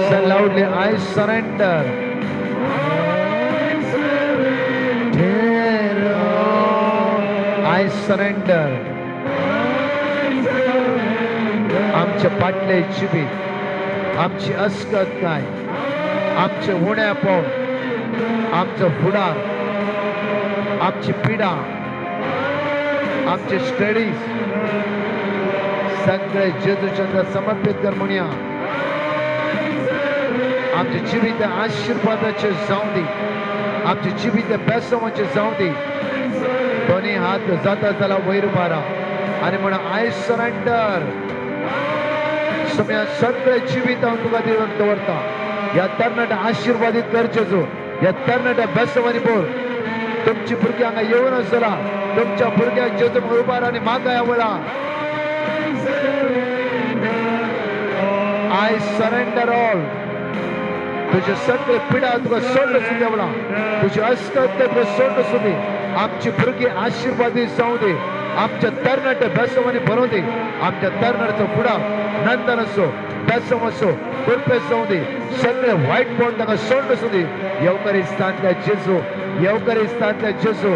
Say loudly, I surrender. I surrender. आमचे पाटले जिवीत, आमची अस्कत काय, आमचे उणेपण, आमचो फुडार, आमची पिडा, आमचे स्टडीज सगळे जेजूच्या समर्पित कर म्हणया. आमचे जिवीत आशिर्वादाचे जावं दी. आमचे जिवीत बेसवाचे जावं दी. दोन्ही हात जाता जाल्यार वयर उबारा आनी म्हणा आय सरेंडर. सगळ्या सगळे जिवीत हांव तुका दिवन दवरता. ह्या तरणाट्या आशिर्वादीत कर जेजू. ह्या तरणाट्या बेसवानी बोर. तुमची भुरगीं हांगा येवन आसला. तुमच्या भुरग्याक जेजू उबारा आनी म्हाका वळा. I surrender all. तुझे सगळे पिडा तुका सोडून सुद्धा वळा. तुझे अस्कत तुका सोडून सुद्धी. आमची भुरगीं आशिर्वादीत जावं दी. आमच्या तरणाट्या बेसवानी भरूं दी. आमच्या तरणाट्याचो फुडार नंदन असो, बेसव असो, कृपे जावं दी. सगळे वायटपण ताका सोडून सुद्धी. येवकरिस्तांतल्या जेजू, येवकरिस्तांतल्या जेजू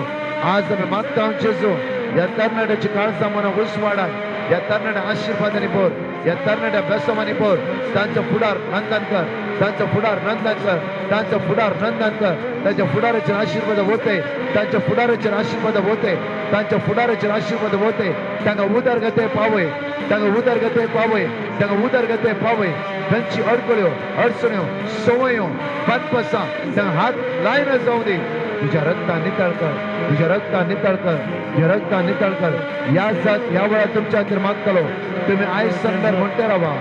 आज आमी मागता जेजू. ह्या तरणाट्याची काळजां मना उसवाडाय. ह्या तरणाट्या आशिर्वादांनी भर. ह्या तरणाट्या बेसवानी भर. तांचो फुडार नंदन कर. त्यांचा पुढार नंदन कर, त्यांचा पुढार नंदन कर. त्यांच्या पुढाराचे आशीर्वाद होते, त्यांच्या पुढाराचे आशीर्वाद होते, त्यांच्या पुढाराचे आशीर्वाद होते. त्यांना उदरगते पावे, त्यांना उदरगते पावे, त्यांना उदरगते पावे. त्यांची अडकळ्यो अडचण्यो सवयो पातपसा त्यांना हात लाईन जाऊ दे. तुझ्या रक्ता नितळ कर, तुझ्या रक्ता नितळ कर, तुझ्या रक्ता नितळ कर. या वेळा तुमच्या हाती मागतलो तुम्ही आई संदर म्हणते राहा.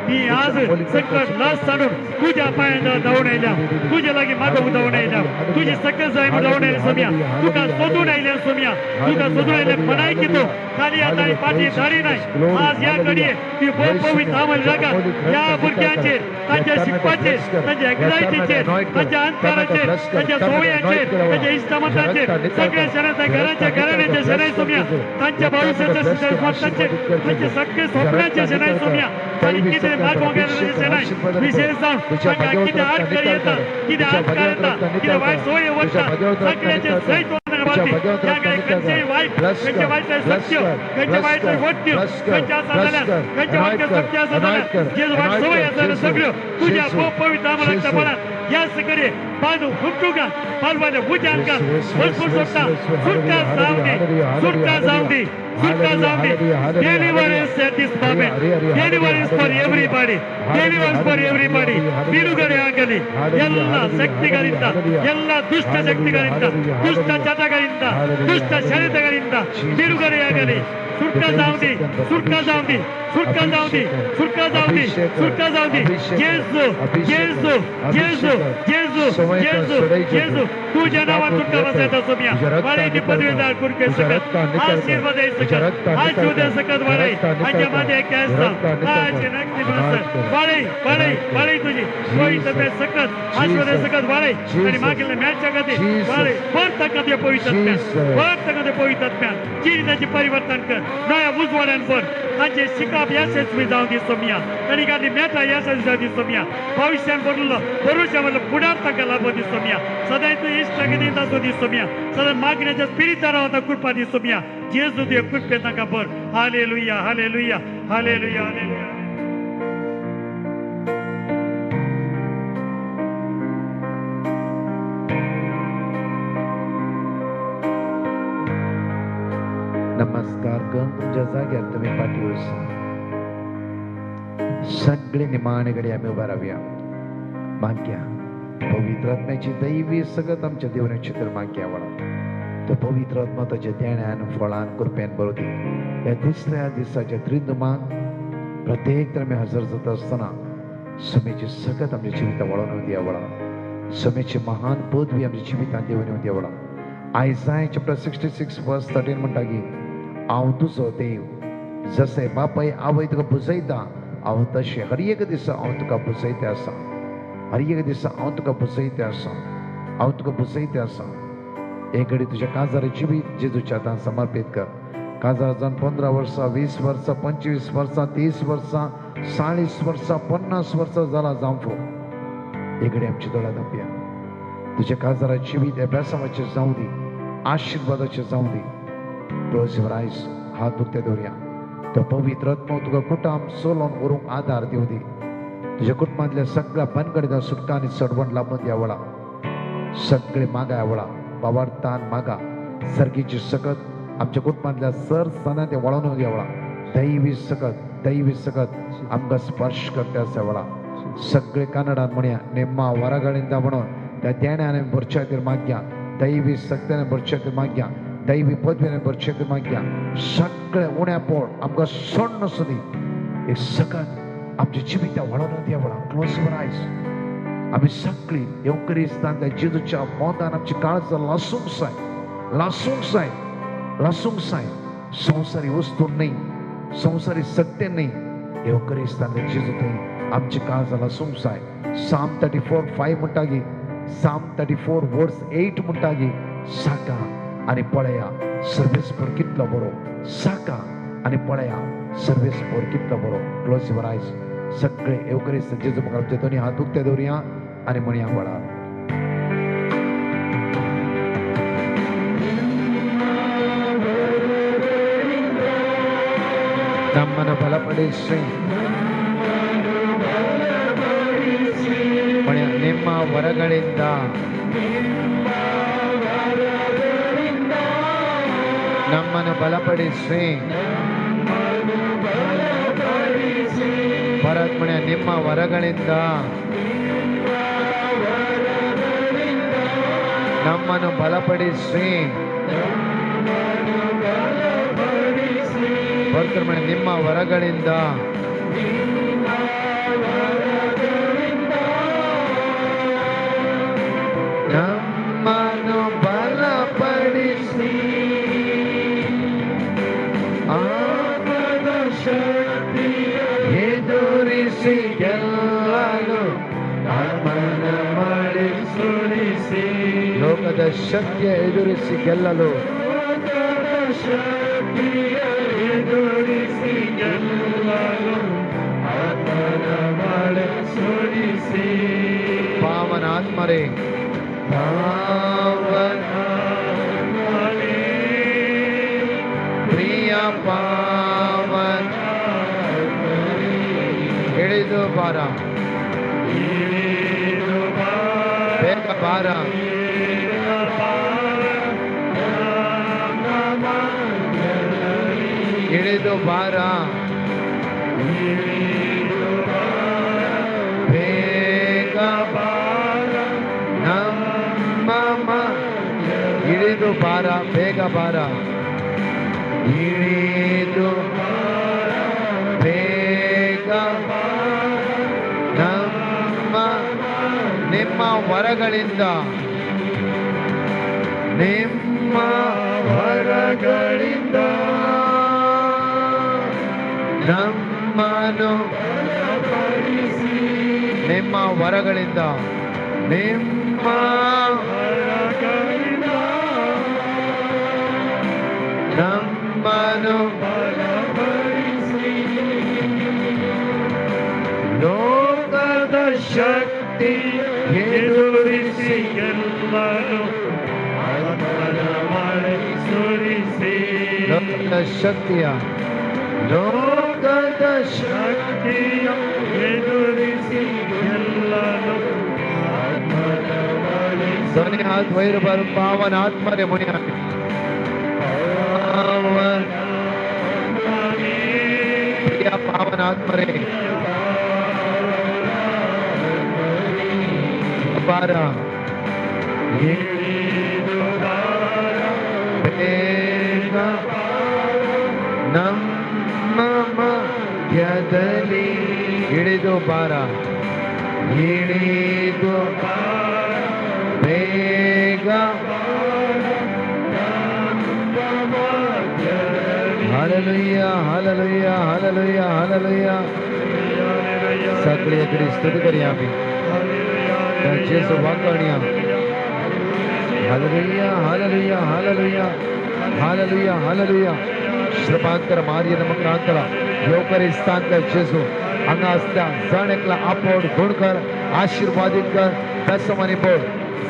ही आज संकट लास सांडून तुझ्या पायांना धावून येल्या, तुझ्या लागी मागं धावून येल्या, तुझी सकल जाय धावून येईल सोम्या. तुका शोधून येईल सोम्या, तुका शोधून येईल म्हणाय की तो खाली आता पाठी धाडी नाही. आज याकडे ती बोंबवी थांबल जागा या बुरक्यांचे, त्यांच्या शिकवाचे, त्यांच्या एग्जायटीचे, त्यांच्या अंतराचे, त्यांच्या सोय्याचे, त्यांच्या इष्टमताचे, सगळ्या शहराच्या घराच्या घराण्याच्या शहराय सोम्या, त्यांच्या भविष्याच्या त्यांचे त्यांचे सगळे स्वप्नाचे शहराय सोम्या. आणि किती भाग वगैरे शहराय विशेष जाऊन किती आठ करी येतात, किती आठ करतात, किती वाईट सोय वाटतात, सगळ्याचे सहित कंचे वाईट, कंचे वाईट सत्य, कंचे वाईट वट्य, कंच्या साधल्या, कंच्या वाईट सत्य साधल्या, जे वाईट सवय असतात सगळं तुझ्या पवित्र आम्हाला मनात या सगळे बांधू फुटू का पालवाने बुजान का भरपूर सुटता सुटका जाऊ दे, सुटका जाऊ दे, सुटका जाऊ दे. Deliverance at this moment, deliverance for everybody, deliverance for everybody. ಬಿಡುಗಡೆ ಆಗಲಿ ಎಲ್ಲ ಶಕ್ತಿಗಳಿಂದ, ಎಲ್ಲ ದುಷ್ಟ ಶಕ್ತಿಗಳಿಂದ, ದುಷ್ಟ ಚಟಗಳಿಂದ, ದುಷ್ಟ ಶರೀರಗಳಿಂದ ಬಿಡುಗಡೆಯಾಗಲಿ. सुटका जाऊ दे, सुटका जाऊ दे, सुटका जाऊ दे, सुटका जाऊ दे, सुटका जाऊ दे. येशू, येशू, येशू, येशू, येशू, येशू. तुझ्या नावात सुटका बसायचा सोम्या. वाड्याची पदवीदार कुरके सकत आशीर्वाद आहे सकत आशीर्वाद सकत वाडे माझ्या मध्ये काय असतं आज नक्की बसत वाडे वाडे वाडे तुझी कोई तब्येत सकत आशीर्वाद सकत वाडे आणि मागील मॅचच्या गती वाडे पर तकत पवित्र पर तकत पवित्र जीवनाचे परिवर्तन कर. नया उजवाड्यांवर त्यांचे शिकाप यशस्वी जाऊ दे सोम्या. कणिकांनी मेटा यशस्वी जाऊ दे सोम्या. भविष्यात बोललं भरोशामधलं पुढार्थ लाभ दे सोम्या. सदा तू इष्ट गणित असू दे सोम्या. सदा मागण्याच्या स्पिरिट होता कृपा दे सोम्या. जेजू दे कृपे नका बर. Hallelujah, hallelujah, hallelujah, hallelujah. नमस्कार करून तुमच्या जाग्यार तुम्ही पाठीवर सगळे निमाणेकडे आम्ही उभा राहूया. माग्या पवित्र आत्म्याची दैवी सगळं आमच्या देवाने चित्र माग्या वडा. तो पवित्र आत्मा त्याच्या ध्यानान फळान कृपेन बरोदी या तिसऱ्या दिवसाच्या त्रिदुमाक प्रत्येक तर आम्ही हजर जात असताना समेची सगळं आमच्या जिविता वळवून द्या वडा. समेची महान पदवी आमच्या जिवितान देवाने द्या वडा. आयसाय चॅप्टर 66 वर्स 13 म्हणटा की हांव तुजो देव, जसे बापाय आवय तुका बुजयता हांव तशें हर एक दिसा हांव तुका बुजयते आसा. हर एक दिसा हांव तुका बुजयते आसा, हांव तुका बुजयते आसा. एक घडी तुझ्या काजारा जिवीत जेजूच्या हातान समर्पित कर. काजार जावन 15 वर्सां, 20 वर्सां, 25 वर्सां, 30 वर्सां, 40 वर्सां, 50 वर्सां जाला जावं फो. एक घडी आमची दोळा दापया. तुझ्या काजारा जिवीत अभ्यासाचे जाऊ दे, आशीर्वादाचे जाऊ दे. क्लोज युअर आयज. हात उरते दवरया. तो पवित्र आत्मा तुका कुटाम सोलोन व्हरूंक आदार दिवं दी. तुझ्या कुटुंबातल्या सगळ्या बनगडींना सुटका आनी सडवण लाभून द्यावळा. सगळे मागा आवळा बाबार्थान मागा. सर्गीची सकत आमच्या कुटुंबातल्या सर सणां ते वळून द्यावळा. दैवी सकत आमकां स्पर्श करता आसा. सगळे कन्नडान म्हणया नेम्मा वरागाळींदा म्हणून त्या ध्यानाने भरच्या खातीर माग्या. दैवी सक्त्याने भरच्या खातीर माग्या. दैवी पदवीने भरच्या खातीर माग्या. सगळे उण्या पोळ आमकां सोडून सुदी एक सकत आमच्या जिविता वळोवन द्यावळा. क्लोज युअर आयज. आम्ही सगळी येवकरिस्तान त्या जेजूच्या मोदान आमची काळज लासूंक जाय, लासूंक जाय, लासूंक जाय. संवसारी वस्तू नाही, संवसारी सत्य नाही. येवकरिस्तान त्या जेजू थंय आमची काळज लासूंक जाय. Psalm 34:5 म्हणटा की Psalm 34:8 म्हणटा की साका आणि पळया सर्वेस्पर कितलो बरो. साका आणि पळया सर्वेस पोर कितका बरो क्लोज युअर आयज सगळे एवकरिस्त जेजू म्हाका आमचे दोन्ही हात उक्ते दवरया आणि म्हणया बळा ನಮ್ಮನ್ನು ಬಲಪಡಿಸಿ ನಿಮ್ಮ ವರಗಳಿಂದ ನಮ್ಮನ್ನು ಬಲಪಡಿಸಿ ಪರತ್ಮಣೆ ನಿಮ್ಮ ವರಗಳಿಂದ ನಮ್ಮನ್ನು ಬಲಪಡಿಸಿ ಪರತ್ಮಣೆ ನಿಮ್ಮ ವರಗಳಿಂದ ನಮ್ಮನ್ನು ಬಲಪಡಿಸಿ ಆತ್ಮದ ಶಕ್ತಿ ಎದುರಿಸಿ ಗೆಲ್ಲಲು ನಮ್ಮನ್ನು ಮಾಡಿಸುಳಿಸಿ ಲೋಕದ ಶಕ್ತಿಯ ಎದುರಿಸಿ ಗೆಲ್ಲಲು ಶಕ್ತಿಯ ಎದುರಿಸಿ ಗೆಲ್ಲಲು ಆತ್ಮನ ಮಾಡಿಸುಳಿಸಿ ಪಾವನಾತ್ಮರೇ ಪಾವನಾತ್ಮರೇ ಪ್ರಿಯ ಪಾವನ ಇಳಿದು ಬಾರ ಬೇಗ ಬಾರ ಇಳಿದು ಬಾರ ಬೇಗ ಬಾರ ನಮ್ಮ ಇಳಿದು ಬಾರ ಬೇಗ ಬಾರ ಇಳಿದು ಬೇಗ ನಮ್ಮ ನಿಮ್ಮ ವರಗಳಿಂದ ನಿಮ್ಮ ವರಗಳಿಂದ ನಮ್ಮನು ನಿಮ್ಮ ವರಗಳಿಂದ ನಿಮ್ಮ ವರಗಳಿಂದ ನಮ್ಮನು ಲೋಕದ ಶಕ್ತಿ ಎದುರಿಸಿ ಗೆಲ್ಲಲು ಲೋಕದ ಶಕ್ತಿಯ ಲೋಕದ ಶಕ್ತಿಯ ಎದುರಿಸಿ ಗೆಲ್ಲಲು ಧ್ವನಿ ಹಾತ್ ವೈರು ಬರು ಪಾವನ ಆತ್ಮರೇ ಮುನಿಯ ಪ್ರಿಯ ಪಾವನ ಆತ್ಮರೇ ಬಾರ ಬೇಗ ನಮ್ಮ ಮಧ್ಯದಲ್ಲಿ ಇಳಿದು ಬಾರ ಇಳಿದು ಬೇಗ ಹಾಲೆಲೂಯ ಹಾಲೆಲೂಯ ಹಾಲೆಲೂಯ ಹಾಲೆಲೂಯ सगळे करी स्तुती करूया आम्ही त्याचे सौभाग्य hallelujah hallelujah hallelujah hallelujah hallelujah श्रमांतर मार्य नमकांतर योकरी स्थांतर जेसू हांगा आसता जण एकला आपोड गुण कर आशीर्वादित कर तसमनी बोल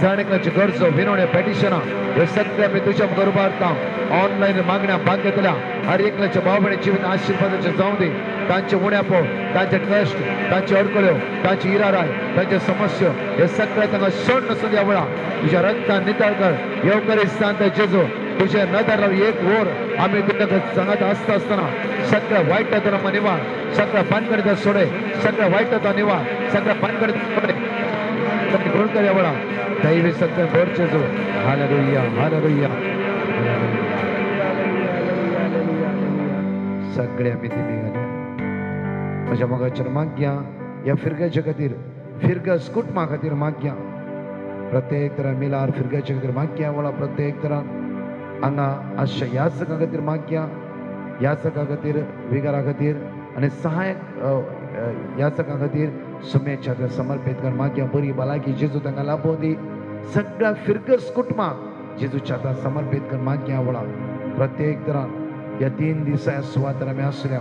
जण एकल्याची गरजो विनवण्या पेटिशनां हे सगळे आमी तुज्या गरबारता ऑनलाईन मागण्या भाग्यतल्या हर एकल्याच्या भावणे जीवन आशीर्वादाचे जाऊ दे तांचे उण्या पो तांचे कष्ट तांचे अडकळ्यो तांची इराराय तांचे समस्या हे सगळे तांकां सोड नसून ह्या वेळा तुझ्या रक्तान नितळ कर येवकरी सांत जेजू तुझे नदर एक ओर आम्ही तुझ्या सांगत असताना सगळ्या वाईटातून निवार सगळ्या पानकडे सोडे सगळ्या वाईटात निवार सगळ्या पानकडे सोडे गुण कर या वेळा दैवी सत्य बोर जेजू हालेलुया हालेलुया सगळे आम्ही ते निघाले माझ्या मगाच्या माग्या या फिरग्याच्या खातीर फिरगस कुटुंबा खातीर माग्या प्रत्येक तरा मिलार फिरग्याच्या खातीर माग्या वळा प्रत्येक तरा हांगा आशा याचका खातीर माग्या याचका खातीर विगारा खातीर आनी सहायक याचका खातीर सुमेच्या समर्पित कर माग्या बरी भलायकी जेजू तांकां लाभोवन दी सगळ्या फिरगस कुटुंबाक जेजूच्या समर्पित कर माग्या वळा प्रत्येक तरा या 3 दिसा सुवातेर आमी आसल्या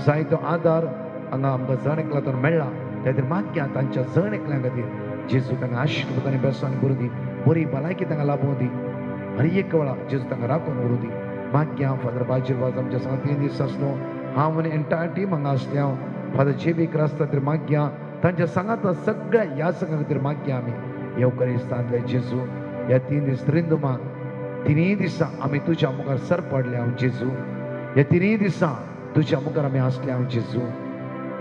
जायतो आदार हांगा आमकां जण एकल्यातून मेळ्ळा त्या खातीर मागया तांच्या जण एकल्या खातीर जेजू तांकां आशिर्वादांनी बेसांनी भरून दी बरी भलायकी तांकां लाभूं दी हर एक वेळा जेजू तांकां राखून भरून दी मागया फादर बाजीरवाज आमच्या संग 3 दीस आसलो हांव आनी एंटायर टीम हांगा आसल्या फादर जेबी क्रास खातीर मागया तांच्या सांगातल्या सगळ्या ह्या संघा खातीर मागया आमी येवकरिस्तांतले जेजू ह्या 3 दीस रिंदुमाक 3 दिसा आमी तुज्या मुखार सर पडले हांव जेजू ह्या 3 दिसा तुज्या मुखार आमी आसले हांव जेजू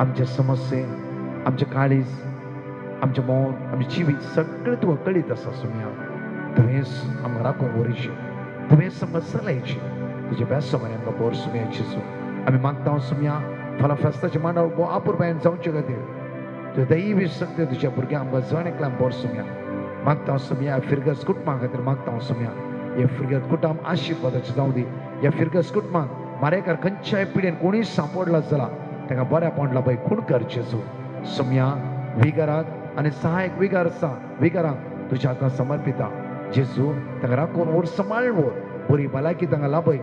आमचे समस्ये आमचे काळीज आमचे मौन आमचे जिवीत सगळें तुका कळीत आसा सुम्या तुवेंच आमकां राखून व्हरचें तुवेंच आमकां चलयचें तुजे बेसमाने आमकां बोर सुम्या जेजू आमी मागता हांव सुम्या फाल्यां फेस्ताचे मांडावळ भोव आपुरबायेन जावचे खातीर तुवें दैवी शक्ती तुज्या भुरग्यांक आमकां जण एकल्याक बोर सुम्या मागता हांव सुम्या फिरगस कुटुंबा खातीर मागता हांव सुम्या हे फिरगत कुटुंब आशिर्वादाचें जावं दी ह्या फिरगस कुटुंबाक मारेकार खंयच्याय पिडेन कोणीय सांपडला जाल्यार ताका बऱ्यापण लाभय खूण कर जेजू सुम्या विगाराक आनी सहायक विगार आसा विगाराक तुज्या हातांत समर्पिता जेजू ताका राखून व्हर सांबाळून व्हर बरी भलायकी तांकां लाभय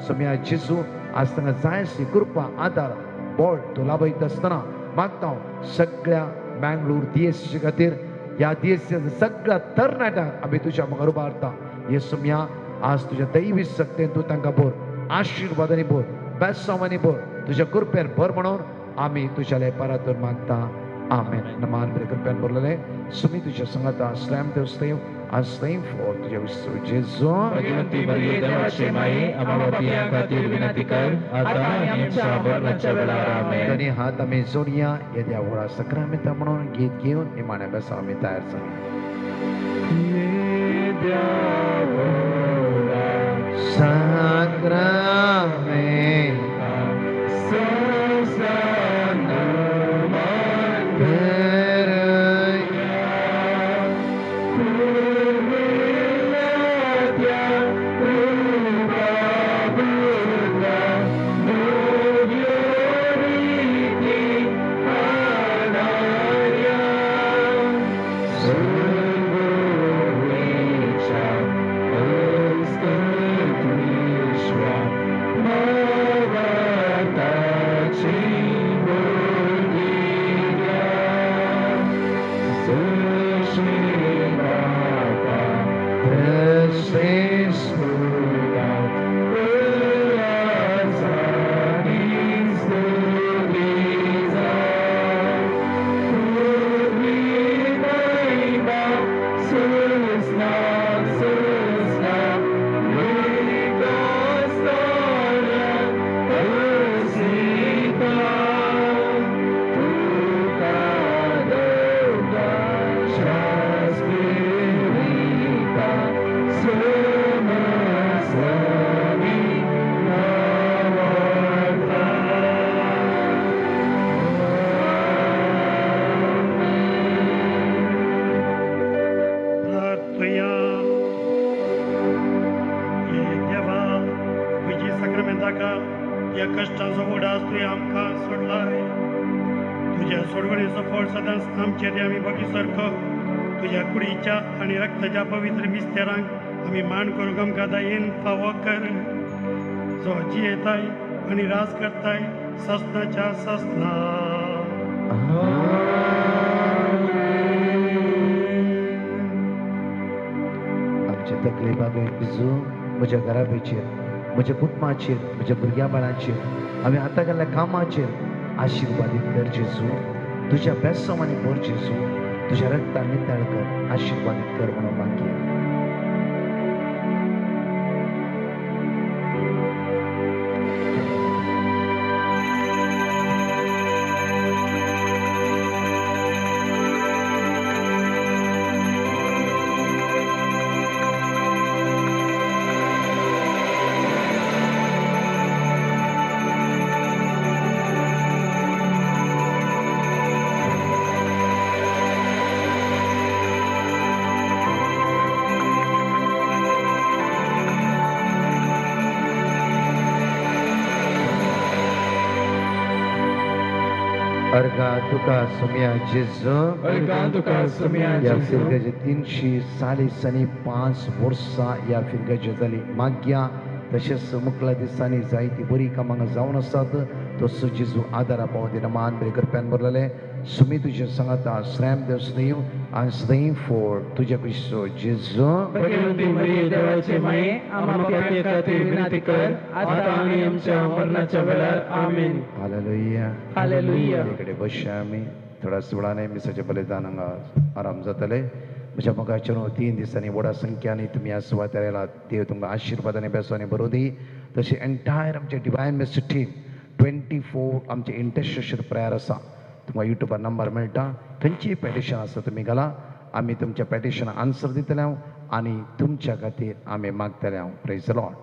सुम्या जेजू आज तांकां जाय आसली कृपा आदार बळ तूं लाभयता आसतना मागता हांव सगळ्या बँगळूर DSC खातीर ह्या DSC सगळ्या तरणाट्यांक आमी तुज्या मुखार उबारता हे सुम्या आज तुज्या दैवी शक्तीन तूं तांकां भर आशिर्वादांनी भर बेसांवांनी भर तुज्या कृपेन भर म्हणून आमी तुज्या लेपारातून मागता आमेन नमान बरे कृपेन भरलेले सुमी तुज्या संगता स्लॅम देव आज स्लेम फॉर तुज्या विश्व जेजू भगवंती बरी देवाचे माये आम्हाला खातीर विनंती कर आता आणि आमच्या मरणाच्या वेळार आमेन दोन्ही हात आमी जोडया येद्या व्हडा सक्रामेंता म्हणून गीत घेवन निमाण्या बेसा आमी तयार तुझ्या कुडीच्या आणि रक्ताच्या पवित्र मिस्तेरांक आम्ही मान करूंक आमकां दायेन फावो कर जो जियेताय आणि राज करताय ससनाच्या ससना आमच्या तकलीफाक जेजू म्हज्या घराबेचेर म्हज्या कुटुंबाचेर म्हज्या भुरग्यां बाळांचेर आमी आतां गेल्ल्या कामाचेर आशिर्वादीत कर जेजू तुज्या बेसमांनी भर जेजू तुझ्या रक्तान नितळ कर आशिर्वादित कर म्हणून मागया अर्गा तुका सुम्या जेजू अर्गा तुका सुम्या या जेजू फिरगेचे 340 वर्सां या फिरगेचे जाली मागया तसेच मुखल्या दिसांनी जायती बरी कामांना जावन आसात तसो जेजू आदारा पावून दिना मान बरे करप्यान भरलेले सुमी तुजे सांगाता श्रॅम देव स्नेव आणि स्नेव फोर तुझ्या कृष्ण जेजू भगवंती मरिये देवाचे माये आम्हा पापी खातीर विनंती कर आता आणि आमच्या मरणाच्या वेळार आमेन. Hallelujah hallelujah. इकडे बसया आमी थोड्याच वेळाने मिसाचे बलिदान हांगा आराम जातले म्हज्या मगाच्यान 3 दिसांनी व्हडा संख्याने तुमी ह्या सुवातेर येयला देव तुमकां आशिर्वादाने बेसोनी बरों दी तशें एंटायर आमचे डिवायन मेसेज टीम 24 आमचे इंटरसेशन प्रेयर आसा तुमकां युट्यूबार नंबर मेळटा खंयचीय पेटिशन आसा तुमी घाला आमी तुमच्या पेटिशना आन्सर दितले आनी तुमच्या खातीर आमी मागतले प्रेज द लॉर्ड.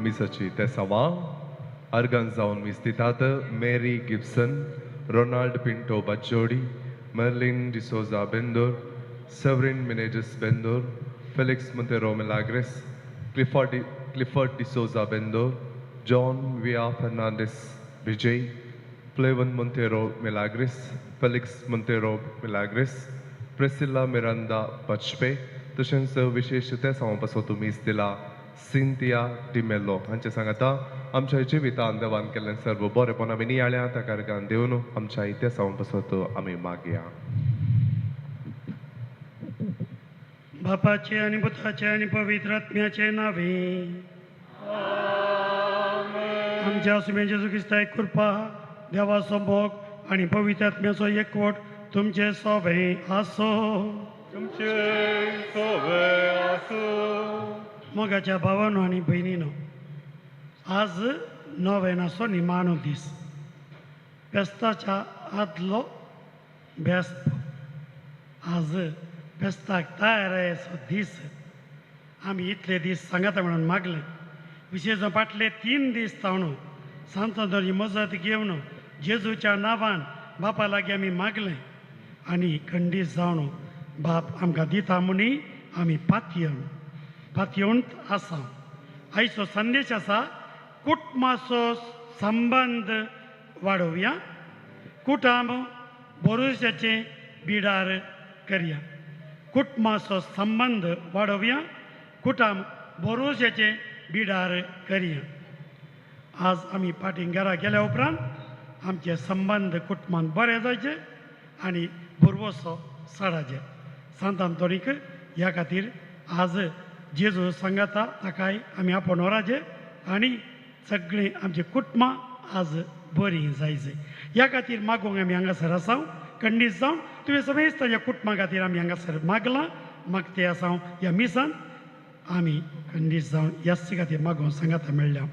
मिसाची तेसावा अर्गन जावन विस्तितात मेरी गिब्सन रोनाल्ड पिंटो बच्चोडी Merlin D'Souza Bendur Severin Menezes Bendur Felix Monteiro Milagres Clifford D'Souza Bendur John विया फर्नांडिस विजय फ्लेवन मोंटेरो मिलाग्रेस फेलिक्स मोंटेरो मिलाग्रेस प्रेसिला मिरांदा बचपे तशेंच विशेष तेसावा पासून तुमी इस्तिला सिंथिया डिमेलो हांचे सांगता आमच्या जिवितांत देवान केल्लें सर्व बरेपण आमी नियाळ्या ताका अर्गान दिवन आमच्या इतिहासांत पासत आमी मागया. बापाचे आणि पुताचे आणि पवित्र आत्म्याचे नावे. आमच्या सुमे जेजू ख्रिस्ताची कृपा देवाचो भोग आणि पवित्र आत्म्याचो एकवट तुमचे सोबे आसो. मोगाच्या भावांनो आणि बहिणीनो, आज नोवेनाचो निमाणो दीस. बेस्ताच्या आदलो बेस्त. आज बेस्ताक तयारेचो दीस. आमी इतले दीस सांगाता म्हणून मागले. विशेष फाटले 3 दीस जावन सांतांची मजत घेवन जेजूच्या नांवान बापा लागीं आमी मागलें आनी खंडीत जावन बाप आमकां दिता म्हणी आमी पातयेवंत आसा. आयचो संदेश आसा कुटुंबाचो संबंद वाडोवया, कुटुंब भरोशाचे बिडार करया. कुटुंबाचो संबंद वाडोवया, कुटुंब भरोशाचे बिडार करया. आज आमी पाटींग घरा गेल्या उपरांत आमचे संबंद कुटुंबान बरे जायचे आनी भरवोसो सडाचे. सांत आंतोनीक ह्या खातीर आज जेजू सांगाता ताकाय आमी आपोवन वराचे आनी सगळीं आमची कुटुंबां आज बरीं जायचे. ह्या खातीर मागूंक आमी हांगासर आसां. खंडीत जावन तुवें समेस्त ताच्या कुटुंबा खातीर आमी हांगासर मागलां. मागते आसां ह्या मिसान आमी खंडीत जावन ह्याच खातीर मागून सांगाता मेळ्ळ्या.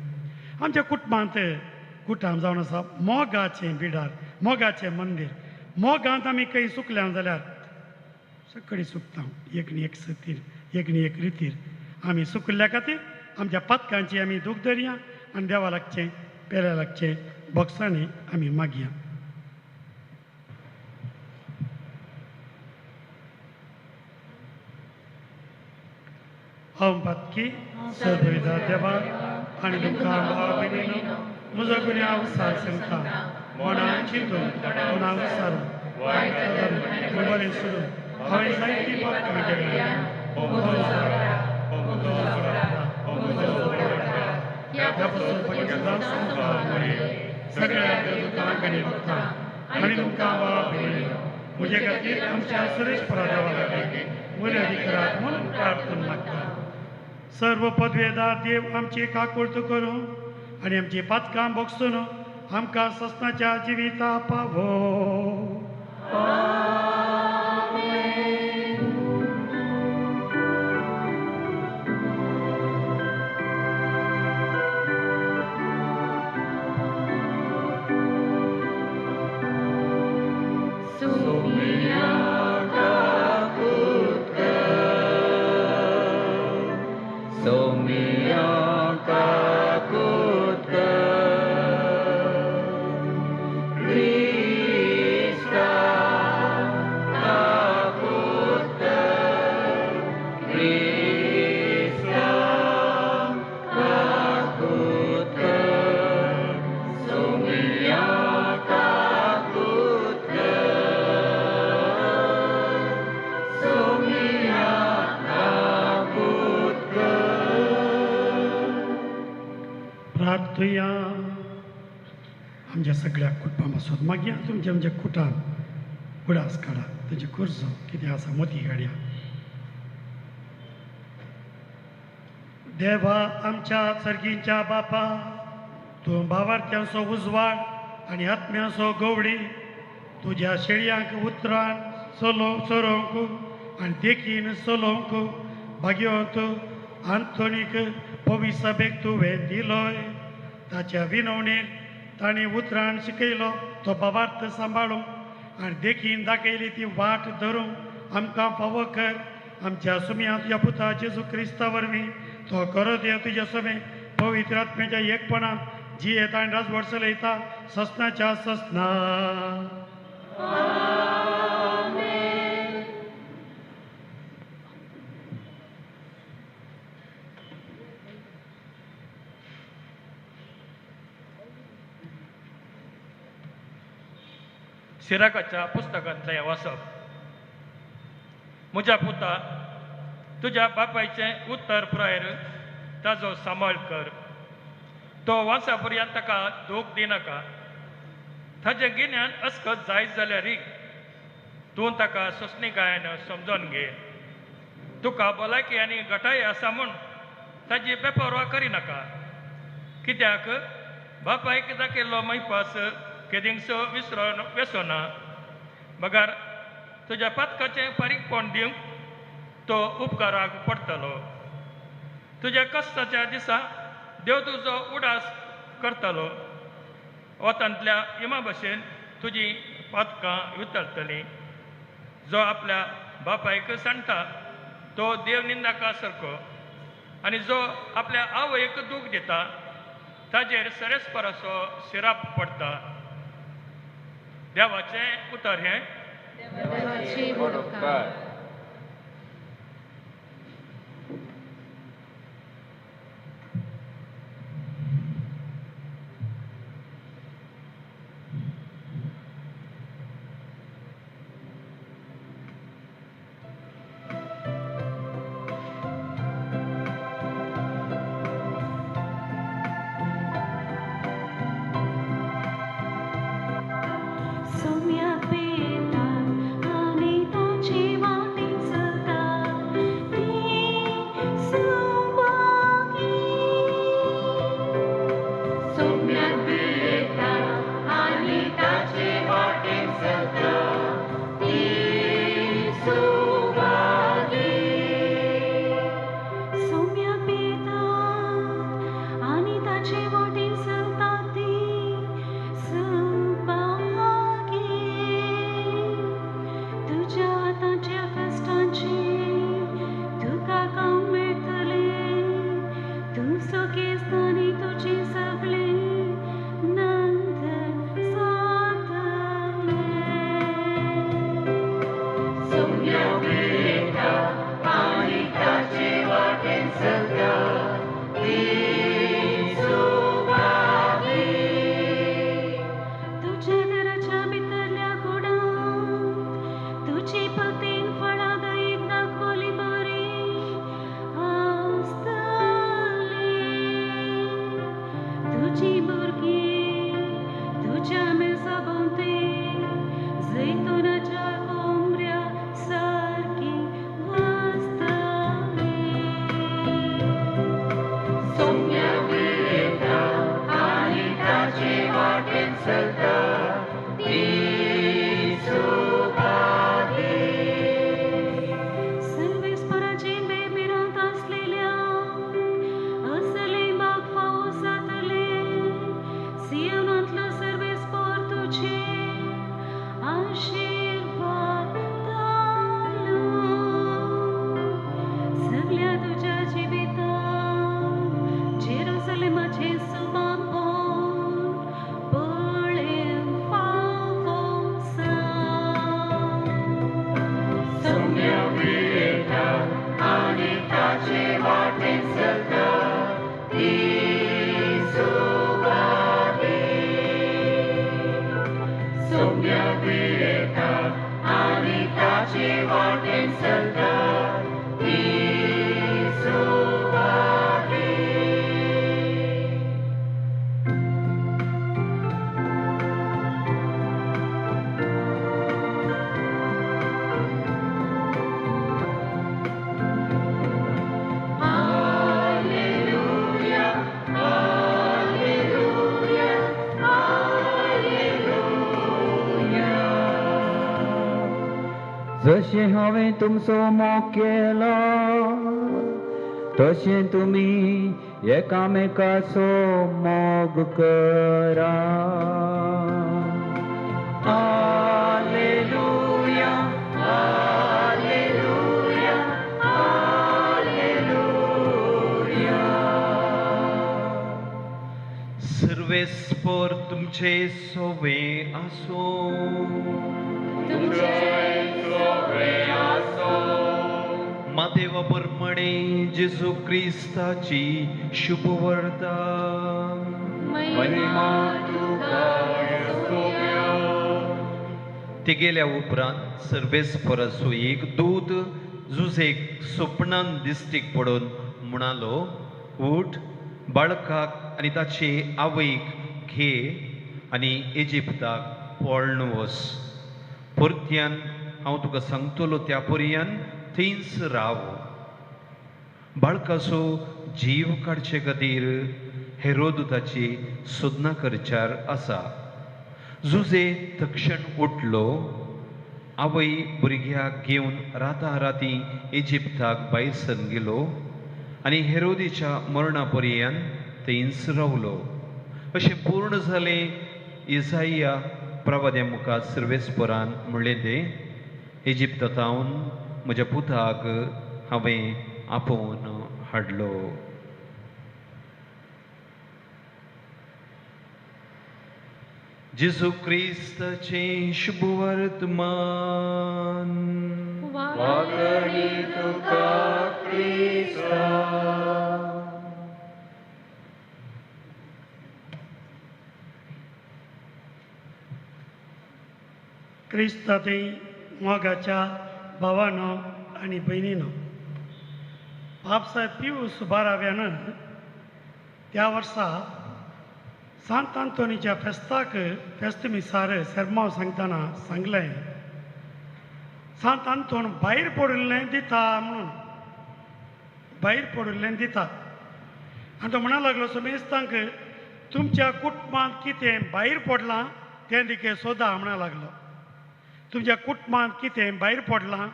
आमच्या कुटुंबांत कुटुंब जावन आसा मोगाचें बिडार, मोगाचें मंदीर. मोगांत आमी खंय सुकल्या जाल्यार सगळीं सुकता. एक न्ही एक सतीर, एक न्ही एक रितीर आमी सुकल्ल्या खातीर आमच्या पातकांची आमी दूख धरया आनी देवा लागचें पेल्या लागचें भोगसाणी आमी मागया. हांव पातकी सदोयदा देवा आनी तुमकां भाव भयणीनो म्हजो गुन्यांव सार सांगता. मनान चिंतून मनान विचारून वायट धरून बरें सोडून हांवें जायतीं पातकां केल्यां. सगळ्या दुकानां कडेन वता आनी तुमकां भाव भयणीनो म्हजे खातीर आमच्या सुरेश देवा लागीं बरे अधिकाराक म्हणून प्रार्थना मागता. सर्व पदवेदार देव आमची काकुळट करूं आनी आमची पातकां भोगसून आमकां सस्नाच्या जिविता पावो. प्रार्थया आमच्या सगळ्या कुटुंबापासून मागया तुमच्या आमच्या कुटान उडास काडा. तुजे कुर्जो कितें आसा मोती काडया. देवा आमच्या सर्गींच्या बापा, तूं भावार्थ्यांचो उजवाड आनी आत्म्याचो गवडी तुज्या शेळयांक उतरान चलोवंक आनी देखीन चलोवंक भाग्यवंत आंतोनीक पवित्र सभेक तुवें दिलोय. ताच्या विनवणेर ताणें उतरान शिकयलो तो भावार्थ सांबाळूंक आनी देखीन दाखयली ती वाट धरूंक आमकां फावो कर. आमच्या सुम्या तुज्या पुता जेजू क्रिस्ता वरवीं तो करो देव तुज्या सभे पवित्र आत्म्याच्या एकपणान जियेता आनी राजवट चलयता ससनाच्या ससना. सिराकाच्या पुस्तकांतलें वाचप. म्हज्या पुता, तुज्या बापायचें उत्तर पुरायर ताजो सांबाळ कर. तो वाचा पर्यंत ताका दूख दिनाका. ताचे गिन्यान अस्कत जायत जाल्यार तूं ताका सोंसणीकायेन समजून घे. तुका भलायकी आनी घटाय आसा म्हूण ताजी बेपरवा करिनाका. कित्याक बापायक दाखयल्लो मैपास केदींगसो विसरोन वेसोना बगार तुज्या पातकाचें पारीकपण दिवंक तो उपकाराक पडटलो. तुज्या कश्टाच्या दिसा देव तुजो उडास करतलो. वतांतल्या इमा भशेन तुजी पातकां वितळटलीं. जो आपल्या बापायक सांडटा तो देव निंदाका सारको आनी जो आपल्या आवयक दूख दिता ताजेर सरेस्पराचो शिराप पडटा. देवाचें उतर हें देवाची मोडकार. जशें हांवें तुमचो मोग केलो तशें तुमी एकामेकाचो मोग करा. Hallelujah hallelujah hallelujah. सर्वेस्पर तुमचे सोवे आसो. मातेवा परमणे जेजू क्रिस्ताची शुभवर्ता ते गेल्या उपरांत सर्वेस्पराचो एक दूत जुजेक स्वप्नान दिश्टीक पडून म्हणालो, उठ, बाळकाक आनी ताचे आवयक घे आनी इजिप्ताक पळून वच. परत्यान हांव तुका सांगतलो त्या पर्यान थंयच राव. बाळकाचो जीव काडचे खातीर हेरोदुताची सोदना करचार आसा. जुजे तक्षण उठलो, आवय भुरग्याक घेवन राती इजिप्ताक भायर सरून गेलो आनी हेरोदीच्या मरणा पर्यंत थंयच रावलो. अशें पूर्ण जालें इसाइया प्रवाद्या मुखार सर्वेस्परान म्हणलें तें, इजिप्तांतावन म्हज्या पुताक हांवें आपोवन हाडलो. जेजू क्रिस्ताचें शुभ वर्तमान वाकडी तुका क्रिस्ता. क्रिस्तांतय मोगाच्या भावानो आनी भयणीनो, बाबसाहेब पियूस 12व्यान त्या वर्सा सांत आंतोनीच्या फेस्ताक फेस्त मिसार सेर्मांव सांगतना सांगलें, सांत आंतोन भायर पडिल्लें दिता म्हणून, भायर पडिल्लें दिता. आनी तो म्हणा लागलो समेस्तांक, तुमच्या कुटुंबांत कितें भायर पडलां तें देखीर सोदा म्हणा लागलो. तुमच्या कुटुंबांत कितें भायर पडलां,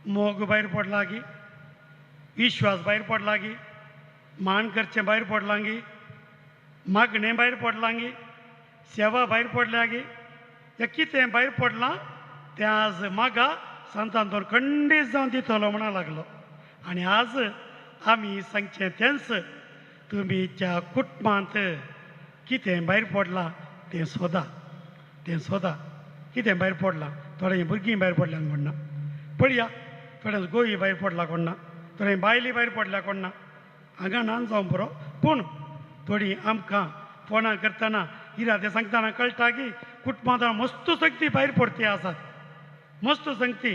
मोग भायर पडला गी, विश्वास भायर पडला गी, मान करचें भायर पडलां गी, मागणें भायर पडलां गी, सेवा भायर पडल्या गी, तें कितें भायर पडलां तें आज मागा सांतांतोर खंडीत जावन दितलो म्हणा लागलो. आनी आज आमी सांगचें तेंच, तुमच्या कुटुंबांत कितें भायर पडलां तें सोदा, तें सोदा. कितें भायर पडलां, थोडे भुरगीं भायर पडल्यात म्हणना, पळया थोडे गोंय भायर पडला कोण ना, थोडे बायली भायर पडल्या कोण ना, हांगा नान जावं बरो. पूण थोडी आमकां फोनां करतना इरा तें सांगतना कळटा की कुटुंबांत मस्त संगती भायर पडटी आसात, मस्त संगती.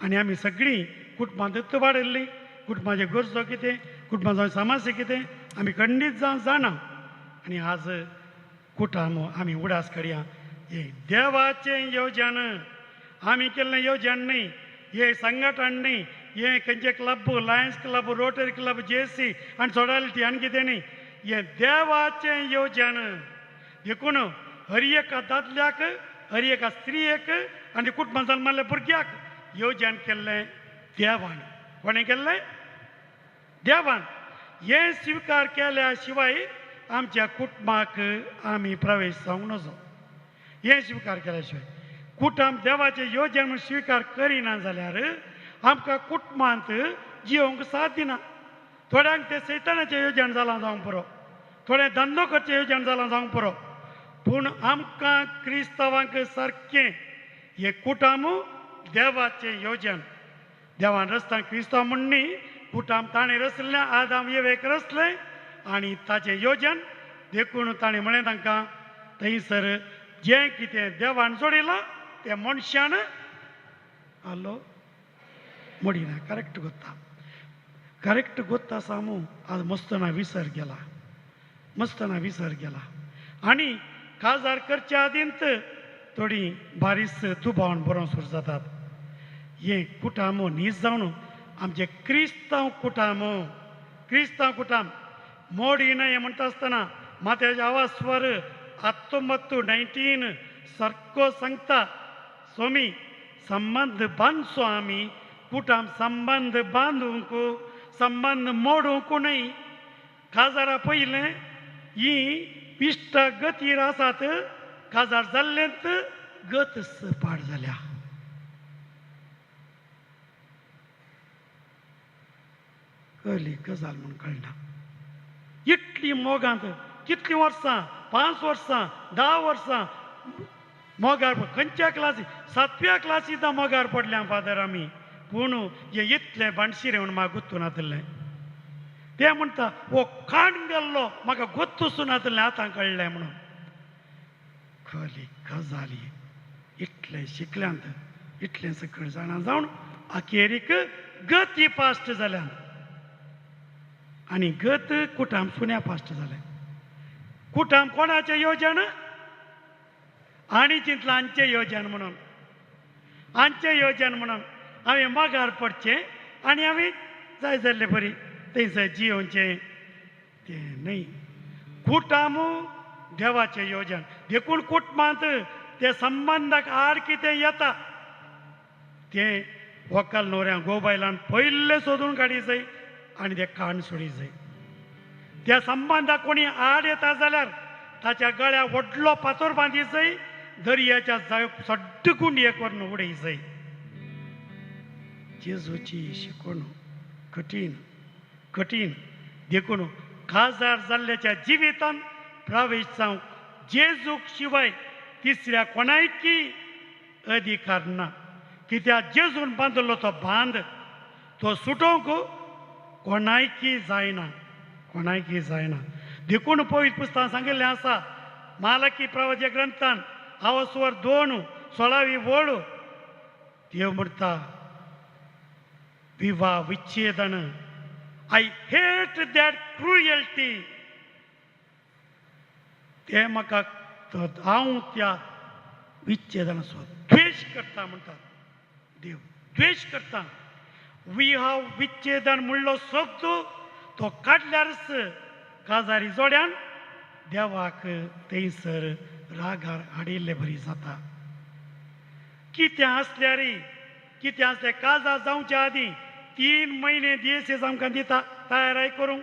आनी आमी सगळीं कुटुंबांत वाडयल्लीं, कुटुंबाच्यो गरजो कितें, कुटुंबाचो समस्या कितें आमी खंडीत जावन जाणा. आनी आज कुटुंब आमी उडास काडया. हे देवाचें येवजण, आमी केल्लें येवजण न्ही, हे संघटन न्ही, हे खंयचे club, lions club, rotary club, JC आनी सोडालिटी आनी कितें न्ही, हे देवाचें येवजण. देखून हर एका दादल्याक, हर एका स्त्रियेक आनी कुटुंबांत जल्मल्ल्या भुरग्याक येवजण केल्लें देवान. कोणें केल्लें? देवान. हें स्विकार केल्या शिवाय आमच्या कुटुंबाक आमी प्रवेश जावंक नजो. हें स्विकार केल्या शिवाय कुटुंब देवाचें येवजण म्हूण स्विकार करिना जाल्यार आमकां कुटुंबांत जियोंक साथ दिना. थोड्यांक तें सैतानाचें येवजण जालां जावंक पुरो, थोडे धंदो करचें येवजण जालां जावंक पुरो, पूण आमकां क्रिस्तांवांक सारकें हें कुटुंब देवाचें येवजण. देवान रचता क्रिस्तांव म्हूण न्ही, कुटुंब ताणें रचलें, आदाम येवेक रचलें आनी ताचें येवजण. देखून ताणें म्हळें तांकां थंयसर जें कितें देवान जोडिलां तें मनशान आलो मोडिना. करेक्ट गोत्ता, करेक्ट गोत्ता सामू. आज मस्तना विसर गेला, मस्तना विसर गेला. आनी काजार करच्या आदींत थोडी बारीस तुबावन बरों सुरू जातात. हें कुटुंब न्हीद जावन आमचें क्रिस्तांव कुटुंब, क्रिस्तांव कुटुंब मोडिना हें म्हणटा आसतना माथ्याच्या आवाज स्वर 19 सारको सांगता, स्वामी संबंध बांदचो आमी, कुटुंब संबंध बांदूंक, संबंध मोडूंक न्हय. काजारा पयलें ही इश्ट गतीर आसात, काजार जाल्लेंत गत सपाट जाल्या. कळली गजाल म्हूण कळना. इतली मोगांत कितलीं वर्सां, 5 वर्सां, 10 वर्सां मोगार खंयच्या क्लासी, 7व्या क्लासींत मोगार पडल्या फादर आमी. पूण हे इतलें बाणशिरें म्हूण म्हाका गुर्तून नातलें. ते म्हणटा हो काण गेल्लो म्हाका गोत्तूच नातलें, आतां कळ्ळें म्हणून. खली गजाली इतलें शिकल्यांत, इतलें सकयल जाणा जावन अखेरीक गती पास्ट जाल्यान. आनी गत कुटुंब सुन्या पास्ट जालें. कुटुंब कोणाचें येवजण? आनी चिंतलां आमचें येवजण म्हणून, आमचें येवजण म्हणून हांवें मागार पडचें आनी हांवें जाय जाल्लें बरी थंयसर जियोवचें तें न्हय. कुटामू देवाचे योजन देखून कुटुंबांत ते संबंधाक आड कितें येता तें व्हंकल न्हवऱ्यां घोव बायलान पयले सोदून काडी जाय आनी ते काण सोडी जाय त्या संबंधाक कोणी आड येता जाल्यार ताच्या गळ्याक व्हडलो पातोर बांदी जाय दर्याच्या जाग सड्डकून हे करून उडय जाय जेजूची शिकवणूक कठीण कठीण देखून खासदार जाल्ल्याच्या जिवितांत प्रवेश जावंक जेजूक शिवाय तिसऱ्या कोणायकी अधिकार ना कित्याक जेजून बांदलो तो बांद तो सुटोवंक कोणायकी जायना कोणायकी जायना देखून पवित्र पुस्तकांत सांगिल्लें आसा मालकी प्रवाच्या ग्रंथान हांव स्वर 2:16 वळ देव म्हणटा विवाह विच्छेदन आय हेट दॅट क्रुएल्टी ते म्हाका हांव त्या विच्छेदनाचो द्वेश करता म्हणटात देव द्वेश करता विवाह विच्छेदन म्हणलो शब्द तो काडल्यारच काजारी जोड्यान देवाक थंयसर रागार हाडिल्ले बरी जाता कितें आसल्यार कितें आसलें काजार जावच्या आदीं 3 म्हयने DSS आमकां दिता तयाराय करूंक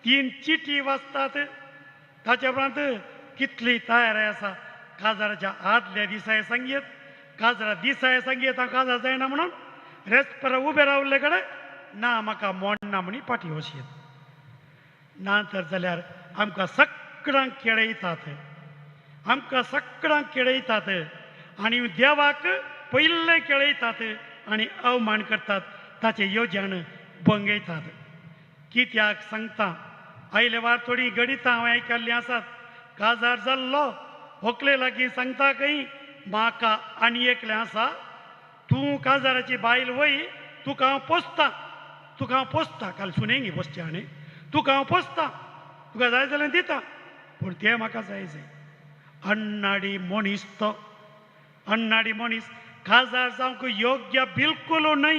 3 चिटी वाचतात ताच्या उपरांत कितली तयाराय आसा काजाराच्या आदल्या दिसाय सांगयत काजरा दिसाय सांगयत हांव काजार जायना म्हणून रेस्पेरा उबे रावल्ले कडेन ना म्हाका मोडना म्हणी फाटी वचयत ना तर जाल्यार आमकां सगळ्यांक केळयतात आमकां सगळ्यांक केळयतात आनी देवाक पयले केळयतात आनी अवमान करतात ताचे येवजण भंगयतात कित्याक सांगता आयले वार थोडी गणितां हांवें आयकल्लीं आसात काजार जाल्लो व्हंकले लागीं सांगता खंय म्हाका आनी एकलें आसा तूं काजाराची बायल वय तुका हांव पोसता काल सुनेंगी पोसचें आनी तुका हांव पोसता तुका जाय जाल्यार दिता पूण तें म्हाका जाय अन्नाडी मनीस तो अन्नाडी मनीस काजार जावंक योग्य बिलकुल न्हय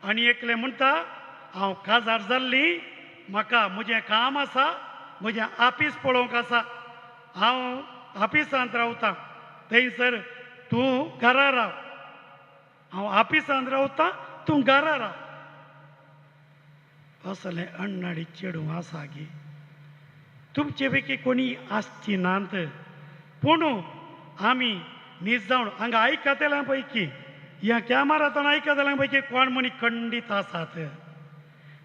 आनी एकलें म्हणटा हांव काजार जाल्ली म्हाका म्हजें काम आसा म्हजें आफीस पळोवंक आसा हांव आफिसांत रावतां थंयसर तूं घरा राव हांव आफिसांत रावतां तूं घरा राव असलें अन्नाडी चेडूं आसा गे तुमचे पैकी कोणी आसची नात पूण आमी न्हीद जावन हांगा आयकतल्यां पैकी ह्या कॅमेरांतल्यान आयकतल्यां पैकी कोण म्हणी खंडीत आसात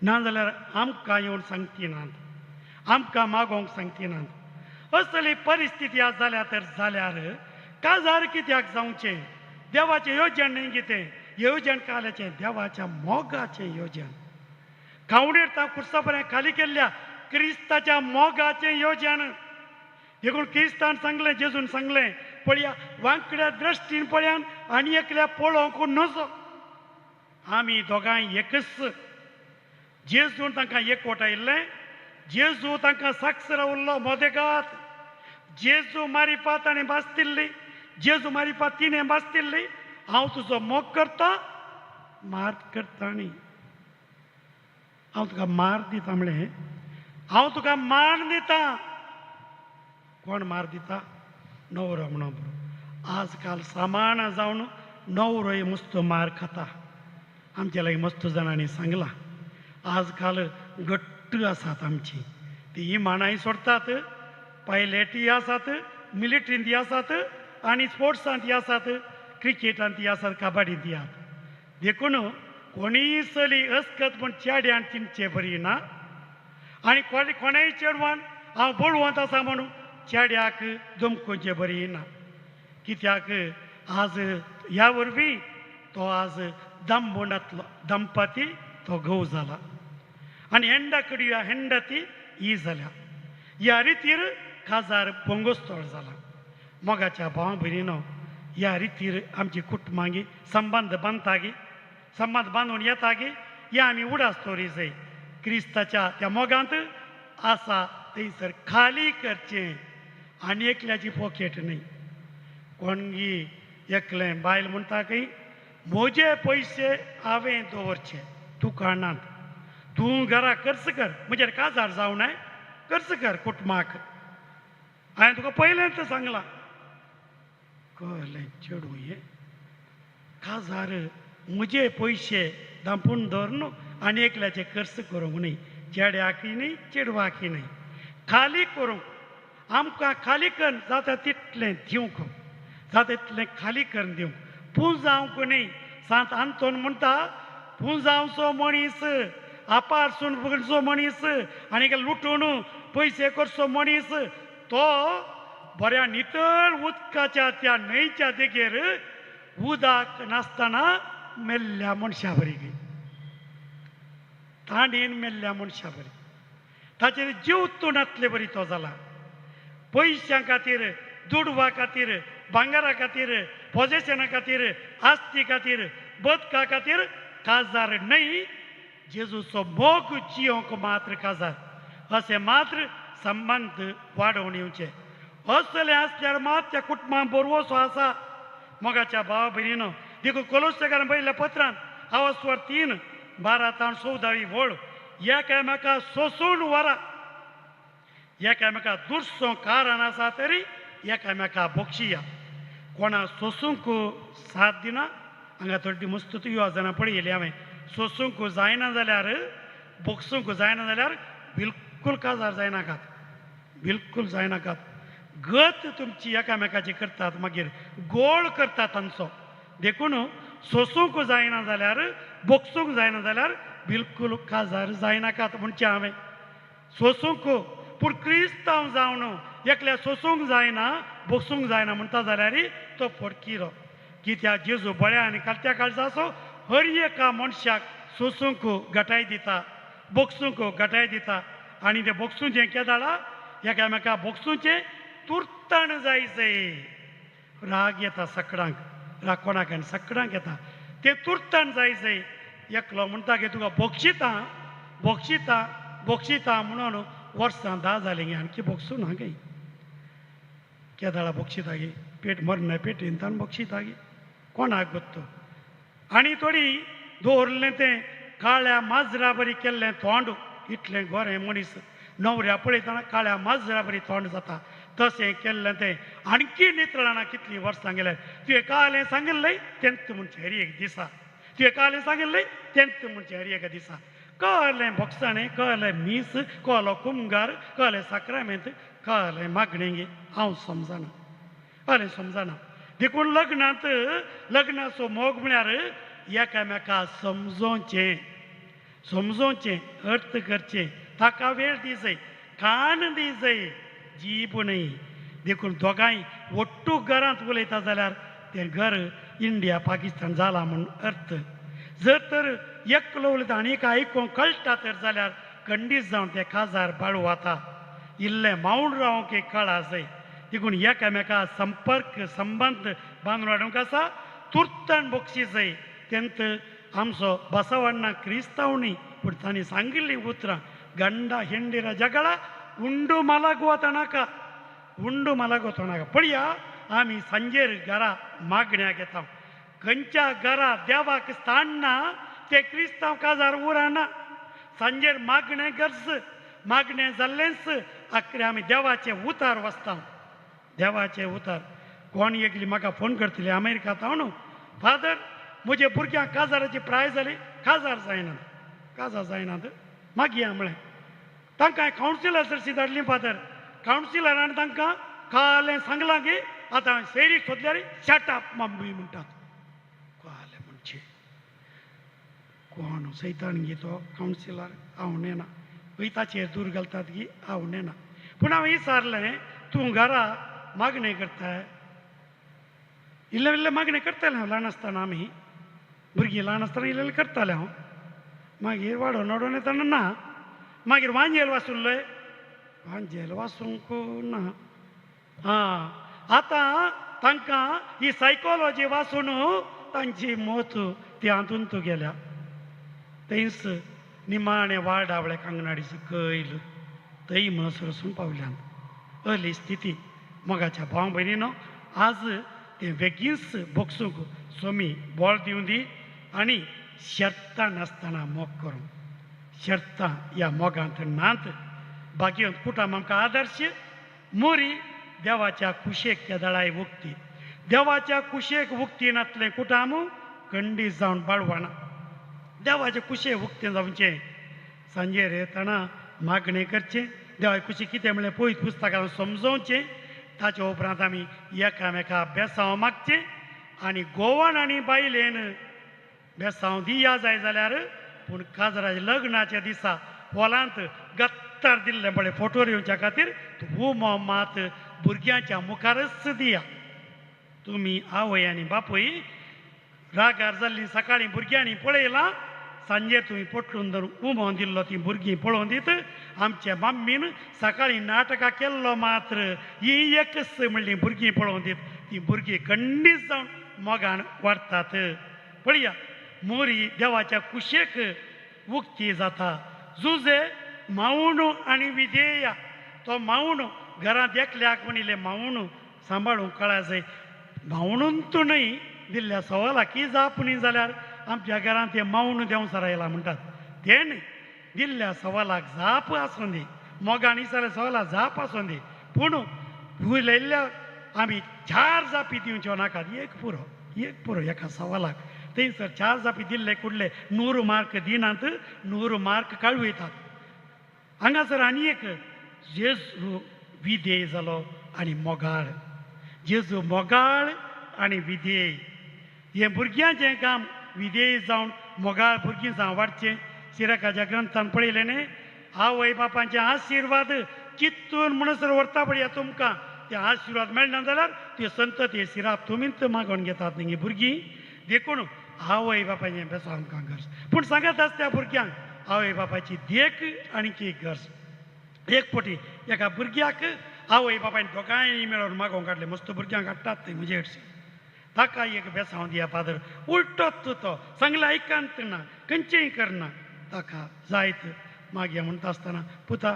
नाजाल्यार आमकां येवन सांगची नात आमकां मागोवंक सांगची नात असली परिस्थिती आज जाल्यार काजार कित्याक जावचें देवाचें येवजण न्ही कितें येवजण काल्याचें देवाच्या मोगाचें येवजण कावणेर तां कुर्सा खाली केल्ल्या क्रिस्ताच्या मोगाचें येवजण देखून क्रिस्तान सांगलें जेजून सांगलें पळया वांकड्या दृश्टीन पळयान आनी एकल्या पळोवंक नजो आमी दोगांय एकच जेजून तांकां एकवटायल्लें जेजू तांकां साक्ष रावल्लो मोदेगात जेजू मारिफा ताणें बास्तिल्ली जेजू मारिफा तिणें बास्तिल्ली हांव तुजो मोग करता मार करता न्ही हांव तुका मार दिता म्हणलें हांव तुका मार दिता कोण मार दिता न्हवरो म्हणून आजकाल सामान जावन न्हवरोय मस्तो मार खाता आमच्या लागीं मस्त जाणांनी सांगलां आजकाल घट्ट आसात आमची ती इमानाय सोडतात पायलटी आसात मिलिटरींत आसात आनी स्पोर्ट्सांत आसात क्रिकेटांत आसात कबड्डींत आसात देखून कोणीय चली अस्कत पूण चेड्यान चिंतचे बरी ना आनी कोणाय चेडवान हांव बळवंत आसा म्हणून चेड्याक धमकोवचें बरी ना कित्याक आज ह्या वरवीं तो आज दंबोंडांतलो दंपती तो घोव जाला आनी हेंडाकडे हेंडती ही जाल्या ह्या रितीर काजार बोंगोस्तोळ जाला मोगाच्या भाव भयणीनो ह्या रितीर आमची कुटुंबांगी संबंध बांदतागी संबंध बांदून येतागी हे आमी उडास दवरी जाय क्रिस्ताच्या त्या मोगांत आसा थंयसर खाली करचें आनी एकल्याची पॉकेट न्ही कोणगी एकलें बायल म्हणटा खंय म्हजे पयशे हांवें दवरचे तुका नात तूं घरा खर्च कर म्हजेर काजार जावं नाय कर्ज कर कुटुंबाक हांवें तुका पयलेंच सांगलां कळ्ळें चेडूं हे काजार म्हजे पयशे दांपून दवर न्हू आनी एकल्याचे खर्च करूंक न्ही चेड्याकय न्ही चेडवाकय न्ही खाली करूंक आमकां खाली कर जाता तितलें दिवंक जाता तितलें खाली करून दिवंक पूं जावंक न्ही सांत आंतोन म्हणटा पूं जावचो मनीस आपारसून फुगडचो मनीस आनी लुटून पयशे करचो मनीस तो बऱ्या नितळ उदकाच्या त्या न्हंयच्या देगेर उदक नासतना मेल्ल्या मनशा बरी गे ताणेन मेल्ल्या मनशा बरी ताचेर जीव तुणातले बरी तो जाला पयशां खातीर दुडवा खातीर भांगारा खातीर पोजेशना खातीर आस्ती खातीर बदका खातीर काजार न्हय जेजूचो मोग जियोंक मात्र काजार असे मात्र संबंध वाडोवन येवचे असले आसल्यार मात त्या कुटुंबां बरोवसो आसा मोगाच्या भावा भयणीनो देखून कोलोस्सेकारान बरयल्ल्या पत्रांत आवास्वर 3:12-14 वळ एकामेका सोसून व्हरा एकामेका दुर्सो कारण आसा तरी एकामेका बक्षिया कोणा सोसूंक साथ दिना हांगा थोडी मस्त योजना पळयली हांवें सोसूंक जायना जाल्यार बोगसूंक जायना जाल्यार बिलकूल काजार जायनाकात बिलकूल जायनाकात गत तुमची एकामेकाची करतात मागीर गोळ करतात तांचो देखून सोसूंक जायना जाल्यार बोगसूंक जायना जाल्यार बिलकूल काजार जायनाकात म्हणचे हांवें सोसूंक पूण क्रिस्तांव जावन एकल्या सोसूंक जायना बोगसूंक जायना म्हणटा जाल्यार तो फटकिरो कित्याक जेजू बळ्या आनी कालत्या काळजा असो हर एका मनशाक सोसूंक गटाय दिता बोगसूंक गटाय दिता आनी ते बोगसूचें केदाळा एकामेका बोगसूचें तुरतण जायचें राग येता सकाळांक राग कोणाक आनी सकाळांक येता तें तुरतण जायचें एकलो म्हणटा की तुका बोगशिता बोगशिता बोगशिता म्हणून वर्सां 10 जालीं गे आणखी बोगसूं ना गे केदाळा बोगशिता गे पेट मरण पेटीन तान बोगशिता गे कोणाक गोत्तो आनी थोडी दवरलें तें काळ्या माजरा बरी केल्लें तोंड इतलें गोरें मनीस न्हवऱ्या पळयतना काळ्या माजरा बरी तोंड जाता तशें केल्लें तें आणखी नितळाना कितलीं वर्सां गेल्यार तुवें कालें सांगिल्लें तेंत म्हणचे हरी एक दिसा तुवें कालें सांगिल्लें तेंत म्हणचे हरी एक दिसा कळ्ळें बोगसाणें कळ्ळें मीस कळलो कुमगार कळ्ळें साक्रामेंत कळ्ळें मागणें गे हांव समजना कळ्ळें समजना देखून लग्नाचो मोग म्हळ्यार एकामेका समजोवचें अर्थ करचें ताका वेळ दिसय कान दिसय जीब न्हय देखून दोगांय ओट्टू घरांत उलयता जाल्यार तें घर इंडिया पाकिस्तान जाला म्हूण अर्थ जर तर एकलो उलयता आनी एक आयकूंक कळटा तर जाल्यार खंडीत जावन तें काजार बाळू वता इल्लें मावून रावंक एक कळ आसय देखून एकामेका संपर्क संबंध बांदून हाडूंक आसा तुरतण बक्षिसय तेंत आमचो बसवण्णा क्रिस्तांव न्ही पूण तांणी सांगिल्लीं उतरां गंडा हेंडीरा जगळा उंडू मलाग वतनाका उंडू मलाग वतनाका पळया आमी सांजेर घरा मागण्याक येता खंयच्या घरा देवाक स्थान ना ते क्रिस्तांव काजार उराना सांजेर मागणें गरज मागणें जाल्लेंच आखरे आमी देवाचे उतार वचता देवाचे उतार कोण एकली म्हाका फोन करतली अमेरिकांत हांव न्हू फादर म्हजे भुरग्यांक काजाराची प्रायज जाली काजार जायनात मागीर म्हळें तांकां कावन्सिलर सरशी धाडली फादर कावन्सिलरान तांकां कालें सांगलां की आतां सेरीक सोदल्यार शटअप मम्मी म्हणटात कळ्ळें म्हणचे कोण सैतान गी तो कावन्सिलर हांव नेना वयताचेर दूर घालतात की हांव नेना पूण हांवें विचारलें तूं घरा मागणें करताय इल्लें इल्लें मागणें करतालें हांव ल्हान आसतना आमी भुरगीं ल्हान आसतना इल्लें इल्लें करतालें हांव मागीर वाडोवन वाडोवन येतना ना मागीर वांजेल वाचुल्लोय वांजेल वाचूंक ना आतां तांकां ही सायकोलॉजी वाचून तांची मोत ती हातूंत गेल्या थंयच निमाणें वाडावळे कांगनाडी सकयल थंय म्हणसर वचून पावल्यान अली स्थिती मोगाच्या भाव भयणीनो आज तें बेगीनच बोगसूंक सोमी बोळ दिवं दी आनी शर्तां नासतना मोग करूं शर्तां ह्या मोगांत नात बाकी कुटाम आमकां आदर्श मोरी देवाच्या कुशेक त्या दळाय उक्ती देवाच्या कुशेक उक्ती नातले कुटाम खंडीत जावन बाळवाना देवाचे कुशे उक्ते जावचे सांजेर येतना मागणें करचें देवा कुशी कितें म्हणलें पळयत पुस्तकां समजोवचें ताचे उपरांत आमी एकामेका बेसांव मागचें आनी गोवन आनी बायलेन बेसांव दिया जाय जाल्यार पूण काजराच्या लग्नाच्या दिसा हॉलांत गत्तर दिल्ले बळे फोटो येवच्या खातीर हो मात भुरग्यांच्या मुखारच दिया तुमी आवय आनी बापूय रागार जाल्ली सकाळीं भुरग्यांनी पळयलां सांजेर तुमी पटलून धरून उमोवन दिल्लो ती भुरगीं पळोवन दीत आमच्या मम्मीन सकाळीं नाटकां केल्लो मात्र ही एकच म्हणली भुरगीं पळोवन दीत ती भुरगीं खंडीत जावन मोगान व्हरतात पळया मोरी देवाच्या कुशेक उक्ती जाता जुजे मावूण आनी विधेया तो मावूण घरांत एकल्याक म्हणिल्ले मावूण सांबाळूंक कळा जाय मावूणूंतूनय दिल्ल्या सवालाकी जाप न्ही जाल्यार आमच्या घरांत ते मावूण देंवसार आयला म्हणटात ते न्ही दिल्ल्या सवालाक जाप आसूं दी मोगान इसल्या सवालाक जाप आसूं दी पूण उलयल्ल्या आमी 4 जापी दिवच्यो नाकात एक पुरो एका सवालाक थंयसर 4 जापी दिल्ले कुडले 100 मार्क दिनात 100 मार्क काळवयतात हांगासर आनी एक जेजू विधेय जालो आनी मोगाळ जेजू मोगाळ आनी विधेय हे भुरग्यांचें काम विधेय जावन मोगाळ भुरगीं जावं वाडचें सिरकाच्या ग्रंथान पळयलें न्ही आवय बापायचे आशिर्वाद चित्तून म्हणसर व्हरता पळया तुमकां ते आशिर्वाद मेळना जाल्यार ते संतती सिराप तुमीच मागोवन घेतात न्ही भुरगीं देखून आवय बापायचें बेसांव आमकां गरज पूण सांगात आस त्या भुरग्यांक आवय बापायची देख आनीक एक गरज एक फावटी एका भुरग्याक आवय बापायन दोगांय मेळोन मागोवंक काडले मस्त भुरग्यांक काडटात ते म्हजे हरशीं ताका एक बेसांव दिया पादर उलटोच तो सांगलें आयकंत ना खंयचेंय करना ताका जायत मागया म्हणटा आसतना पुता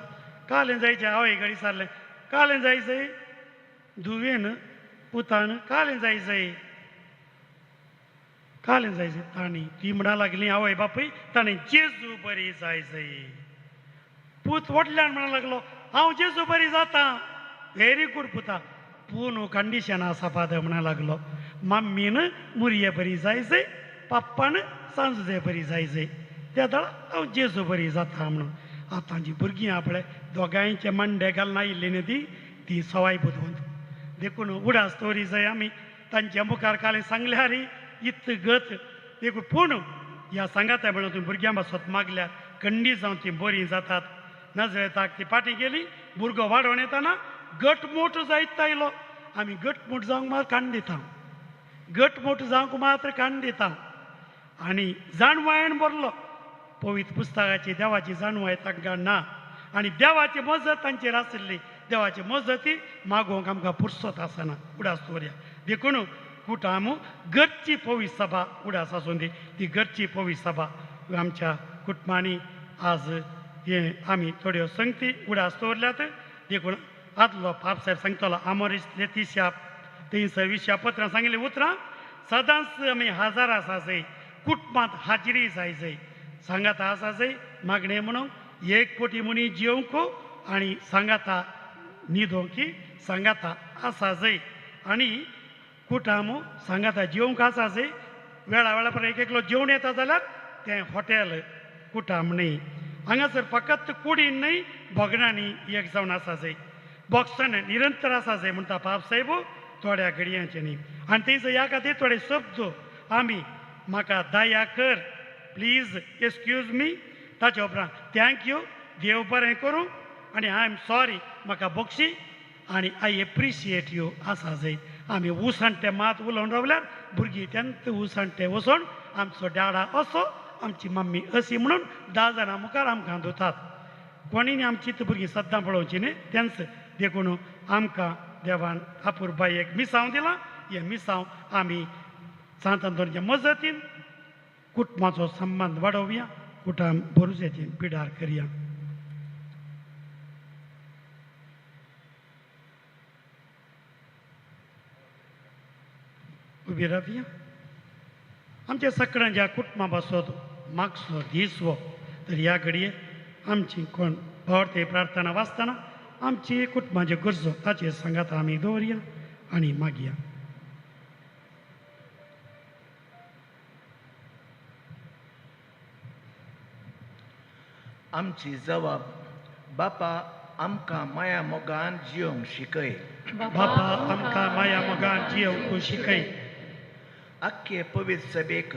कालें जायचें आवय घडी सारलें कालें जायचें धुवेन पुतान कालें जायचें कालें जायचें तांणी ती म्हणा लागली आवय बापूय ताणें जेजू बरी जायचें पूत वटल्यान म्हणा लागलो हांव जेजू बरी जाता व्हेरी गूड पुता पूण कंडिशन आसा पादर म्हणा लागलो मम्मीन मुरये बरी जायचें पप्पान सांजुजे बरी जायचें त्या दळा हांव जेजू बरी जाता म्हणून आतांची भुरगीं आपले दोगांयचे मांडे घालून आयिल्ली न्ही ती सवाय बुदवून देखून उडा स्टोरी जाय आमी तांच्या मुखार कालें सांगल्यार इत गत देखून पूण ह्या सांगाता म्हणून तुमी भुरग्यां पासत मागल्यार खंडीत जावन ती बरी जातात नजरेताक ती फाटी गेली भुरगो वाडोवन येताना गटमूट जायत आयलो आमी गटमूट जावंक मात काण दिता गटमूट जावंक मात्र काण दिता आनी जाणवायेन बरलो पवित्र पुस्तकाची देवाची जाणवाय तांकां ना आनी देवाची मजत तांचेर आशिल्ली देवाची मजती मागोवंक आमकां फुरसत आसना उडास दवरया देखून कुटाम घरची पवित्र सभा उडास आसूं दी ती घरची पवित्र सभा आमच्या कुटुंबांनी आज हे आमी थोड्यो संगती उडास दवरल्यात देखून आदलो पाप साहेब सांगतलो आमोरीस लेतिशा 320 पत्रां सांगिल्लीं उतरां सदांच आमी हजार आसा जाय कुटुंबांत हाजिरी जाय जाय सांगाता आसा जाय मागणें म्हणून एक पोटी मुनी जेवंक आनी सांगाता न्हिदोवंकी सांगाता आसा जाय आनी कुटाम सांगाता जेवंक आसा जाय वेळा वेळा पर एक एकलो जेवण येता जाल्यार तें हॉटेल कुटाम न्ही हांगासर फकत कुडीन न्ही बोगणांनी एक जावन आसा जाय बॉक्सान निरंतर आसा जाय म्हणटा पाप साहेब थोड्या घडयांचे न्ही आनी थंयसर ह्या खातीर थोडे शब्द आमी म्हाका दया कर प्लीज एक्सक्यूज मी ताचे उपरांत थँक्यू देव बरें करूं आनी आय एम सॉरी म्हाका बक्षी आनी आय एप्रिशिएट यू आसा जाय आमी उसणटे मात उलोवन रावल्यार भुरगीं तेंत उसणटे वचोन आमचो डाडा असो आमची मम्मी अशी म्हणून 10 जाणां मुखार आमकां धुतात कोणी आमची भुरगीं सद्दां पळोवची न्ही तेंच देखून आमकां देवान अपुरबाई एक मिसांव दिलां हे मिसांव आमी सांतांतोरच्या मजतीन कुटुंबाचो संबंद वाडोवया कुटुंब भरोसेची पिडार करया उबी रावया आमच्या सगळ्यांच्या कुटुंबा पासत मागचो दिसवो तर ह्या घडये आमची कोण भावते प्रार्थना वाचताना आमची कुटुंबाचे गरजो ताचे सांगात आमी दवरया आनी मागया. आमची जबाब बापा आमकां माया मोगान जियोंक शिकय. बापा आमकां माया मोगान जियोंक तूं शिकय. आख्खे पवित्र सभेक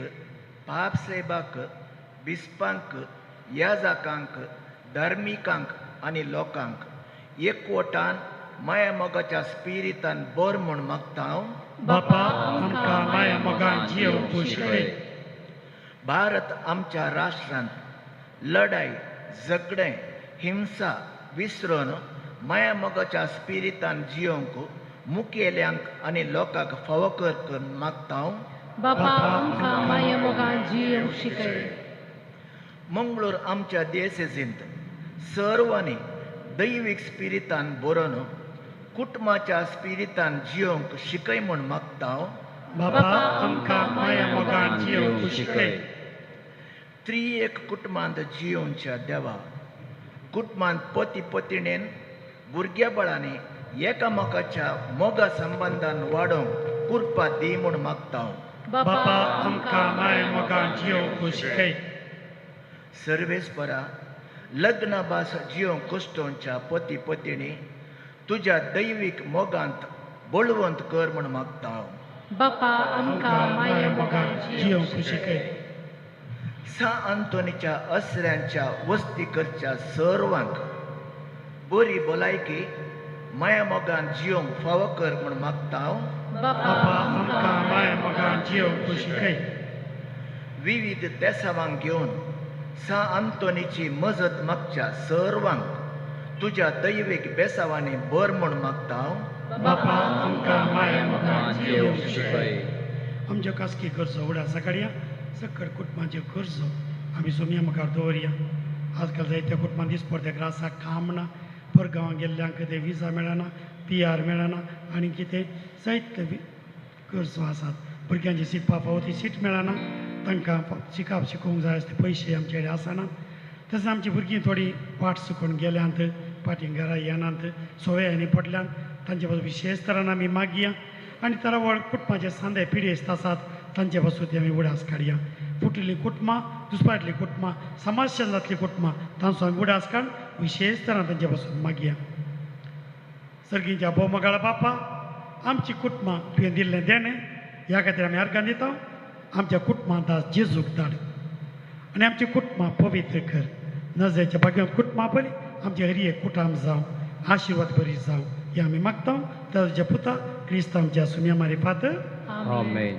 पाप सेबाक बिस्पांक याजकांक धार्मिकांक आनी लोकांक एकवटान माया मोगाच्या स्पिरितान बोर म्हूण मागता हांव. बापा आमकां माया मोगान जियोंक तूं शिकय. भारत आमच्या राष्ट्रांत लढाई झगडें हिंसा विसरून माया मोगाच्या स्पिरितान जियोंक मुखेल्यांक आनी लोकांक फावो करून मागता हांव. बापा आमकां माया मोगान जियोंक शिकय. मंगळूर आमच्या देसेजींत सर्वांनी दैवीक स्पिरितान बरोवन कुटुंबाच्या स्पिरितान जियोंक शिकय म्हूण मागता हांव. बापा आमकां माया मोगान जियोंक तूं शिकय. त्रिएक कुटुंबांत जियोवच्या देवा कुटुंबांत पती पत्नीन भुरग्या बळांनी एकामेकाच्या मोगा संबंधान वाडोवंक कुरपा दी म्हूण मागता हांव. बापा आमकां माया मोगान जियोंक तूं शिकय. सर्वेस्परा लग्न भास जियोंक कश्टोवच्या पती पत्नी तुज्या दैवीक मोगांत बळवंत कर म्हूण मागता हांव. बापा आमकां माया मोगान जियोंक तूं शिकय. सा आंतोनीच्या असऱ्यांच्या वस्ती करच्या सर्वांक बरी भलायकी माया मोगान जियोंक फावो कर म्हूण मागता हांव. बापा आमकां माया मोगान जियोंक तूं शिकय. विविध देसावांक घेवन सा आंतोनीची मजत मागच्या सर्वांक तुज्या दैवीक बेसावांनी बर म्हूण मागता हांव. बापा आमकां माया मोगान जियोंक शिकय. आमच्यो खासगी गरजो उगडासा काडया. सकट कुटुंबाच्यो गरजो आमी सोम्या मुखार दवरया. आजकाल जायत्या कुटुंबांत दिसपट्ट्याक आसा काम ना, परगांवां गेल्ल्यांक कितें विजा मेळना, PR मेळना आनी कितें जायते गरजो आसात. भुरग्यांची शिकपा फावो ती सीट मेळना, तांकां शिकोवंक जाय आसले पयशे आमचे कडेन आसना. तशें आमची भुरगीं थोडीं पाठ शिकून गेल्यांत, पाटींग घरा येनात, सवयांनी पडल्यात. तांचे पासून विशेश तरान आमी मागया आनी तरावळ कुटुंबाचे सांदे पिडेस्त आसात तांचे पासून आमी उडास काडया. फुटलेलीं कुटुंबां, दुस्पाटलीं कुटुंबां, समाजशान जातलीं कुटुंबां तांचो आमी उडास काड विशेश तरान तांचे पासून मागया. सर्गीच्या भोवमगाळ बापा आमची कुटुंबां तुवें दिल्लें देणें ह्या खातीर आमी अर्गां दिता. आमच्या कुटुंबांत आज जेजूक धाड आनी आमची कुटुंबां पवित्र कर. नजरेच्या बागेंत कुटुंबां पळय आमचे हरी एक कुटाम जावं, आशिर्वाद बरी जावं हें आमी मागता. ताच्या पुता क्रिस्त आमच्या सुम्या मारी फातर. आमेन.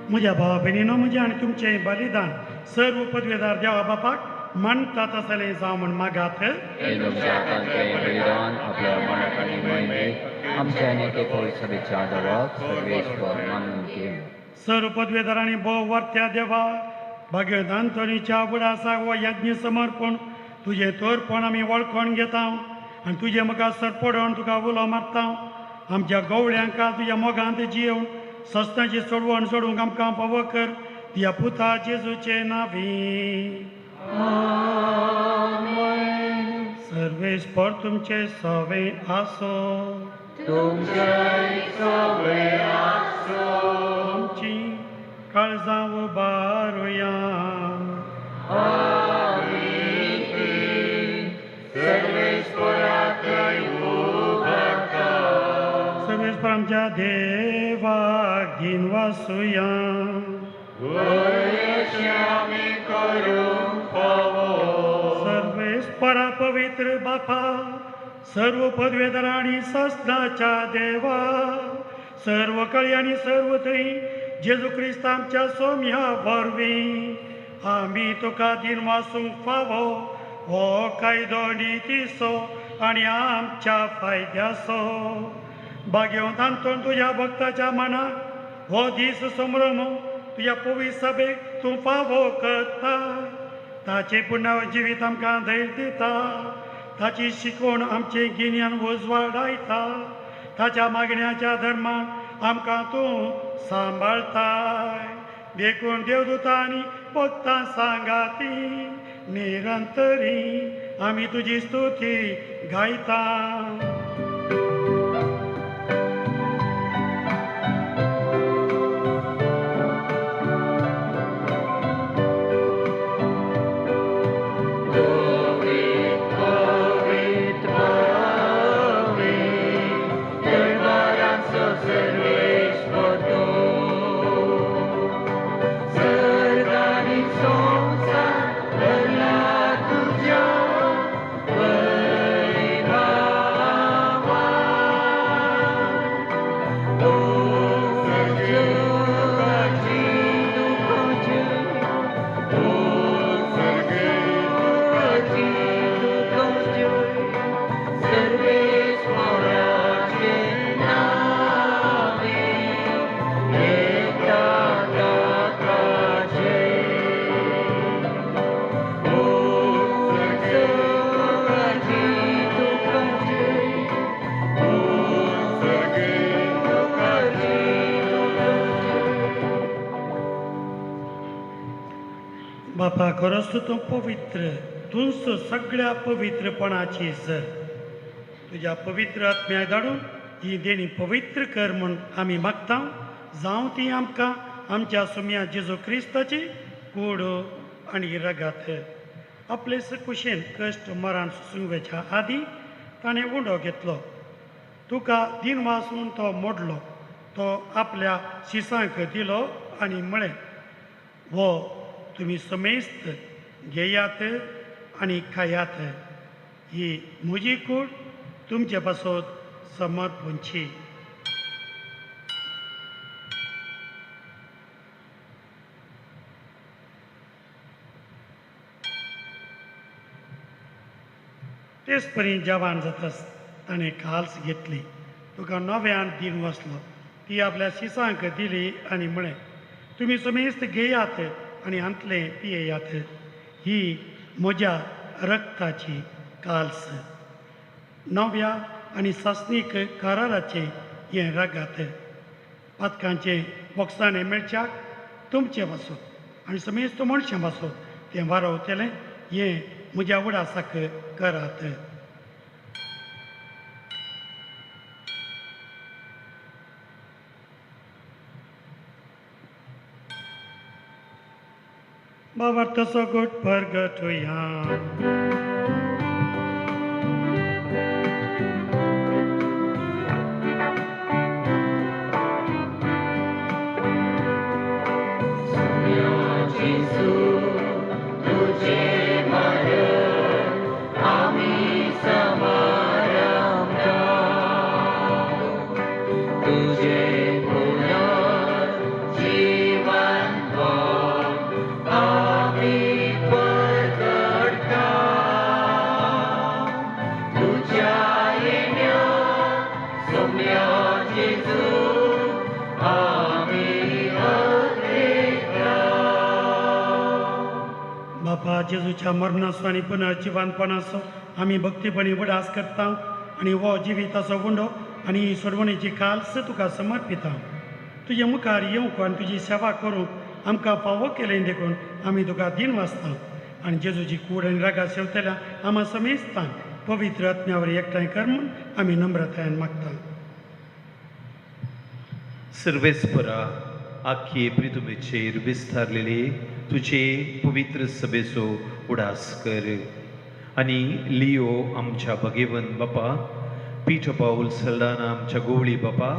म्हज्या भावा भयणीनो म्हजें आनी तुमचें बलिदान सर्व पदवेदार देवा बापाक मानता तसलें जावं म्हण मागात. बलिदान आपल्या मनाक आनी महिमेक आमच्या अनेक सभेच्या आदाराक सर्वेश्वर मानून घेवन सर्व पदवेदारांनी भोव वर्त्या देवा भगवंत अंतोनीच्या बुडासाक हो यज्ञ समर्पण तुजें तोरपण आमी वळखून घेता आनी तुजे मुखार सरपडोवन तुका उलो मारता. आमच्या गवळ्यांक तुज्या मोगांत जियोवन सस्तांची सोडवण सोडूंक आमकां फावो कर. तुझ्या पुता जेजूचे नावी सर्वेस्पर तुमचे सवे आसो तुमची काळजां उबारुया सर्वेस्पर आमच्या देवाक दिन वासुया सर्वेस्परा पवित्र बापा सर्व पदवेदार आणि शासनाच्या देवा सर्व कळी आणि सर्व थंय जेजू क्रिस्त आमच्या सोम्या वरवीं आमी तुका दिन वासूंक फावो हो कायदो नितीसो आनी आमच्या फायद्याचो बागेवंत आंतून तुज्या भक्ताच्या मनाक हो दीस संभ्रम तुज्या पवित्र सभेक तूं फावो करता ताचे पुण्य जिवीत आमकां धैर्य दिता ताची शिकवण आमचे गिन्यान उजवाडायता ताच्या मागण्याच्या धर्मान आमकां तूं सांबाळताय देखून देवदूता आनी भक्तां सांगाती निरंतरी आमी तुजी स्तुती गायता बापा खरोच तूं पवित्र तूंच सगळ्या पवित्रपणाची सर तुज्या पवित्र आत्म्याक धाडून ही देणी पवित्र कर म्हूण आमी मागता जावं ती आमकां आमच्या सुम्या जेजू क्रिस्ताची कूड आनी रगात आपले कुशेन कश्ट मरण सुंगवेच्या आदी ताणें उंडो घेतलो तुका दिन वासून तो मोडलो तो आपल्या शिसांक दिलो आनी म्हळें हो तुमी समेस्त घेयात आनी खायात ही म्हजी कूड तुमचे पासत समर्पणची तेच परी जवान जातास ताणें काल्स घेतली तुका नव्यान दिन वसलो ती आपल्या शिसांक दिली आनी म्हळें तुमी समेस्त घेयात आनी अंतले पियेयात ही म्हज्या रक्ताची काल्स नव्या आनी सासणीक कराराचे हें रगात पातकांचे बॉक्सांनी मेळच्याक तुमचे पासत आनी समेस्त मनशां पासत तें वारवतलें हें म्हज्या उडासाक करात बाबा तसो गोट परगटुया बापा जेजूच्या मरणाचो आनी पुनर्जिवानपणाचो आमी भक्तीपणी उडास करता आनी हो जिविताचो उंडो आनी ही सोडवणेची काल्स तुका समर्पिता तुजे मुखार येवंक आनी तुजी सेवा करूंक आमकां फावो केलें देखून आमी तुका दिन वाचता आनी जेजूची कूड आनी रागा सेवतल्या आमा समेस्तांक पवित्र आत्म्यावर एकठांय कर म्हूण आमी नम्रतायेन मागता. सर्वेस्परा आख्ये पृथ्वीचेर विस्तारलेले तुजे पवित्र सभेचो उडास कर आनी लिओ आमच्या भगेवन बापा, पीटर पाऊल सल्दाना आमच्या गोवळी बापा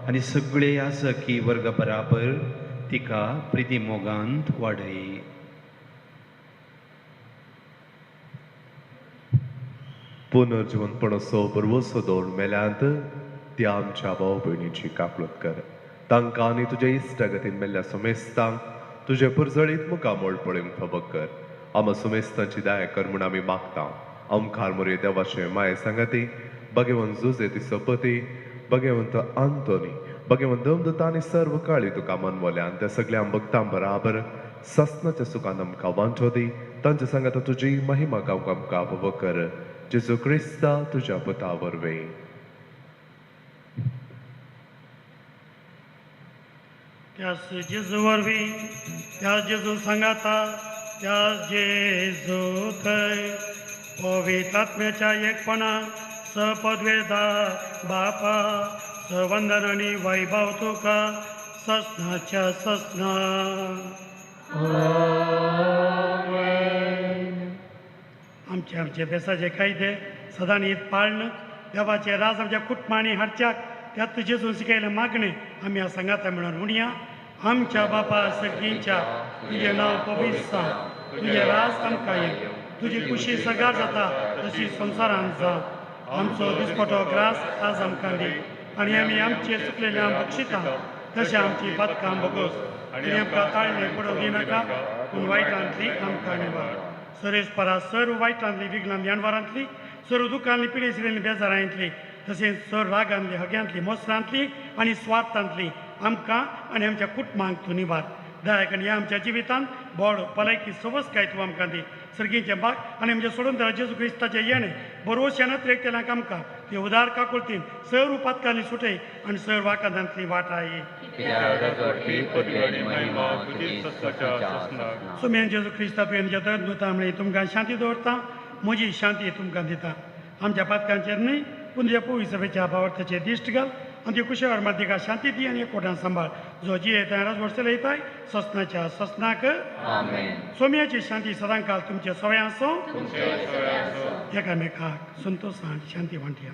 आनी सगळे याजकी वर्ग बराबर तिका प्रिती मोगांत वाडय. पुनर्जीवनपणाचो बरवसो दवरून मेल्यांत त्या आमच्या भाव भयणीची काकलत कर. तांकां आनी तुज्या इश्टागतीन मेल्ल्या सुमेस्तांक तुजे पुरजळीत मुखामोळ पळोवंक फावो कर. आमा सुमेस्तांची दया कर म्हूण आमी मागता. आमकां मोरये देवाचे माये सांगाती भगवंत जुजे तिसोपती, भगवंत आंतोनी, भगवंत दमदत्ता आनी सर्व काळी तुका मनवल्यान त्या सगळ्या भक्तां बराबर सस्नाच्या सुखान आमकां वांटो दी. तांच्या सांगाता तुजी महिमा गावंक आमकां फावो कर. जेजू क्रिस्ता तुज्या पुता वरवीं. त्यास जेजू वरवीं, त्यास जेजू सांगाता, त्यास जेजू थंय पवित्र आत्म्याच्या एकपणा सपदवेदार बापा सवंदन आनी वैभव तुका ससनाच्या ससना. आमचे बेसाचे कायदे सदां हीत पाळण देवाचे राज आमच्या कुटुंबांनी हाडच्याक त्यात जेजून शिकयलें मागणें आमी ह्या संगाता मेळून म्हणया. आमच्या बापा सगळींच्या तुजें नांव पवित्र तुजें राज आमकां ये, तुजी खुशी सगार जाता तशी संवसारांत जा. आमचो दिसपटो ग्रास आज आमकां दी आनी आमी आमचे चुकलेल्या बक्षिता तशें आमची पातकां बगोस आनी आमकां ताळणे पडोवं दिनाका पूण वायटांतली आमकां निवार. सरेस्परा सर्व वायटांतली विघ्नांतली अणवारांतली सर्व दुखांतली पिडेशिरेली बेजारांतली तशेंच सर्व रागांतली हग्यांतली मोसरांतली आनी स्वार्थांतली आमकां आनी आमच्या कुटुंबांक तूं निवार. दयाकन ह्या आमच्या जिवितांत बोड भलायकी सवस्काय तूं आमकां दी. सर्गीचे बाग आनी आमच्या सोडून जेजू क्रिस्ताचें येणें बरोवशानच रेखतेल्यांक आमकां ते उदार काकुळतीन सर्व पातकांनी सुटय आनी सर्व वाकादांतली वाटाय. सुमेन जेजू क्रिस्ता तुवें जें दता म्हळ्यार तुमकां शांती दवरता, म्हजी शांती तुमकां दिता. आमच्या पातकांचेर न्हय पूण तुज्या पवित्र सभेच्या भावार्थाचेर दिश्ट घाल आनी ती कुशेवर मात तिका शांती दी आनी एकवटान सांबाळ. जो जी येताय राजवर्स येताय ससनाच्या ससनाक. सोम्याची शांती सदां काल तुमच्या सवय आसो. एकामेकाक संतोशान शांती वांटया.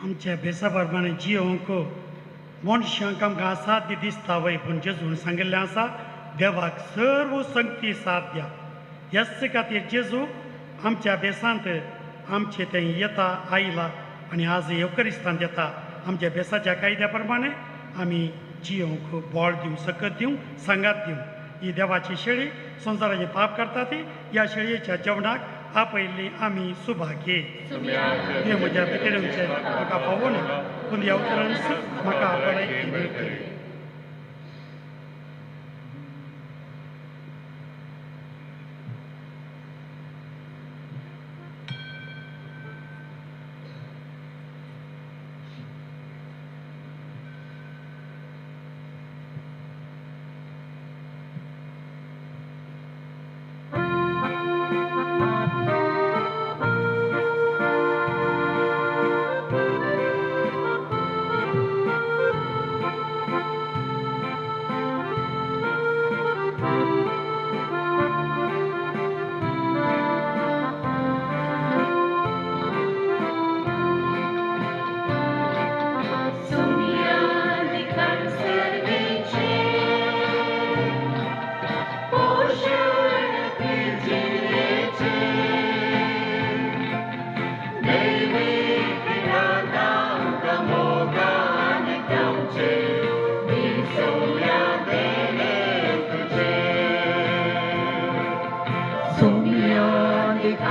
आमच्या बेसा प्रमाणे जियोंक मनशांक आमकां असाध्य दिसता वय पूण जेजून सांगिल्लें आसा देवाक सर्व संगती साथ द्या. ह्याच खातीर जेजू आमच्या बेसांत आमचे थंय येता आयला आनी आज येवकरिस्तांत येता. आमच्या बेसाच्या कायद्या प्रमाणे आमी जियोंक बोळ दिवं, सकत दिवं, सांगात दिवं. ही देवाची शेळी संवसाराचें पाप करता ती. ह्या शेळयेच्या जेवणाक आपयल्ली आमी सुभागे. हे म्हज्या पितळेचे म्हाका फावो ना पूण ह्या उतरांच म्हाका आपणायकी मेळटली.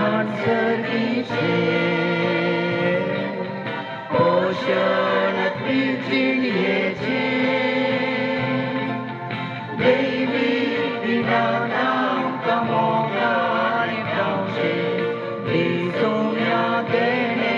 दिखाण सर्गीचे पोषण जिणयेचे दैवी दिनानाम कमोगान गावचे दिसोम्या देणे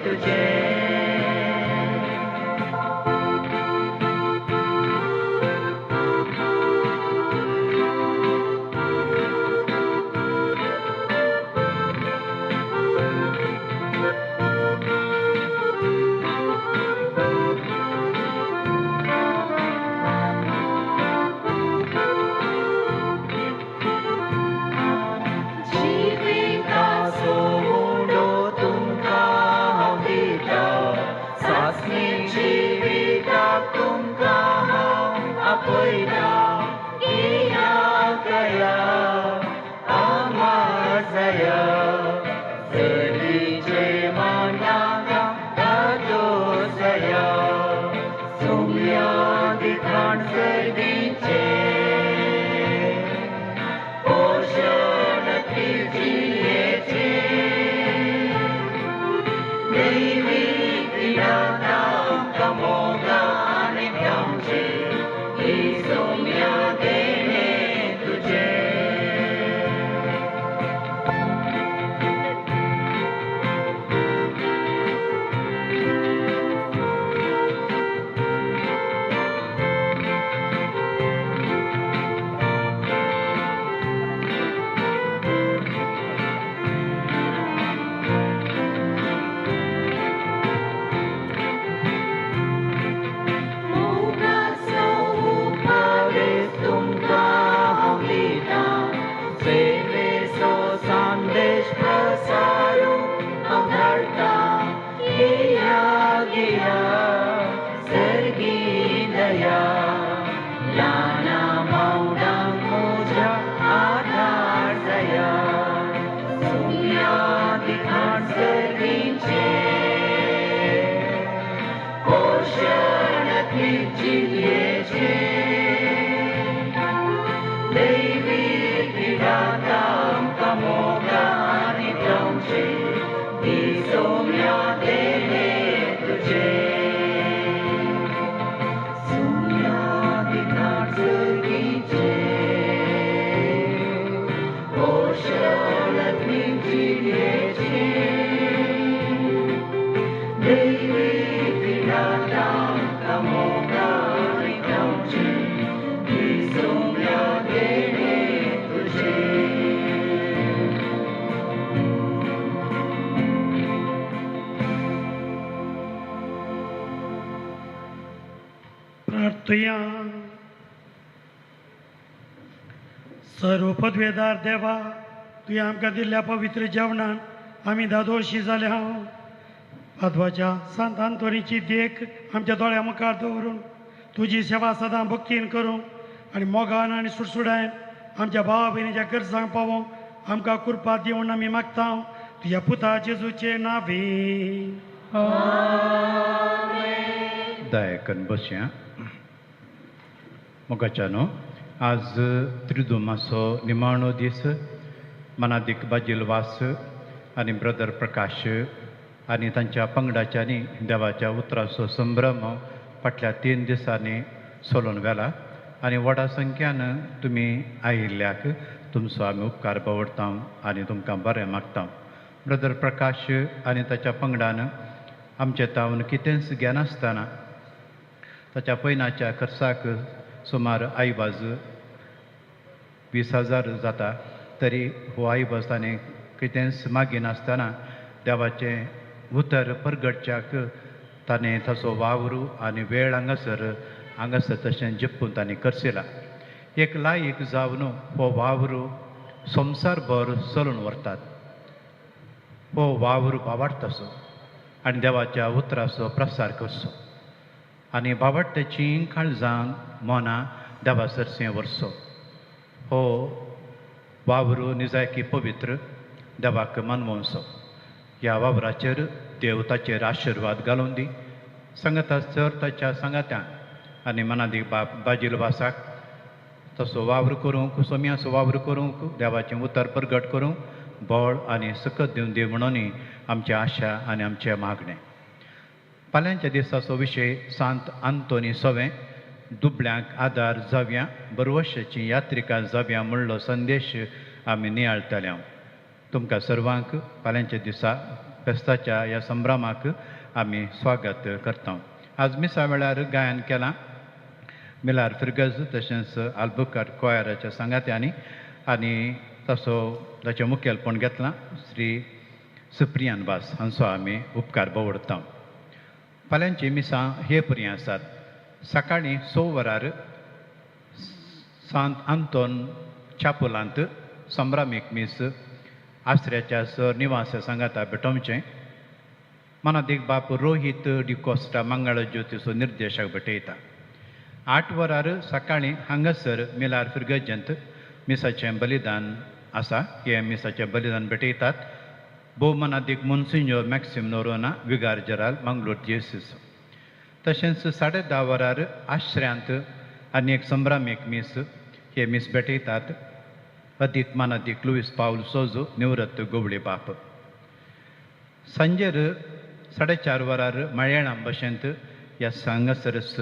तुझे जिविताचो उडो तुमका अमृता सासली जिविता तुमका आपयता प्रार्थया सर्व पदवेदार देवा तुवें आमकां दिल्ल्या पवित्र जेवणान आमी दादोशी जाले हांव अध्वाच्या संत अंतोनीची देख आमच्या दोळ्या मुखार दवरून तुझी सेवा सदां भक्तीन करूं आनी मोगान आनी सुडसुडायन आमच्या भावा भयणीच्या गरजांक पावों आमकां कृपा दिवून आमी मागता तुझ्या पुता जेजूचे नांवी. दायकन बसया. मोगाच्यानो आज त्रिदुमाचो निमाणो दीस. मनादीक बाजील वास आनी ब्रदर प्रकाश आनी तांच्या पंगडाच्यांनी देवाच्या उतराचो संभ्रम फाटल्या 3 दिसांनी चलोवन व्हेला आनी व्हडा संख्यान तुमी आयिल्ल्याक तुमचो आमी उपकार बावडटा आनी तुमकां बरें मागता. ब्रदर प्रकाश आनी ताच्या पंगडान आमचे तावन कितेंच घेनासतना ताच्या पयनाच्या खर्चाक सुमार आईबाज 20,000 जाता. तरी हो आईबाज ताणें कितेंच मागिनासतना देवाचें उतर परगडच्याक ताणें ताचो वावरू आनी वेळ हांगासर तशें जिपून ताणें करसिला. एक लायक जावन हो वावरू संवसारभर चलून व्हरतात. हो वावरू बावाडटासो आनी देवाच्या उतराचो प्रसार करचो आनी बावाडट्याची काळजां मनां देवासरसें व्हरचो. हो वावरू निजायकी पवित्र देवाक मानवंचो. ह्या वावराचेर देव ताचेर आशिर्वाद घालून दी. संगताचर ताच्या सांगात्यांक आनी मनादी बाजील वासाक तसो वावर करूंक सोम्याचो वावर करूंक देवाचें उतर परगट करूंक बळ आनी सकत दिवन दी म्हणून आमची आशा आनी आमचें मागणें. फाल्यांच्या दिसाचो विशय सांत आंतोनी सवें दुबळ्यांक आदार जावया बरवर्षाची यात्रिकां जावया म्हणलो संदेश आमी नियाळटल्या. तुमकां सर्वांक फाल्यांच्या दिसा फेस्ताच्या ह्या संभ्रमाक आमी स्वागत करता. आज मिसा वेळार गायन केलां मिलार फिर्गज तशेंच आल्बुकार कोयराच्या सांगात्यांनी आनी तसो ताचें मुखेलपण घेतलां श्री सुप्रियान भास हांचो आमी उपकार बावडटा. फाल्यांची मिसां हे परी आसात. सकाळीं 6 वरार सांत आंतोन चापोलांत संभ्रामीक मीस आसऱ्याच्या सर निवास सांगाता भेटोवचें. मनादीक बाप रोहित डिकोस्टा मंगळ ज्योतीचो निर्देशक भेटयता. 8 वरार सकाळीं हांगासर मिलार फिर्गजंत मिसाचें बलिदान आसा. हे मिसाचें बलिदान भेटयतात भोव मनादीक मोन्सिन्योर मॅक्सिम नोरोना विगार जराल मंगळूर जेसीस. तशेंच 10:30 वरार आश्र्यांत आनी एक संभ्रामीक मीस हे मीस भेटयतात अदीक मनादीक लुईस पावल सोजो निवृत्त गोवळे बाप. सांजेर 4:30 वरार मळयाळम भशेंत ह्या हांगासरस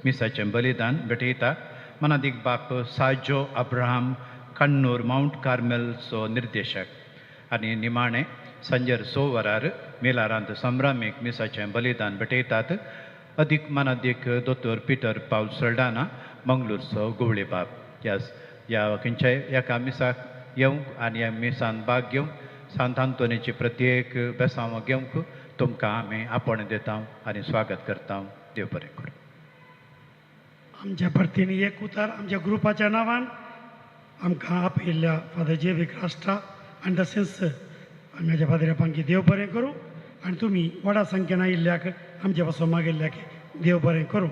मिसाचें बलिदान भेटयता मनादीक बाप साजो अब्राहम कण्णूर माउंट कार्मेलचो निर्देशक आनी निमाणें सांजेर 6 वरार मेलारांत संभ्रामीक मिसाचें बलिदान भेटयतात अदीक मनादीक दोतोर पिटर पावल सोल्डाना मंगळूरचो गोवळे बाप. ह्या खंयच्याय एका मिसाक येवंक आनी ह्या मिसान भाग घेवंक सांत आंतोनीची प्रत्येक बेसांव घेवंक तुमकां आमी आपण दिता आनी स्वागत करता. देव बरें करूं. आमच्या परतीन एक उतर आमच्या ग्रुपाच्या नांवान आमकां आपयिल्ल्या फादर जेविक राष्ट्रा आनी तशेंच हांगाच्या फादरापांकी देव बरें करूं आनी तुमी व्हडा संख्येन आयिल्ल्याक आमचे पासून मागिल्ल्याक देव बरें करूं.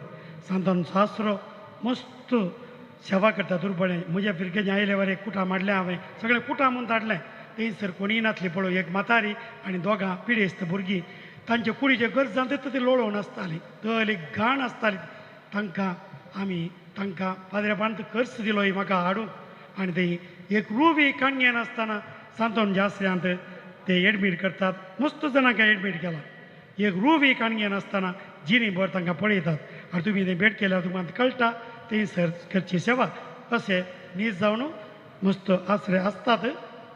सांतान सासरो मस्त सेवा करता दुर्बळें. म्हज्या फिरकेचे आयले वर एक कुटां मारलें हांवें सगळें कुटां म्हूण धाडलें. थंयसर कोणीय नासलीं पळोव. एक म्हातारी आनी 2 पिडेस्त भुरगीं तांचे कुडीचे गरजां तें ती लोळोवन आसतालीं. दल एक घाण आसताली. तांकां पाद्रेपान कर्स दिलो म्हाका हाडूंक आनी थंय एक रुवी काणयेन आसतना सांतोन जास्त्यांत ते एडमीट करतात. मस्त जाणांक एडमीट केला. एक रुवी काणयेन आसतना जिनी भर तांकां पळयतात आनी तुमी तें भेट केल्यार तुमकां कळटा थंयसर करची सेवा अशें न्हीद जावन मस्त आसरे आसतात.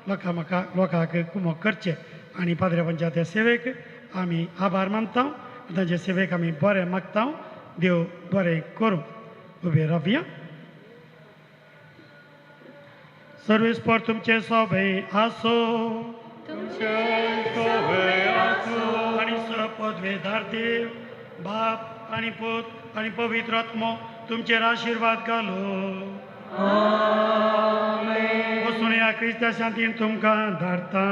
लोकांक कुमक करचें आनी पाद्रेपांच्या त्या सेवेक आमी आभार मानता. तांचे सेवेक आमी बरें मागता. देव बरें करूं. उबे रावया. सर्वेस्पर तुमचे सोबे आसो आनी सपदवेदार देव बाप आनी पूत आनी पवित्र आत्मो तुमचेर आशिर्वाद घालो. वचून ह्या क्रिस्ता शांतीन तुमकां धाडटा.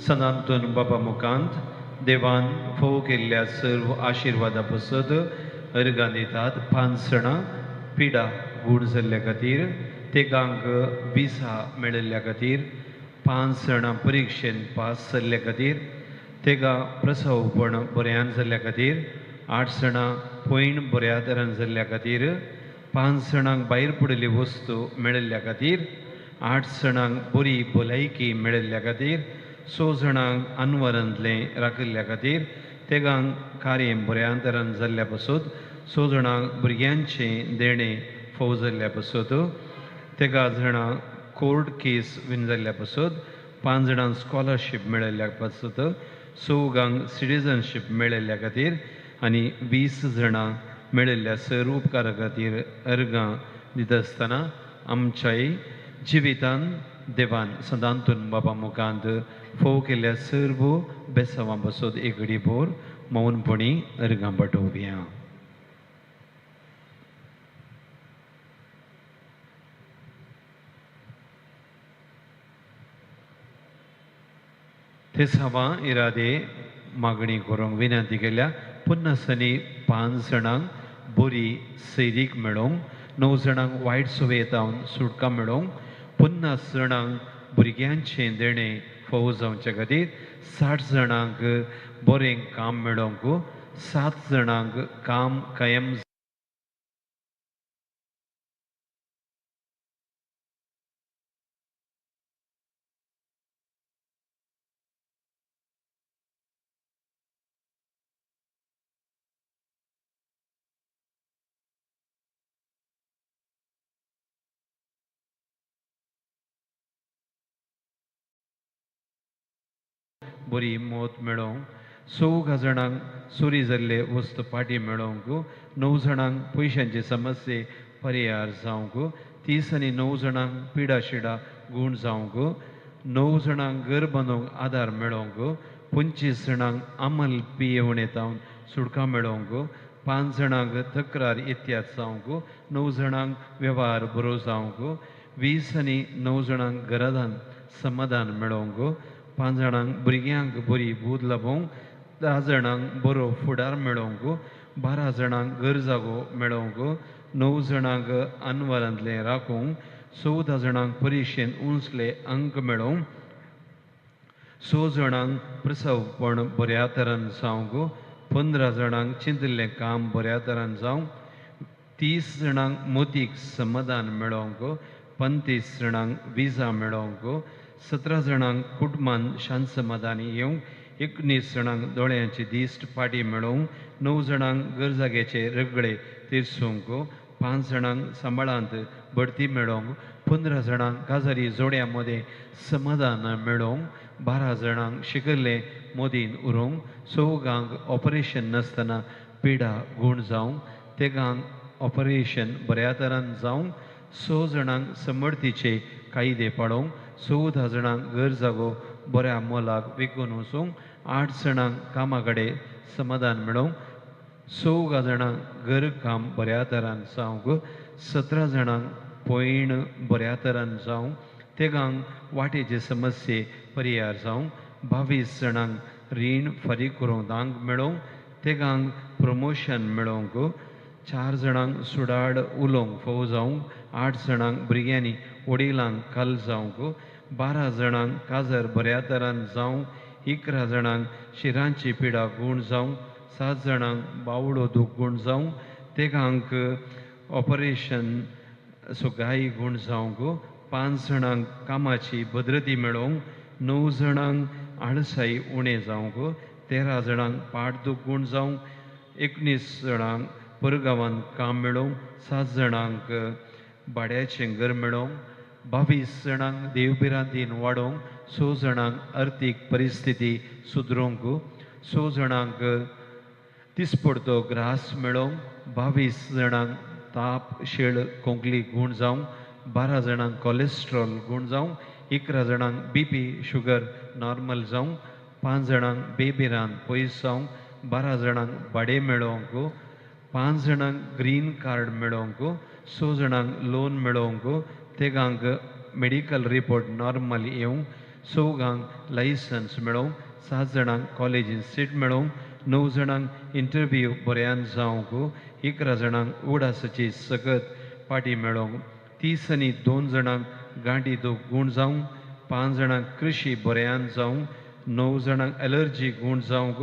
सनातन बाबा मुखांत देवान फोव केल्ल्या सर्व आशिर्वादा पसत अर्गां दितात 5 जाणां पिडा गूण जाल्ल्या खातीर तेगांक विसा मेळिल्ल्या खातीर 5 जाणां परिक्षेन पास जाल्ल्या खातीर तेगा प्रसवपण बऱ्यान जाल्ल्या खातीर 8 जाणां पयण बऱ्या तरान जाल्ल्या खातीर 5 जाणांक भायर पडिल्ली वस्तू मेळिल्ल्या खातीर 8 जाणांक बरी भलायकी मेळिल्ल्या खातीर 6 जाणांक अनवरांतलें राखिल्ल्या खातीर तेगांक कार्य बऱ्या तरान जाल्ल्या पासून 6 जाणांक भुरग्यांचें देणें फोव जाल्ल्या पासून तेगा जाणां कोर्ट केस बीन जाल्ल्या पासून 5 जाणांक स्कॉलरशीप मेळिल्ल्या पासून 4 सिटिझनशीप मेळिल्ल्या खातीर आनी 20 जाणांक मेळिल्ल्या सर उपकारा खातीर अर्गां दिता आसतना आमच्याय जिवितान देवान सदांतून बाबा मुखांत फोव केल्ल्या सर्व बेसांवां पासून एक घडी भोर मौनपणी अर्गां पाठोवया. ते सवा इरादे मागणी करूंक विनंती केल्या. पुन्नसनी 5 जाणांक बरी सैरीक मेळोवंक 9 जाणांक वायट सवयेतावन सुटका मेळोवंक 50 जाणांक भुरग्यांचें देणें फोव जावचे खातीर 60 जाणांक बरें काम मेळोवंक 7 जाणांक काम कायम बरी मोत मेळोवंक 6 जाणांक चोरी जाल्ले वस्तू पाटी मेळोवंक 9 जाणांक पयशांचे समस्ये परिहार जावंक 30 आनी 9 जाणांक पिडा शिडा गूण जावंक 9 जाणांक घर बांदूंक आदार मेळोवंक 25 जाणांक अमल पियेवणेतावन सुटका मेळोवंक 5 जाणांक तक्रार इत्याद जावंक 9 जाणांक वेव्हार बरो जावंक 20 आनी 9 जाणांक घरादान समाधान मेळोवंक 5 जाणांक भुरग्यांक बरी बूद लाभोवंक 10 जाणांक बरो फुडार मेळोवंक 12 जाणांक घर जागो मेळोवंक 9 जाणांक अनवरांतलें राखूंक 14 जाणांक परिक्षेन उंचले अंक मेळोवंक 6 जाणांक प्रसवपण बऱ्या तरान जावंक 15 जाणांक चिंतिल्लें काम बऱ्या तरान जावंक 30 जाणांक मोतीक समाधान मेळोवंक 35 जाणांक विजा मेळोवंक 17 जाणांक कुटुंबान शांत समाधानी येवंक 19 जाणांक दोळ्यांची दिश्ट पाटी मेळोवंक 9 जाणांक गरजागेचे रगडे तिरसूंक 5 जाणांक सांबाळांत बढती मेळोवंक 15 जाणांक काजारी जोड्यां मदें समाधान मेळोवंक 12 जाणांक शिकल्ले मोदीन उरोवंक 4 ऑपरेशन नासतना पिडा गूण जावंक तेगांक ऑपरेशन बऱ्या तरान जावंक 6 जाणांक समर्थीचे कायदे पाळोवंक 14 जाणांक घर जागो बऱ्या मोलाक विकून वचूंक 8 जाणांक कामा कडेन समाधान मेळोवंक 16 जाणांक घर काम बऱ्या तरान जावंक 17 जाणांक पयण बऱ्या तरान जावंक तेगांक वाटेचे समस्ये परिहार जावंक 22 जाणांक रीण फारीक करूंक दांग मेळोवंक तेगांक प्रमोशन मेळोवंक 4 जाणांक सुडाड उलोवंक फोव जावंक 8 जाणांक भुरग्यांनी वडिलांक काल जावंक 12 जाणांक काजार बऱ्या तरान जावंक 11 जाणांक शिरांची पिडा गूण जावंक 7 जाणांक बावडो दूख गूण जावंक तेगांक ऑपरेशन सुगाई गूण जावंक 5 जाणांक कामाची भद्रती मेळोवंक 9 जाणांक आळसाई उणें जावंक 13 जाणांक पाट दूख गूण जावंक 19 जाणांक परगांवांत काम मेळोवंक 7 जाणांक भाड्याचें घर मेळोवंक 22 जाणांक देवबिरांतीन वाडोवंक 6 जाणांक अर्थीक परिस्थिती सुदरोवंक 6 जाणांक दिसपडतो ग्रास मेळोवंक 22 जाणांक ताप शेळ कोंकली गूण जावंक 12 जाणांक कोलेस्ट्रॉल गूण जावंक 11 जाणांक BP शुगर नॉर्मल जावंक 5 जाणांक बेबिरांत पयस जावंक 12 जाणांक भाडे मेळोवंक 5 जाणांक ग्रीन कार्ड मेळोवंक 6 जाणांक लोन मेळोवंक तेगांक मेडिकल रिपोर्ट नॉर्मल येवंक चौगांक लायसन्स मेळोवंक 7 जाणांक कॉलेजीन सीट मेळोवंक 9 जाणांक इंटरव्यू बऱ्यान जावंक 11 जाणांक उडासाची सगत पाटी मेळोवंक 30 आनी 2 जाणांक गांठी दूख गूण जावंक 5 जाणांक कृशी बऱ्यान जावंक 9 जाणांक एलर्जी गूण जावंक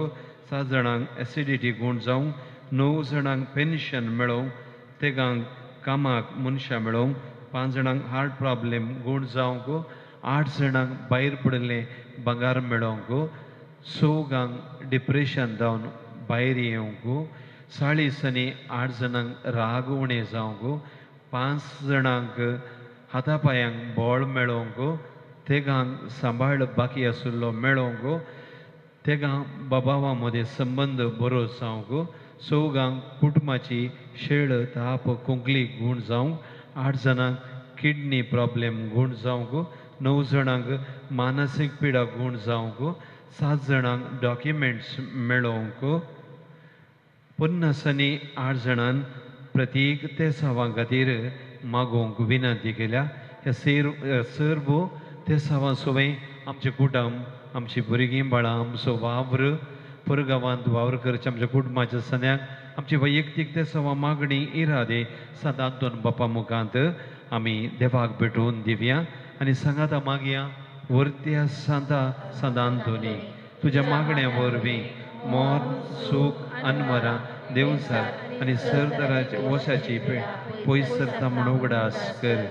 7 जाणांक एसिडिटी गूण जावंक 9 जाणांक पेन्शन मेळोवंक तेगांक कामाक मनशां मेळोवंक 5 जाणांक हार्ट प्रॉब्लेम गूण जावंक 8 जाणांक भायर पडिल्लें भांगार मेळोवंक 4 डिप्रेशन जावन भायर येवंक 40 आनी 8 जाणांक राग उणें जावंक 5 जाणांक हातापांयांक बोळ मेळोवंक तेगांक सांबाळ बाकी आशिल्लो मेळोवंक तेगांक बाबावा मदें संबंद बरो जावंक 4 कुटुंबाची शेळ ताप कुंकली गूण जावंक 8 जाणांक किडनी प्रॉब्लेम गूण जावंक 9 जाणांक मानसीक पिडा गूण जावंक 7 जाणांक डॉक्युमेंट्स मेळोवंक 50 आनी 8 जाणांन प्रत्येक ते सावां खातीर मागोवंक विनंती केल्या हे सर्व ते सावां सोवें आमचें कुटुंब आमची भुरगीं बाळां आमचो वावर परगांवांत वावर करचे आमच्या कुटुंबाच्या सन्याक आमची वैयक्तीक ते सवा मागणी इरादे सदांच दोन बापा मुखांत आमी देवाक भेटून दिवया आनी सांगाता मागया वर्त्या सदांत दोनी तुज्या मागण्या वरवीं मोर सूख अनवरां देवसार आनी सरदाराच्या वशाची पयस सरता म्हण उगडास कर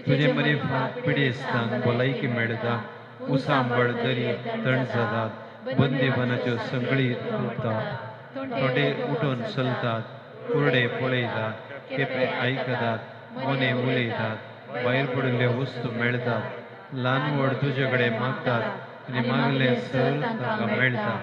तुजे मरे पिडेस्तांक भलायकी मेळटा उसांबळ दरी तण जातात बंदीबनाच्यो संगळी तुटतात थोडे उठून चलतात कुरडे पळयतात केपे आयकतात मोने उलयतात भायर पडिल्ल्यो वस्तू मेळटात ल्हान व्हड तुजे कडेन मागतात आनी मागले सर तांकां मेळटा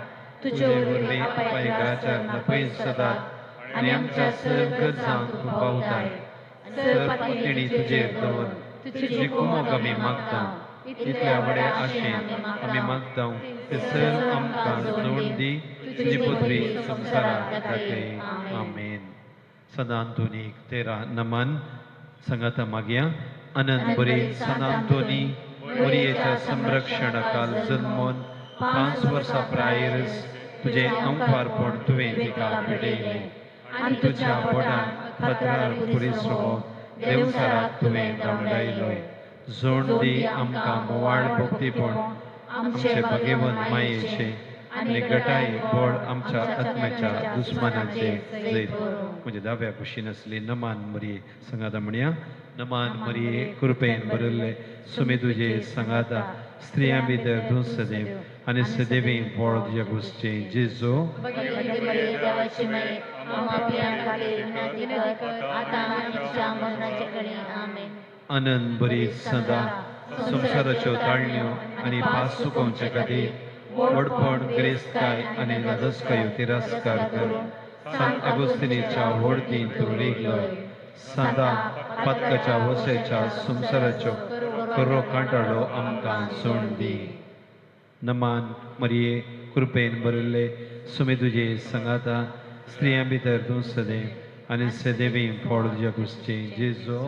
तुजे वरवीं अपायकाच्या नपयस जातात आनी आमच्या सर गरजांक पावतात सर तेणी तुजेर दवर तुजी कुमोक आमी मागता इतल्या व्हडे आशेन आमी मागता ते सर आमकां जोड दी तुजी पदवी संवसाराक दाखय आमेन सदांतोनीक तेरा नमन सांगाता मागया अनंत बरी सदांतोनी मरियेच्या संरक्षणाकाल जल्मोन 5 वर्सां प्रायरस तुजे अंपारपण तुवें तिका पिडयलें आनी तुज्या पोटान फातरार पुरीसरो देवसाराक तुवें धांवडायलोय जोड दी आमकां मोवाळ भक्तीपण आमचे भगेवन मायेचे आनी गटाय बोळ आमच्या आत्म्याच्या दुस्मानाचे जैत म्हणजे दाव्या कुशीन असली नमान मरिये सांगाता म्हणया नमान मरिये कृपेन भरिल्ले सुमी तुजे सांगाता स्त्रियां भितर तूं सदैव आनी सदैवी बोळ तुज्या घुसचे जेजो आनंद बरी सदा संसाराच्यो ताळण्यो आनी पास चुकोवचे खातीर वडपण क्रिस्ताय आनी लाजस्कायो तिरस्कार कर सांत अगोस्तिनीच्या व्हडतीन तूं रेगलोय सदा पदकाच्या वसेच्या संसाराच्यो करो कांटाळो आमकां सोड दी नमान मरिये कृपेन भरिल्ले सुमी तुजे सांगाता स्त्रियां भितर तूं सदैव आनी सदैवी फोड तुज्या कुसचे जेजो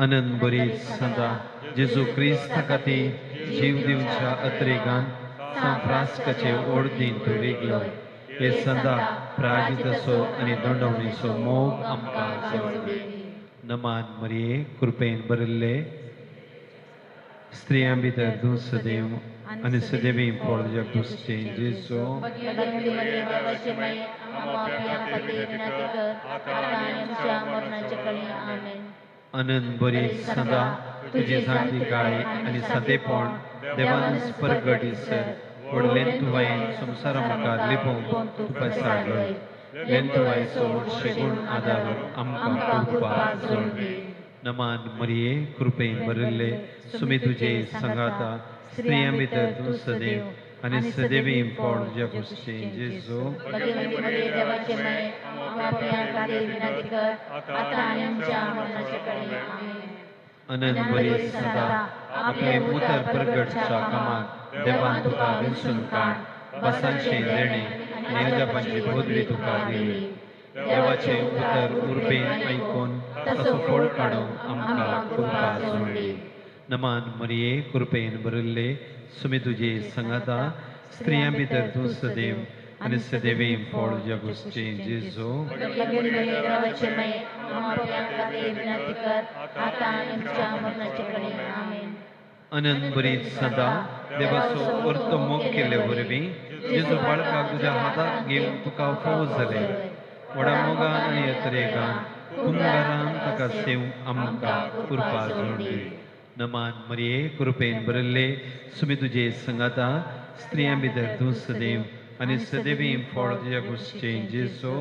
अनंत बरी सदा जेजू क्रिस्त खातीर जीव दिवच्या अत्रेगान सांत फ्रास्काचे ओडतीन तूं रेगलोय हे सदा प्राजीत असो आनी दंडवणीचो मोग आमकां सोड दी नमान मरिये कृपेन भरिल्ले स्त्रियां भितर तूं सदैव आनी सदैवी फोड तुज्या कुसचे जेजो अनंत बरी सदा तुजी जाणटीकाय आनी सतेपण देवानच परगट सर व्हडलें तुवें संवसारा मुखार लिपोवंक तुका साडलोय लेंतुवायचो शेगूण आदार आमकां करपाक जोड दी नमान मरिये कृपेन भरिल्ले सुमी तुजे सांगाता स्त्रियां भितर तूं सदैव आनी सदैवी फोड तुज्या कुसचे जेजो अनंत बरी सदा आपले उतर प्रगटच्या कामाक देवान तुका विंसून काड बसांचे देणे आनी अजापांची बोदरी तुका दिली देवाचे उतर उर्बेन ऐकून ताचो फळ काडूंक आमकां कृपा जोडली. नमान मरिये कृपेन भरिल्ले सुमी तुजे संगाता स्त्रियां भितर तूं सदैव आनी सदैवी फळ तुज्या कुशीचें जेजू. अनंत बरीच सदा देवाचो अर्थ मोग केले वरवीं जेजू बाळकाक तुज्या हाताक घेवन तुका फावो जाले. व्हडा मोगान आनी यत्रेगान कुंगारान ताका सेवंक आमकां कृपा जोडली. नमान मरिये कृपेन भरिल्ले सुमी तुजे संगाता स्त्रियां भितर तूं सदैव आनी सदैवी फळ तुज्या कुशीचें जेजू.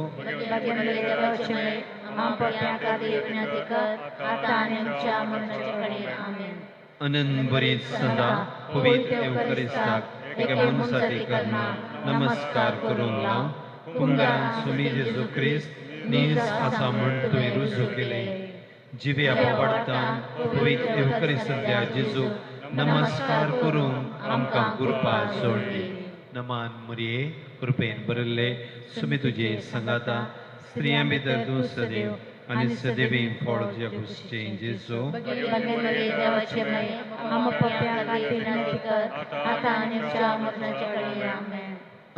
अनंत बरीच सदा पवित्र एवकरिस्ताक एका मनसाती करना नमस्कार करून लाव. कुंगारान सुमी जेजू क्रिस्त नीज आसा म्हण तुवें रुजू केले. जिव्या पडटान पवित्र एवकरिस्तांतल्या जेजू नमस्कार करून आमकां कृपा जोडली. नमान मरिये कृपेन भरिल्ले सुमी तुजे संगाता स्त्रियां भितर तूं सदैव आनी सदैवी फळ तुज्या कुशीचें जेजू.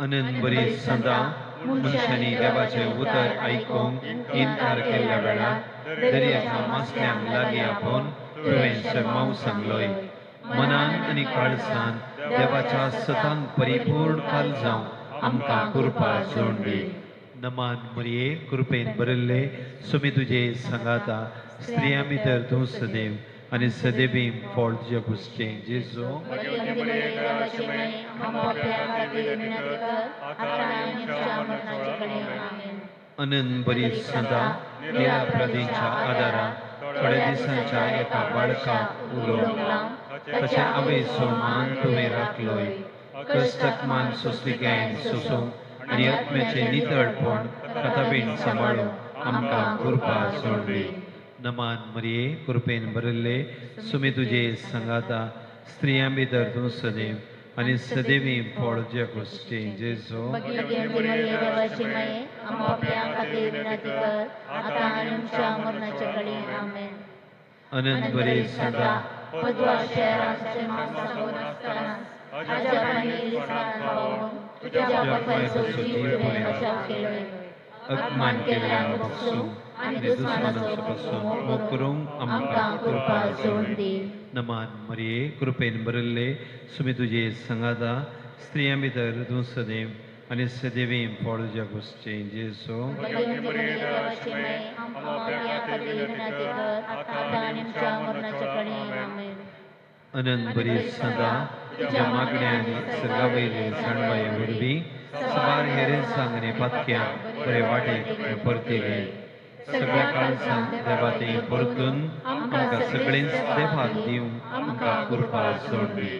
अनंत बरी सदा मनशांनी देवाचे उतर आयकूंक इन्कार केल्ल्या वेळार दर्याच्या मास्त्यांक लागीं आपोवन तुवें शर्माव सांगलोय. मनान आनी काळजान देवाच्या सतांक परिपूर्ण काल जावंक आमकां कृपा जोडली. नमान मरिये कृपेन भरिल्ले सुमी तुजे संगाता स्त्रियां भितर तूं सदैव आनी सदैवी फळ तुज्या कुशीचें जेजू. अनंत बरी सदा निळ्या प्रदेच्या आदाराक थोड्या दिसांच्या एका बाळकाक उलोवंक लाव. ताचे आवय सोमान तुवें राखलोय. कस्तक मान सुस्तिकायेन सोसूंक आनी आत्म्याचें नितळपण कथाबीण सांबाळूंक आमकां कृपा जोडली. नमान मरिये कृपेन भरिल्ले सुमी तुजे संगाता स्त्रियां भितर तूं सदैव आनी सदैवी फळ तुज्या कुशीचें जेजू. अनंत बरी सदा अपमान केल्ल्यांक बक्षूंक आनी दुस्मानांचे पासून मोग करूंक आमकां कृपा जोडली. नमान मरिये कृपेन भरिल्ले सुमी तुजे संगाता स्त्रियां भितर तूं सदैव आनी सदैवी फळ तुज्या कुशीचें जेजू. अनंत बरी सदा तुज्या मागण्यांनी सर्गावयले जाणवाये वरवीं सवार हेरेन सांगणे पातक्यांक बरे वाटेक परतिले. सगळ्या काळजांत देवा तें परतून आमकां सगळेंच देवाक दिवंक आमकां कृपा जोडली.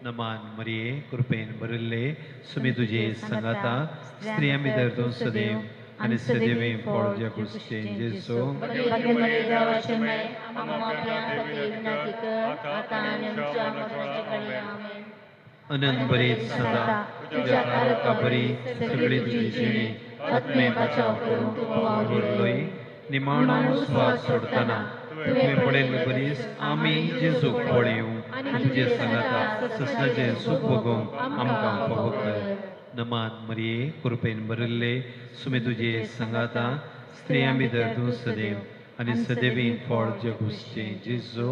नमान मरिये कृपेन भरिल्ले सुमी तुजे संगाता स्त्रियां भितर तूं सदैव आनी सदैवी फळ तुज्या कुशीचें जेजू. अनंत बरी सदा तुज्या कारका बरी सगळी तुजी जिणी आत्मे बचाव करूंक तूं वावुरलोय. निमाणो स्वास सोडटना तुवें पळयल्ले बरीस आमी जेजूक पळयोवंक आनी तुजे संगाता ससनाचें सूख भोगूंक आमकां फावो कर. नमान मरिये कृपेन भरिल्ले सुमी तुजे संगाता स्त्रियां भितर तूं सदैव आनी सदैवी फळ तुज्या कुशीचें जेजू.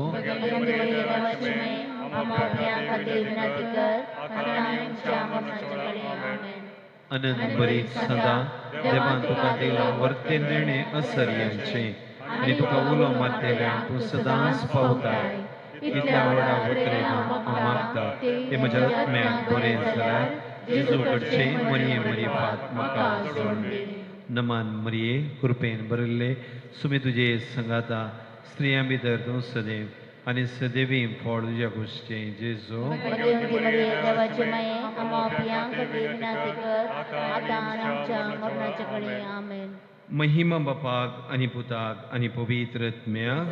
अनंत बरी सदा देवान तुका दिला वर्ते निर्णय असर्यांचे आनी तुका उलो मारतेल्यान तूं सदांच पावताय. इतल्या व्हडा वत्रेगां हांव मागता ते म्हज्या आत्म्याक बरें जाल्यार जेजू कडचे मरिये मरी फात म्हाका जोडली. नमान मरिये कृपेन भरिल्ले सुमी तुजे संगाता स्त्रियां भितर तूं सदैव आनी सदैवी फळ तुज्या कुशीचें जेजू. महिमा बापाक आनी पुताक आनी पवित्र आत्म्याक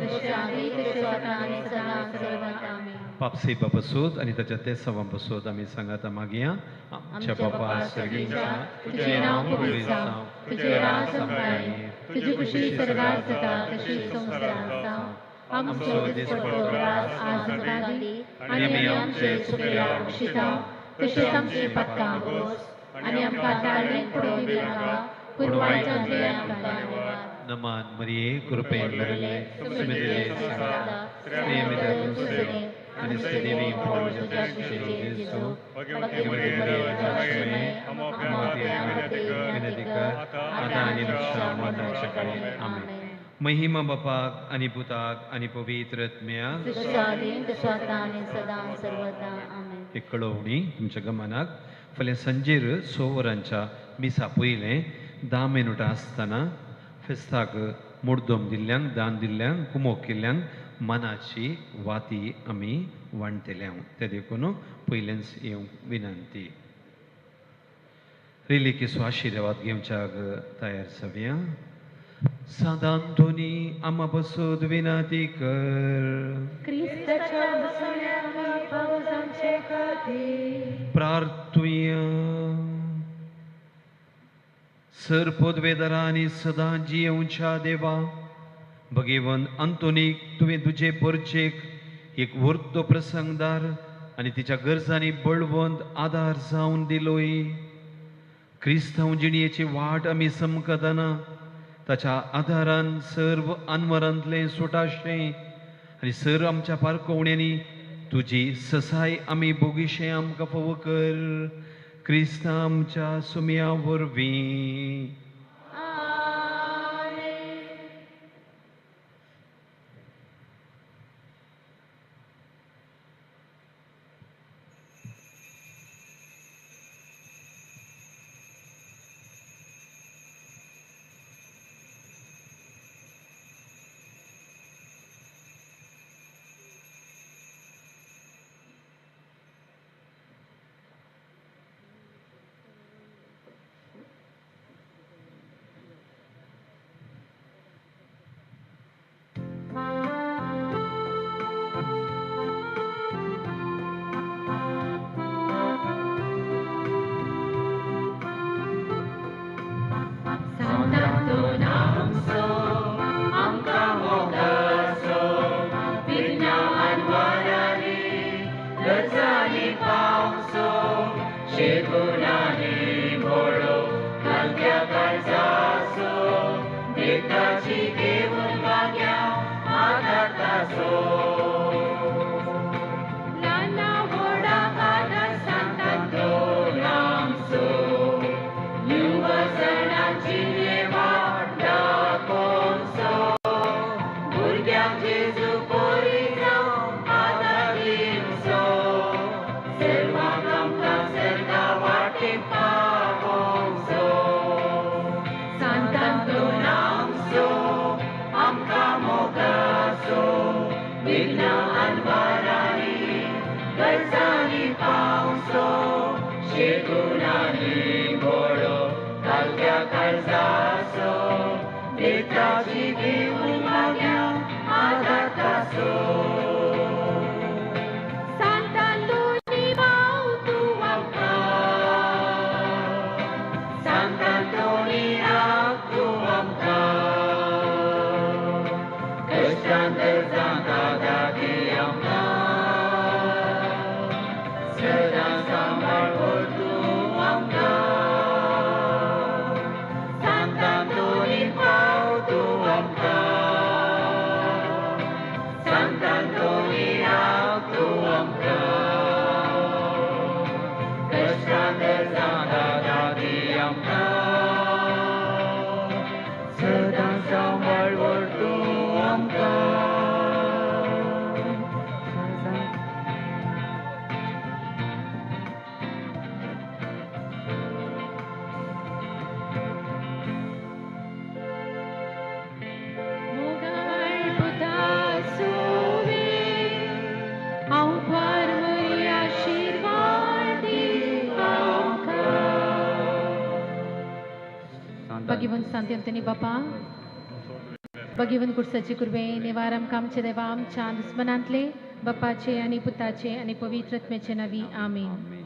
पापसे पापसूत आनी ताच्या ते सवा पासूत आमी सांगात मागया आमच्या बापा सर्गीचा तुझे नाव पवित्र जावं तुझे राज संपाये तुझी खुशी स्वर्गात जाता तशी संसारात जावं आमचो दिसपट्टो राज आज दी आनी आमचे चुकल्यार बक्षिता तशेंच आमची पातकां बोस आनी आमकां ताळमेन पडोवंक नाका पूण वायटांतल्यान आमकां निवार नमान मरिये कृपेन भरले सुमिदिले सदा प्रेमिदातून सदे आनी सदेवी पॉलच्या जेजू भगवती मरिये जशमे विनतिकर आता आनी रक्षा मरणाच्या काळी आमेन महिमा बापाक आनी पुताक आनी पवित्र आत्म्याक सदा सर्वदा आमेन एक कळवणी तुमच्या गमनाक फाल्यां संजेर 6 वरांच्या मिसा पयलें 10 मिनटां आसतना फेस्ताक मुर्दोम दिल्ल्यांक दान दिल्ल्यांक कुमोक केल्ल्यांक मनाची वाती आमी वांटतल्या ते देखून पयलेंच येवंक विनंती रिलीकीचो आशिर्वाद घेवच्याक तयार जावया सादांतोनी आम्हा बसोद विनंती कर क्रिस्ताच्या बसण्यावर पावसांचे खातीर प्रार्थुया सरपोदवेदरा आनी सदां जियेवच्या देवा भगेवन अंतोनीक तुवें तुजे परचेक एक व्हरतो प्रसंगदार आनी तिच्या गरजांनी बळवंत आदार जावन दिलोय क्रिस्तांव जिणयेची वाट आमी समकतना ताच्या आदारान सर्व अनवरांतलें सुटाशें आनी सर आमच्या पारकोवण्यांनी तुजी ससाय आमी भोगिशें आमकां फावो कर क्रिस्ता आमच्या सुमया वरवीं भगिवन सांत्यंतनी बापा भगिवन कुर्साची कुर्बे निवार आमकां आमचे देवा आमच्या दुस्मनांतले बापाचे आनी पुताचे आनी पवित्र आत्म्याचे नावी आमीन